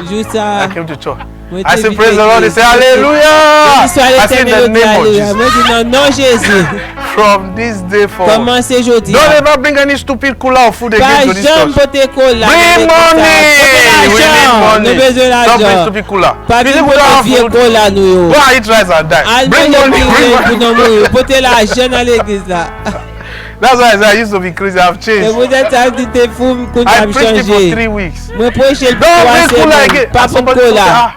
S4: Juste
S2: I
S4: ça.
S2: came to church.
S4: Moi,
S2: I
S4: te
S2: say,
S4: vite
S2: praise the Lord. They say, hallelujah. I say, in the name of Jesus.
S4: Moi dis non, non Jésus.
S2: From this day forward,
S4: Commencez aujourd'hui.
S2: don't ever bring any stupid cooler of food again to
S4: Pas
S2: this
S4: jamais
S2: church.
S4: pote cola.
S2: Bring money. We need money.
S4: Nous besoin
S2: Don't bring
S4: d'argent.
S2: stupid cooler.
S4: Pas
S2: If you
S4: de
S2: don't have
S4: vieux
S2: food,
S4: cola nous yo.
S2: go and eat rice and die. Bring money. Bring
S4: Pour
S2: money.
S4: nous mourir. Pote l'argent dans l'église là.
S2: That's why I say I used to be crazy. I've
S4: Et
S2: changed.
S4: vous êtes à dire te fou qu'on
S2: I
S4: a
S2: preached it for
S4: changé.
S2: 3 weeks.
S4: Moi proche le
S2: Don't bring cooler
S4: poisson.
S2: again.
S4: Pas
S2: And
S4: pour
S2: somebody told me,
S4: cola.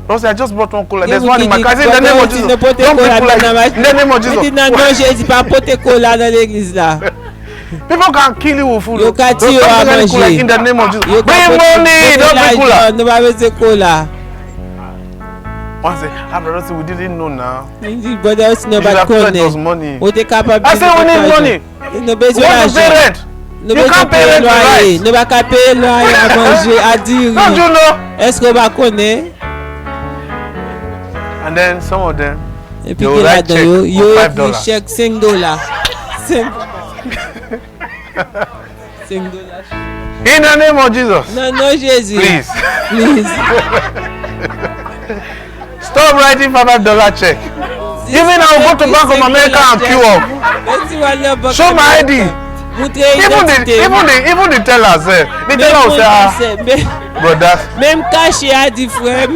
S2: Lord, I just brought one cooler.
S4: Et
S2: There's
S4: vous
S2: one in
S4: qui
S2: my
S4: dites,
S2: car. I say, in the name of Jesus.
S4: ne pote
S2: Don't bring
S4: cola
S2: cooler
S4: dans
S2: again. In the name of
S4: Je dis
S2: Jesus.
S4: non, non, Jésus, pas pote cola dans l'église là.
S2: People can kill you with food.
S4: Yo
S2: Don't
S4: ka ti yo
S2: bring
S4: a
S2: any cooler
S4: manger.
S2: in the name of Jesus.
S4: Yo
S2: Bring money. Don't bring cooler.
S4: Nous pas besoin cola.
S2: One say, brother, we didn't know now.
S4: Il dit bon aussi
S2: You
S4: ne
S2: should
S4: pas
S2: have pledged us
S4: connaître.
S2: money.
S4: On est capable.
S2: I say, we need money.
S4: Nous
S2: We
S4: besoin
S2: want to pay
S4: d'argent.
S2: rent.
S4: Nous
S2: You
S4: besoin
S2: can't pay
S4: payer
S2: rent with
S4: loyer.
S2: rice.
S4: Nous pas qu'à payer loyer à manger, à dire.
S2: Don't you know?
S4: Est-ce qu'on va connaître?
S2: And then some of them,
S4: Et puis
S2: Yo,
S4: qu'il a
S2: write
S4: dans
S2: check
S4: yo,
S2: for
S4: yo
S2: $5.
S4: écrit chèque $5. $5.
S2: in the name of Jesus,
S4: Non, non, Jésus.
S2: please
S4: Please.
S2: stop writing $5 check. Even I'll go to Bank of America and queue up. Show my ID. Even the teller say, the teller will say, brothers,
S4: Même caché à dit frère.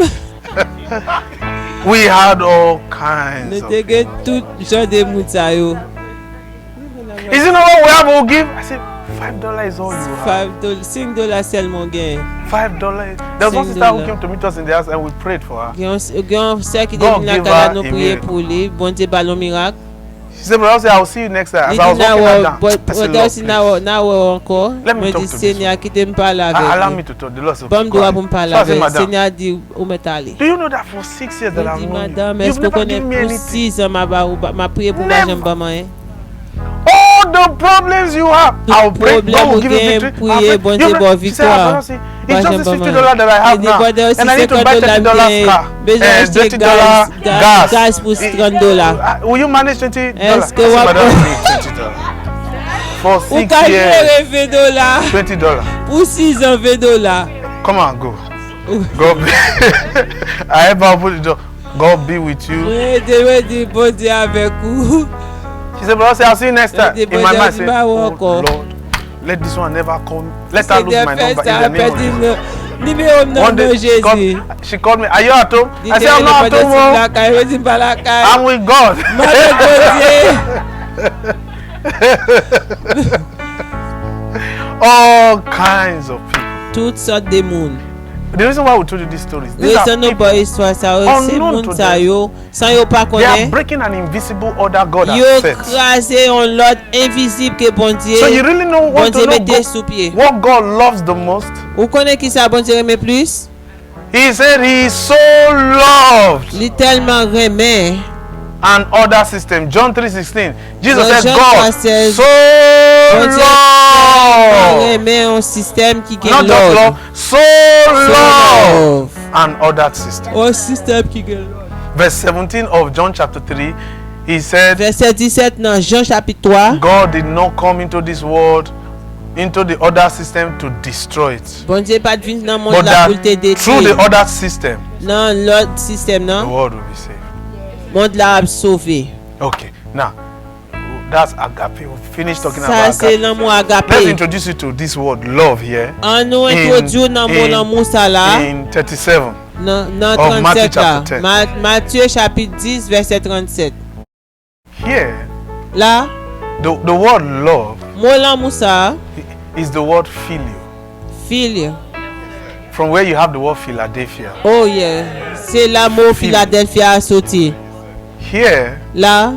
S2: we had all kinds
S4: Nous
S2: of.
S4: te gen tout genre de mouta yo.
S2: Is it not what we have? We'll give. I said, $5 is all you have.
S4: $5 seulement gen.
S2: $5. There was one sister who came to meet us in the house and we prayed for her.
S4: Gen sè ki
S2: God
S4: devine la
S2: give
S4: kala
S2: her
S4: nou
S2: a
S4: priye
S2: miracle.
S4: pou li. Bon Dieu ballon miracle.
S2: She said, brother, I'll see you next time. As
S4: Li
S2: I
S4: di
S2: was
S4: na
S2: walking her
S4: wè,
S2: down, I said,
S4: but
S2: Lord,
S4: si
S2: please,
S4: na wè ankor.
S2: Let me
S4: Mwen
S2: talk
S4: di
S2: to this
S4: Seigneur ki te m'pale
S2: allow
S4: avek.
S2: me to talk. The Lord said,
S4: Bam do
S2: "Quiet."
S4: wè pou m'pale
S2: So I said,
S4: avek.
S2: madam,
S4: Seigneur di ou met ale.
S2: do you know that for 6 years that
S4: Mwen
S2: I've
S4: di
S2: known
S4: madame,
S2: you, you've
S4: esko
S2: never
S4: konen
S2: given me
S4: pou
S2: anything?
S4: 6 an ma priye pou
S2: Never.
S4: wajen ba man.
S2: all the problems you have, I'll pray. God will give you victory. I'll pray. You say, it's just this $50 that I have now, and I need to buy $30 car and $30 gas. Will you manage $20? $20 for 6 years. $20
S4: pour 6 ans, $20.
S2: Come on, go. God be. I ever put it up. God be with you. She said, "Brother, I'll see you next time." In my mind, I said, "Oh Lord, let this one never come. Let her lose my number in the name of Jesus." One day, she called me. "Are you at home?" I said, "I'm not at home. I'm with God." All kinds of people.
S4: Toutes sortes de monde.
S2: The reason why we told you these stories, these are people unknown to them. They are breaking an invisible order God has set. So you really want to know what God loves the most? He said he is so loved an order system. John 3:16. Jesus said God so loved. Not just love, so love an ordered system. Verse 17 of John chapter 3, he said,
S4: Verset 17 dans Jean chapitre 3,
S2: God did not come into this world, into the order system to destroy it.
S4: Bon Dieu pas venu dans monde
S2: But
S4: là pour
S2: that
S4: te
S2: through the
S4: détruire.
S2: order system,
S4: Dans l'autre système
S2: the
S4: non,
S2: world will be saved.
S4: monde là a sauvé.
S2: Okay, now that's agape. We finished talking
S4: Ça
S2: about
S4: c'est
S2: agape.
S4: l'amour
S2: Let's
S4: agapé.
S2: introduce you to this word love here
S4: On nous introduit dans mon amour ça là.
S2: in 37.
S4: Dans
S2: Of Matthew
S4: 37 là.
S2: chapter 10.
S4: Matthieu chapitre 10 verset 37.
S2: Here,
S4: Là,
S2: the word love
S4: mon l'amour ça,
S2: is the word phileo,
S4: fille.
S2: from where you have the word Philadelphia.
S4: Oh yeah, c'est l'amour Philadelphia a sauté.
S2: Here,
S4: Là,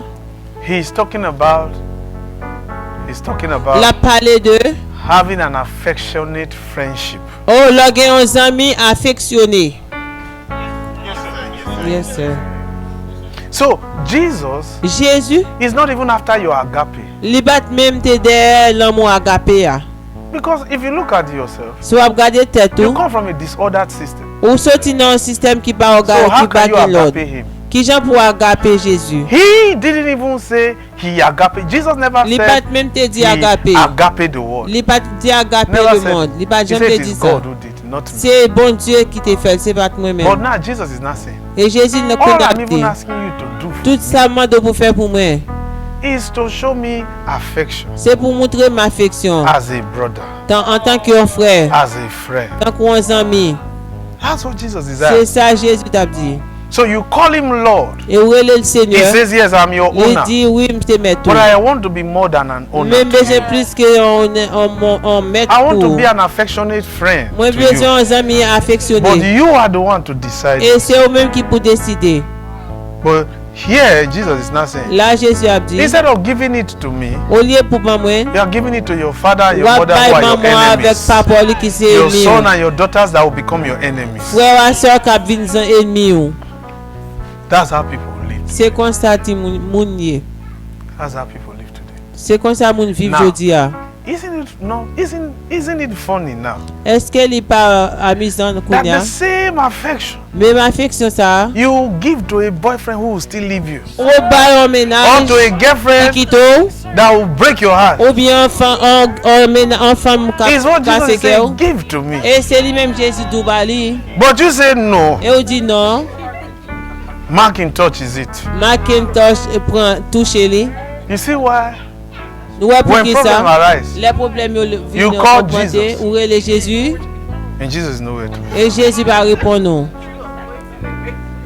S2: he's talking about
S4: la parler de
S2: having an affectionate friendship.
S4: oh, là gen un ami affectionné. Yes sir.
S2: So Jesus
S4: Jésus,
S2: is not even after your agape,
S4: li bat même te de l'amour agapé a.
S2: because if you look at yourself,
S4: So ap gade tête
S2: you
S4: ou,
S2: come from a disordered system.
S4: ou sorti dans un système qui pas
S2: So how
S4: qui pas
S2: can you
S4: gen l'autre.
S2: agape him?
S4: Qui jan pour agapé Jésus?
S2: He didn't even say he agape. Jesus never
S4: Li
S2: said
S4: bat même te di
S2: he
S4: agapé.
S2: agape the world.
S4: Li bat di agapé
S2: Never
S4: le
S2: said
S4: monde. Li bat
S2: he
S4: jamais
S2: said
S4: te
S2: it
S4: di
S2: is
S4: ça.
S2: God who did, not me.
S4: C'est bon Dieu qui te fait, c'est pas
S2: But
S4: moi-même.
S2: now Jesus is not saying.
S4: Et Jésus ne
S2: All I'm
S4: condamne
S2: even asking you to do
S4: tout ça m'a pour faire pour moi.
S2: is to show me affection
S4: C'est pour montrer ma affection
S2: as a brother,
S4: en tant qu'un frère,
S2: as a friend.
S4: tant qu'un ami.
S2: That's what Jesus
S4: C'est
S2: desires.
S4: ça Jésus t'a dit.
S2: So you call him Lord.
S4: Et où est le
S2: He
S4: Seigneur?
S2: says, yes, I'm your
S4: Il
S2: owner.
S4: dit oui, je te mets tout.
S2: But I want to be more than an owner.
S4: Même besoin plus qu'un maître
S2: I want to
S4: pour.
S2: be an affectionate friend
S4: Moi
S2: to you.
S4: besoin un ami
S2: But
S4: affectionné.
S2: you are the one to decide.
S4: Et c'est eux-mêmes qui pour décider.
S2: But here, Jesus is not saying,
S4: Là Jésus a dit,
S2: instead of giving it to me,
S4: au lieu pour moi,
S2: you are giving it to your father and
S4: ou
S2: your mother who are your
S4: maman avec
S2: enemies.
S4: papa lui qui c'est
S2: Your
S4: ennemi.
S2: son and your daughters that will become your enemies.
S4: Frère et soeur qui viennent ennemi ou.
S2: That's how people live.
S4: C'est comme ça que moun yé.
S2: That's how people live today.
S4: C'est comme ça moun vivent
S2: Now,
S4: aujourd'hui.
S2: Isn't it funny now
S4: Est-ce qu'elle est pas amusante
S2: that
S4: kounya?
S2: the same affection
S4: Même affection ça.
S2: you give to a boyfriend who will still leave you,
S4: Ou ba un
S2: or
S4: ménage
S2: to a girlfriend
S4: qui quitte
S2: that will break your heart,
S4: ou bien un femme
S2: is what Jesus
S4: casse
S2: is saying, give to me.
S4: et c'est lui même Jésus Doubali
S2: But you say no.
S4: et on dit non.
S2: Macintosh is it.
S4: Macintosh prend touche lui.
S2: You see why?
S4: Nous pour
S2: When
S4: qui
S2: problems
S4: ça?
S2: arise
S4: Les problèmes
S2: You
S4: viennent
S2: call
S4: augmenter
S2: Jesus.
S4: ou les Jésus
S2: and Jesus is nowhere to be.
S4: et Jésus va répondre non.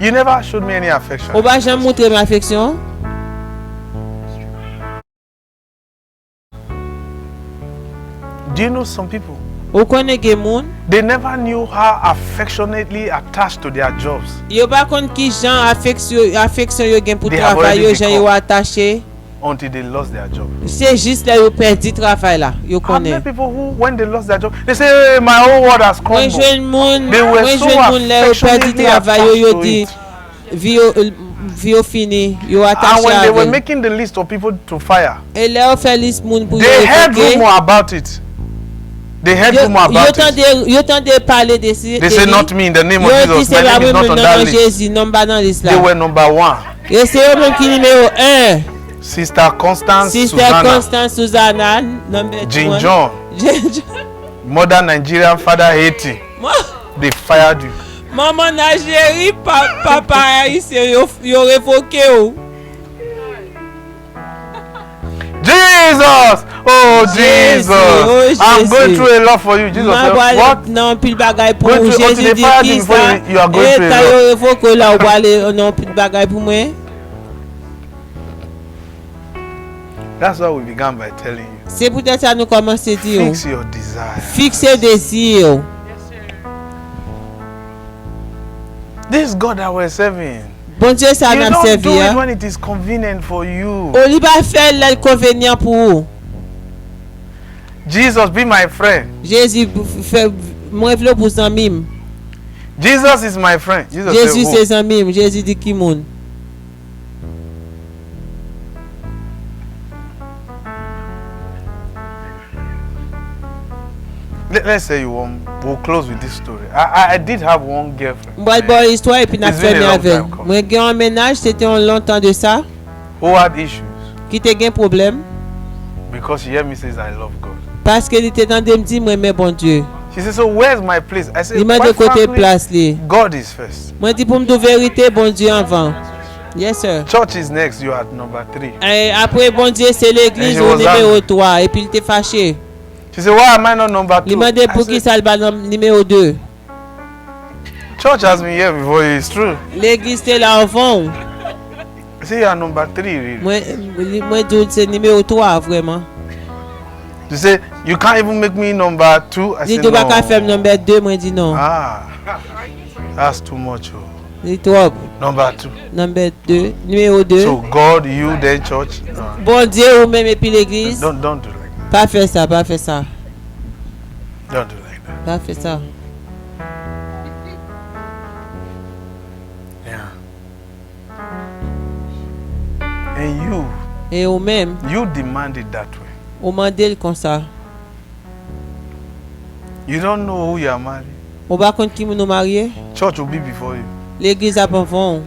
S2: You never showed me any affection.
S4: On va jamais montrer ma affection.
S2: Do you know some people?
S4: Ou connaît que moun,
S2: They never knew how affectionately attached to their jobs.
S4: yo pas compte qui gens affection yo gen pour
S2: They have
S4: travail yo
S2: already
S4: gens yo attaché.
S2: Until they lost their job.
S4: C'est juste là yo perdu travail là, yo
S2: How many
S4: connaît.
S2: people who, when they lost their job, they say, hey, my whole world has
S4: Moi
S2: crumbled.
S4: jeune moun,
S2: They were
S4: moi
S2: so
S4: jeune moun là yo perdu
S2: affectionately
S4: travail yo
S2: attached to
S4: dit
S2: it.
S4: Vio fini, yo
S2: And
S4: attaché
S2: when they were
S4: avec.
S2: making the list of people to fire,
S4: Et là, on fait liste moun pour
S2: they heard
S4: évoquer.
S2: rumor about it. They heard rumor about it.
S4: Yo tande parler de si.
S2: They say, not me, in the name of
S4: Yo dit
S2: Jesus.
S4: c'est
S2: My
S4: pas
S2: name is
S4: moi
S2: not on
S4: non
S2: that list.
S4: Jésus, non pas dans liste
S2: They
S4: là.
S2: were number 1.
S4: Et c'est eux même qui numéro 1.
S2: Sister Constance,
S4: Sister
S2: Susanna,
S4: Constance Susanna, number 2.
S2: Jin John, Mother Nigerian, Father Haiti. They fired you.
S4: Maman Nigérie, papa haïtien, yo révoqué ou.
S2: Jesus! Oh, Jesus!
S4: oh,
S2: I'm going
S4: Jesus.
S2: through a lot for you. Jesus
S4: Ma
S2: said,
S4: boile
S2: what?
S4: non pile bagay pour
S2: Going through- until
S4: Jésus
S2: they
S4: dit
S2: fired you
S4: qui
S2: before
S4: ça.
S2: you are going
S4: Et
S2: through a
S4: quand
S2: lot.
S4: yo révoqué là ou aller non pile bagay pour moi.
S2: That's why we began by telling you.
S4: C'est peut-être ça nous commencer à dire.
S2: Fix your desire.
S4: Fixer désir.
S2: This God that we're serving.
S4: Bon Dieu ça
S2: You
S4: n'a
S2: don't do
S4: servi.
S2: it when it is convenient for you.
S4: On lui pas faire l'inconvénient pour vous.
S2: Jesus, be my friend.
S4: Jésus fait moi vle pour zamim.
S2: Jesus is my friend. Jesus
S4: Jésus
S2: said,
S4: c'est zamim. Jésus dit qui moun.
S2: Let's say you want. We'll close with this story. I did have one girlfriend
S4: Moi bon histoire et puis n'a
S2: It's been a
S4: fermé
S2: long
S4: avec.
S2: time, come.
S4: Moi gagne un ménage, c'était un longtemps de ça.
S2: who had issues
S4: Qui te gain problème
S2: because she heard me say I love God.
S4: parce que il était dans de me dire moi mais bon Dieu.
S2: She said, so where's my place? I said,
S4: Il m'a de
S2: quite
S4: côté
S2: frankly,
S4: place li.
S2: God is first.
S4: Moi dit pour me dire vérité bon Dieu avant. Yes sir.
S2: Church is next. You are at number 3.
S4: Et après bon Dieu c'est l'église
S2: And she
S4: au
S2: was
S4: numéro
S2: angry.
S4: 3 et puis il était fâché.
S2: She said, why am I not number 2?
S4: Il m'a dit
S2: I
S4: pour qui
S2: said,
S4: ça le ba numéro 2.
S2: church has been here before you. It's true.
S4: L'église était là avant.
S2: I say you are number 3 really.
S4: Moi dis c'est numéro 3 vraiment.
S2: She said, you can't even make me number 2. I
S4: Dit
S2: said,
S4: tu pas qu'à
S2: no.
S4: faire numéro 2 moi dit non.
S2: Ah, that's too much. Oh.
S4: Dit trop.
S2: Number 2.
S4: Numéro 2, numéro 2.
S2: So God, you, then church. No.
S4: Bon Dieu ou même et puis l'église.
S2: Don't do like that.
S4: Pas faire ça, pas faire ça.
S2: Don't do like that.
S4: Pas faire ça.
S2: Yeah. And you
S4: Et ou même,
S2: demand it that way.
S4: ou mandel comme ça.
S2: You don't know who you are marrying.
S4: Ou pas contre qui nous marier.
S2: Church will be before you.
S4: L'église a avant.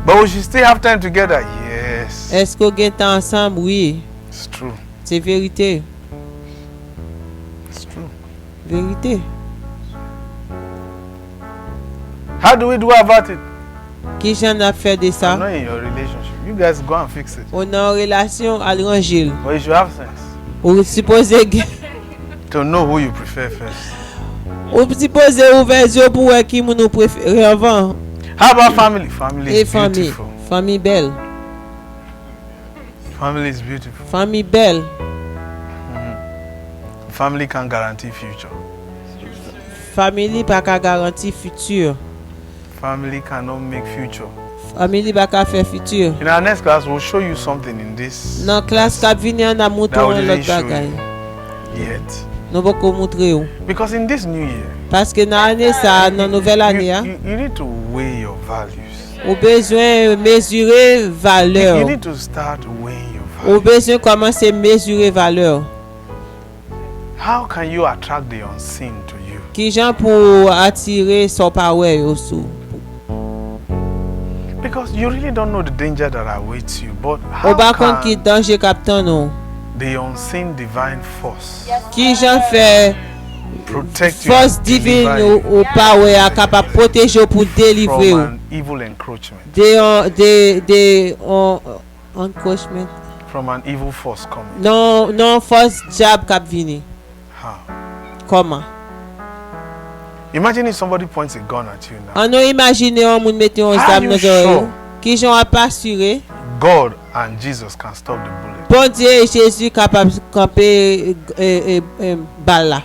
S2: But we should still have time together. Yes.
S4: Est-ce qu'on gagne temps ensemble? Oui.
S2: It's true.
S4: C'est vérité.
S2: It's true.
S4: Vérité.
S2: How do we do about it?
S4: Qui j'en a fait de
S2: I'm
S4: ça?
S2: not in your relationship. You guys go and fix it.
S4: On est en relation à l'évangile.
S2: But you should have sense
S4: Ou supposé
S2: to know who you prefer first.
S4: ou supposé ouvert yeux pour voir qui nous préfère avant.
S2: How about family? Family
S4: Et
S2: is
S4: famille.
S2: beautiful.
S4: Famille belle.
S2: Family is beautiful.
S4: Famille belle.
S2: Family can guarantee future.
S4: Famille pas qu'à garantir futur.
S2: Family cannot make future.
S4: Famille pas qu'à faire futur.
S2: In our next class, we'll show you something in this
S4: Dans classe cap vini on a montré
S2: That we didn't
S4: l'autre
S2: show
S4: bagay.
S2: yet.
S4: Nous pas qu'on montrer ou.
S2: Because in this new year,
S4: Parce que dans l'année ça, dans nouvelle année,
S2: you need to weigh your values.
S4: on besoin mesurer
S2: You
S4: valeur.
S2: need to start weighing your values.
S4: On besoin commencer mesurer valeur.
S2: How can you attract the unseen to you?
S4: Qui gens pour attirer son power aussi.
S2: Because you really don't know the danger that awaits you. But
S4: Ou
S2: how
S4: pas contre qui
S2: can
S4: danger captain nous.
S2: the unseen divine force
S4: Qui gens fait
S2: protect you
S4: force
S2: and
S4: divine
S2: deliver you
S4: ou power à capable protéger pour délivrer
S2: from
S4: ou.
S2: an evil encroachment,
S4: Des encroachment.
S2: from an evil force coming?
S4: Non force diable cap vini.
S2: How?
S4: Comment?
S2: Imagine if somebody points a gun at you now.
S4: On a imaginé un monde mettre un
S2: Are
S4: zam
S2: you
S4: dans
S2: sure?
S4: oreille. Qui j'en a pas assuré.
S2: God and Jesus can stop the bullet.
S4: Bon Dieu et Jésus capable de camper balle là.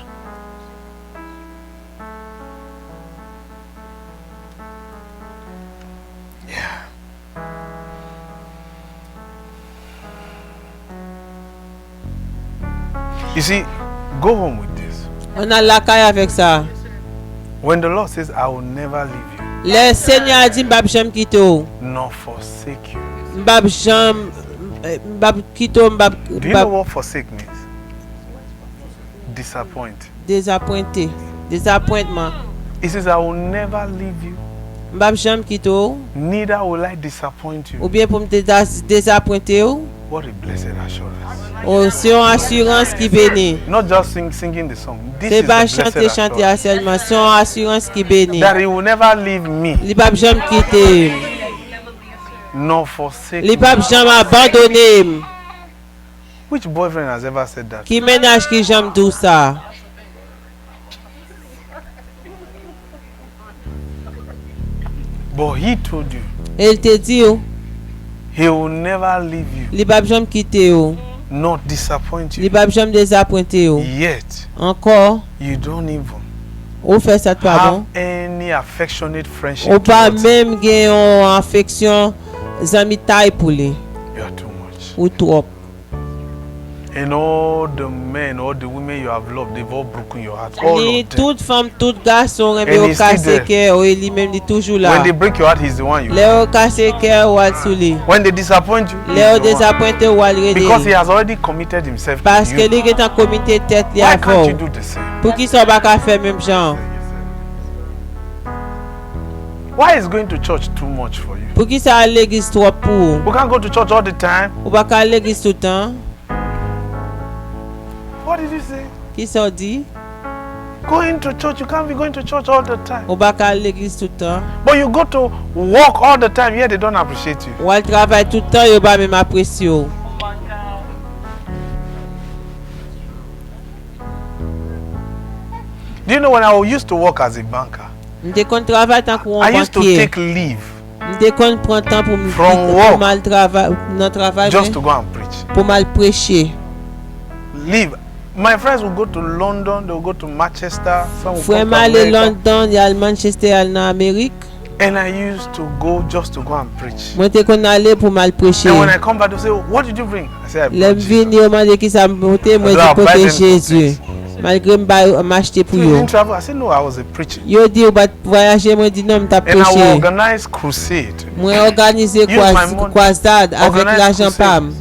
S2: You see, go home with this.
S4: On a la caille avec ça.
S2: When the Lord says, I will never leave you,
S4: Le Seigneur a dit m'bab jam quitter ou.
S2: nor forsake you.
S4: M'bab jam m'bab quitter ou, m'bab
S2: Do you know what forsake means? Disappoint.
S4: désappointé. Désappointement.
S2: He says, I will never leave you,
S4: M'bab jam quitter ou
S2: neither will I disappoint
S4: ou
S2: you.
S4: bien pour me désappointer ou.
S2: What a blessed assurance.
S4: Oh, c'est une assurance qui bénit.
S2: Not just singing the song. This
S4: C'est
S2: is the
S4: pas
S2: blessed
S4: chanter
S2: assurance.
S4: seulement, c'est une assurance qui bénit.
S2: That he will never leave me,
S4: Li pap jam quitter,
S2: nor forsake
S4: li
S2: me.
S4: pap jam abandonner.
S2: Which boyfriend has ever said that?
S4: Qui ménage qui jam tout ça?
S2: But he told you,
S4: Elle te dit ou,
S2: he will never leave you,
S4: li pap jam quitter ou,
S2: not disappoint
S4: li
S2: you.
S4: pap jam désappointer ou.
S2: Yet,
S4: Encore,
S2: you don't even
S4: ou fait ça pas bon.
S2: have any affectionate friendship.
S4: Ou pas
S2: towards him.
S4: même gen yon affection zami taille pour lui
S2: You are too much.
S4: ou trop.
S2: And all the men, all the women you have loved, they've all broken your heart. All
S4: Ni
S2: of them.
S4: toute femme, tout garçon
S2: And
S4: reme ou
S2: he's still
S4: casse
S2: there.
S4: cœur ou lui même li toujours là.
S2: When they break your heart, he's the one you.
S4: Le ou casse cœur ou al sou li.
S2: When they disappoint you, he's
S4: Le ou
S2: the one.
S4: désappointé ou al
S2: Because he
S4: rede.
S2: has already committed himself
S4: Parce
S2: to
S4: que
S2: you.
S4: li gen en comité tête li
S2: Why can't you
S4: avou.
S2: do the same?
S4: Pour qui ça pas ka faire même genre?
S2: Why is going to church too much for you?
S4: Pour qui ça à l'église trop pour?
S2: We can't go to church all the time.
S4: Ou pas ka l'église tout le temps?
S2: What did you say?
S4: Qui ça dit?
S2: Going to church, you can't be going to church all the time.
S4: Ou pas ka l'église tout le temps?
S2: But you go to work all the time, yet they don't appreciate you.
S4: Ou al travail tout le temps, yo pas même apprécier ou.
S2: Do you know when I used to work as a banker,
S4: M'te kon travail tant qu'on
S2: I used to
S4: banquier.
S2: take leave
S4: M'te kon prend temps pour me
S2: From work.
S4: pour mal travail dans travail
S2: just to go and preach.
S4: pour mal prêcher.
S2: Leave. My friends will go to London, they will go to Manchester, some will
S4: Frère
S2: come to
S4: mal
S2: America,
S4: London, y a Manchester, y a en Amérique.
S2: and I used to go just to go and preach.
S4: Moi te kon aller pour mal prêcher.
S2: And when I come back, they say, what did you bring? I say, I
S4: Le
S2: brought
S4: vini
S2: Jesus.
S4: yo mande ki sa monte, moi
S2: I
S4: di
S2: buy
S4: kote
S2: them
S4: Jésus.
S2: some
S4: Malgré m'acheter pour
S2: So you
S4: yo.
S2: didn't travel? I said, no, I was a preacher.
S4: Yo di ou bat voyager, moi di non m'ta
S2: And I will
S4: prêcher.
S2: organize crusade.
S4: Moi organiser
S2: Use my money.
S4: croisade avec
S2: Organize
S4: l'argent
S2: crusade.
S4: pam.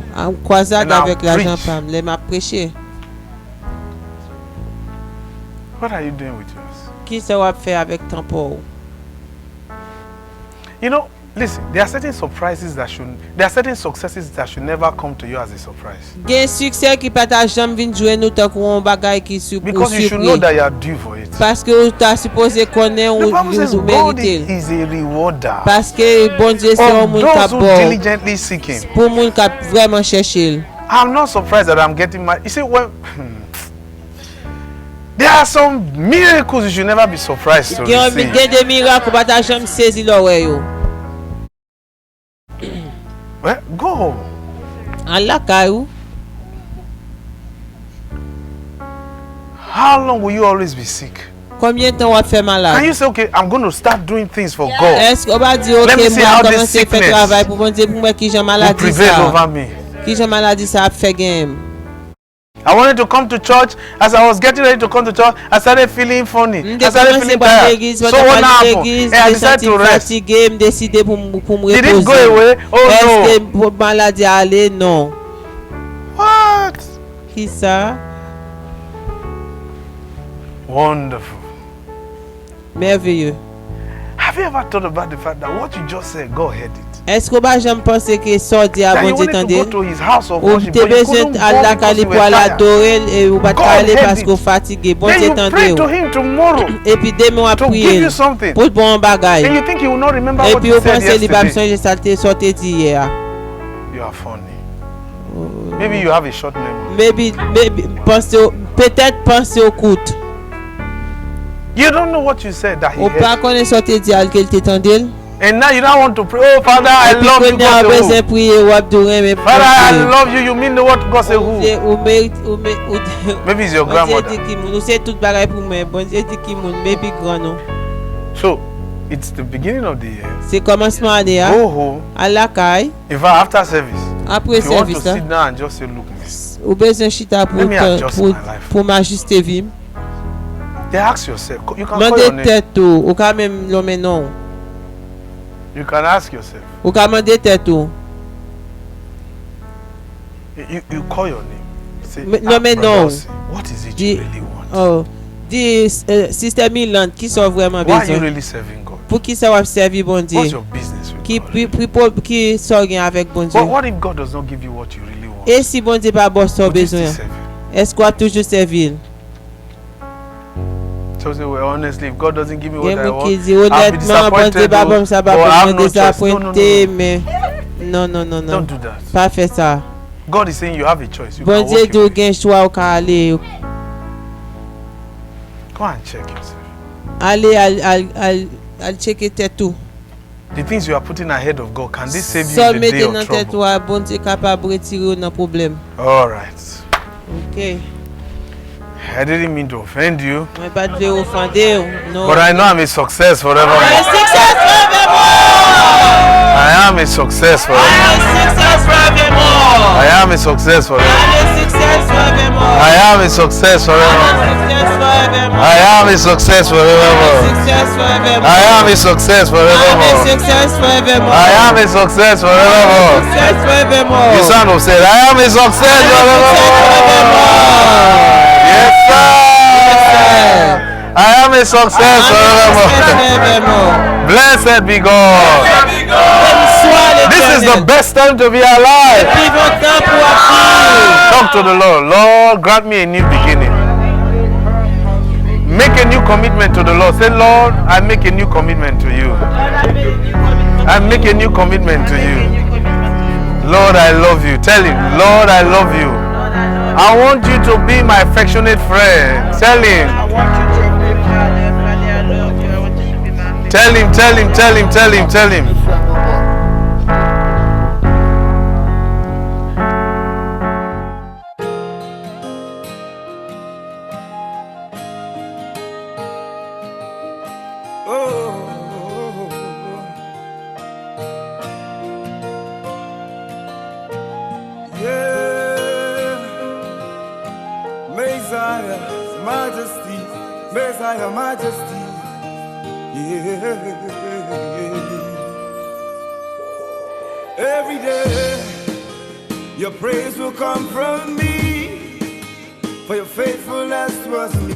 S4: Croisade
S2: And I'll
S4: avec l'argent
S2: preach.
S4: pam. Le m'a prêcher.
S2: What are you doing with yours?
S4: Qui ça va faire avec ton pauvre?
S2: You know, listen, there are certain surprises that should, there are certain successes that should never come to you as a surprise.
S4: Gen succès qui pas ta jambe vinn jouer nous tant qu'on bagay qui
S2: Because you should know that you are due for it.
S4: Parce que ou ta supposé connaître
S2: The
S4: ou
S2: Bible says
S4: ou
S2: God
S4: mériter.
S2: is a rewarder
S4: Parce que bon Dieu c'est un
S2: of
S4: monde qui
S2: those who
S4: bon.
S2: diligently seek Him.
S4: Pour monde qui vraiment chercher.
S2: I'm not surprised that I'm getting my. You see, when there are some miracles you should never be surprised to
S4: Gen
S2: receive.
S4: des miracles pas ta jambe saisi l'oreille yo.
S2: Well, go.
S4: Allah kayou.
S2: How long will you always be sick?
S4: Combien de temps on va faire
S2: Can
S4: malade?
S2: you say, okay, I'm going to start doing things for God?
S4: Est-ce qu'on va dire
S2: Let me
S4: ok
S2: see
S4: moi
S2: how this
S4: commencer à faire
S2: sickness
S4: travail pour bon Dieu pour moi qui j'ai
S2: Will
S4: maladie
S2: prevail
S4: ça.
S2: over me.
S4: Qui j'ai maladie ça a fait game.
S2: I wanted to come to church. As I was getting ready to come to church, I started feeling funny. I started feeling tired. So what happened? And I decided to rest.
S4: Fatigué, me décider pour me
S2: Did it go
S4: reposer.
S2: away? Oh
S4: Est-ce que maladie aller non?
S2: no. What?
S4: Qui ça?
S2: Wonderful.
S4: Merveilleux.
S2: Have you ever thought about the fact that what you just said, God heard it?
S4: Est-ce que bah j'aime penser que ça dit à
S2: That
S4: bon
S2: you
S4: Dieu
S2: wanted to
S4: tendez?
S2: go to his house of
S4: Ou
S2: worship,
S4: te
S2: but you
S4: besoin
S2: couldn't go
S4: Allah
S2: because
S4: kali
S2: you
S4: pour
S2: were
S4: aller
S2: tired.
S4: adorer et ou pas
S2: God
S4: aller
S2: heard
S4: parce
S2: it.
S4: qu'on fatigué. Bon
S2: Then
S4: Dieu
S2: you pray to
S4: tendez.
S2: him tomorrow
S4: Et puis demain on
S2: to give
S4: prier
S2: you something.
S4: pour bon
S2: And
S4: bagay.
S2: you think he will not remember
S4: Et
S2: what
S4: puis
S2: you
S4: on
S2: said
S4: pense li va
S2: yesterday.
S4: changer ça te sorti hier.
S2: You are funny. Maybe you have a short memory.
S4: Maybe peut-être penser au coûte.
S2: You don't know what you said that he
S4: Ou pas
S2: heard.
S4: connaît sorti dire qu'elle t'entendait.
S2: And now you don't want to pray. Oh, Father, I love you.
S4: Puis
S2: God
S4: qu'on
S2: say
S4: a
S2: who?
S4: besoin prier ou abdourer mais
S2: Father, I love you. You mean the what? God say who?
S4: ou mérite ou
S2: Maybe it's your
S4: bon Dieu
S2: grandmother.
S4: dit qui moun. Nous c'est tout bagay pour moi. Bon Dieu dit qui moun. Maybe grand non.
S2: So, it's the beginning of the year.
S4: C'est commencement année.
S2: Go home.
S4: À la caille.
S2: In fact, after service,
S4: Après
S2: if you want to
S4: service là.
S2: sit down and just say, look, miss.
S4: Ou besoin chita pour
S2: Let me adjust my life.
S4: pour m'ajuster vie.
S2: They ask yourself. You can call your
S4: Mandez
S2: name.
S4: tête ou quand même l'homme non.
S2: You can ask yourself.
S4: Ou ka mande tèt ou.
S2: You call your name. Say,
S4: Non, mais
S2: brother
S4: non.
S2: Osei, what is it
S4: Di-
S2: you really want?
S4: Oh, di Sister Milan, ki so vreman
S2: Why are you
S4: bezon?
S2: really serving God?
S4: Pou ki sa wap servi bon
S2: What's
S4: Dieu?
S2: your business with
S4: Ki
S2: God?
S4: ki so gen avèk bon
S2: But
S4: Dieu?
S2: what if God does not give you what you really want?
S4: E si bon Dieu pa bo so
S2: Would you
S4: bezon
S2: still
S4: ya?
S2: serve Him?
S4: Esko wap toujou servil?
S2: So say, well, honestly, if God doesn't give me what
S4: Gen
S2: I
S4: moun ki
S2: want,
S4: di,
S2: I'll be
S4: honetman, bon Dieu
S2: disappointed.
S4: pa bom sa pa
S2: But I
S4: bom
S2: have
S4: mwen
S2: no choice. No, no,
S4: desappointe,
S2: no.
S4: men. Non, non, non, non.
S2: Don't do that.
S4: Pa fè sa.
S2: God is saying you have a choice. You
S4: Bon
S2: can
S4: Dieu
S2: walk
S4: di ou
S2: away.
S4: gen chwa ou ka ale.
S2: Go and check yourself.
S4: Ale al cheke tèt ou.
S2: The things you are putting ahead of God, can they save you
S4: So
S2: in the day
S4: mette
S2: of
S4: nan tèt
S2: trouble?
S4: ou a bon Dieu kapab retire ou nan problem.
S2: All right.
S4: Ok.
S2: I didn't mean to offend you,
S4: Mwen pa dwe ofande ou. Non.
S2: but I know I'm a success forever.
S4: Success forevermore!
S2: I am a success forever.
S4: Success forevermore!
S2: I am a success forever.
S4: Success forevermore!
S2: I am a success forever.
S4: Success forevermore!
S2: I am a success forever.
S4: Success forevermore!
S2: I am a success forever.
S4: Success forevermore!
S2: I am a success forever.
S4: Success forevermore!
S2: You sound of said, I am a success forever. Yes, sir. I am a success forever. Blessed be God. This is the best time to be alive. Talk to the Lord. Lord, grant me a new beginning. Make a new commitment to the Lord. Say, Lord, I make a new commitment to you. I make a new commitment to you. Lord, I love you. Tell him, Lord, I love you. I want you to be my affectionate friend. Tell him. Tell him, tell him, tell him, tell him, tell him.
S1: Messiah, Majesty, Messiah, Majesty, yeah. Every day, your praise will come from me, for your faithfulness towards me.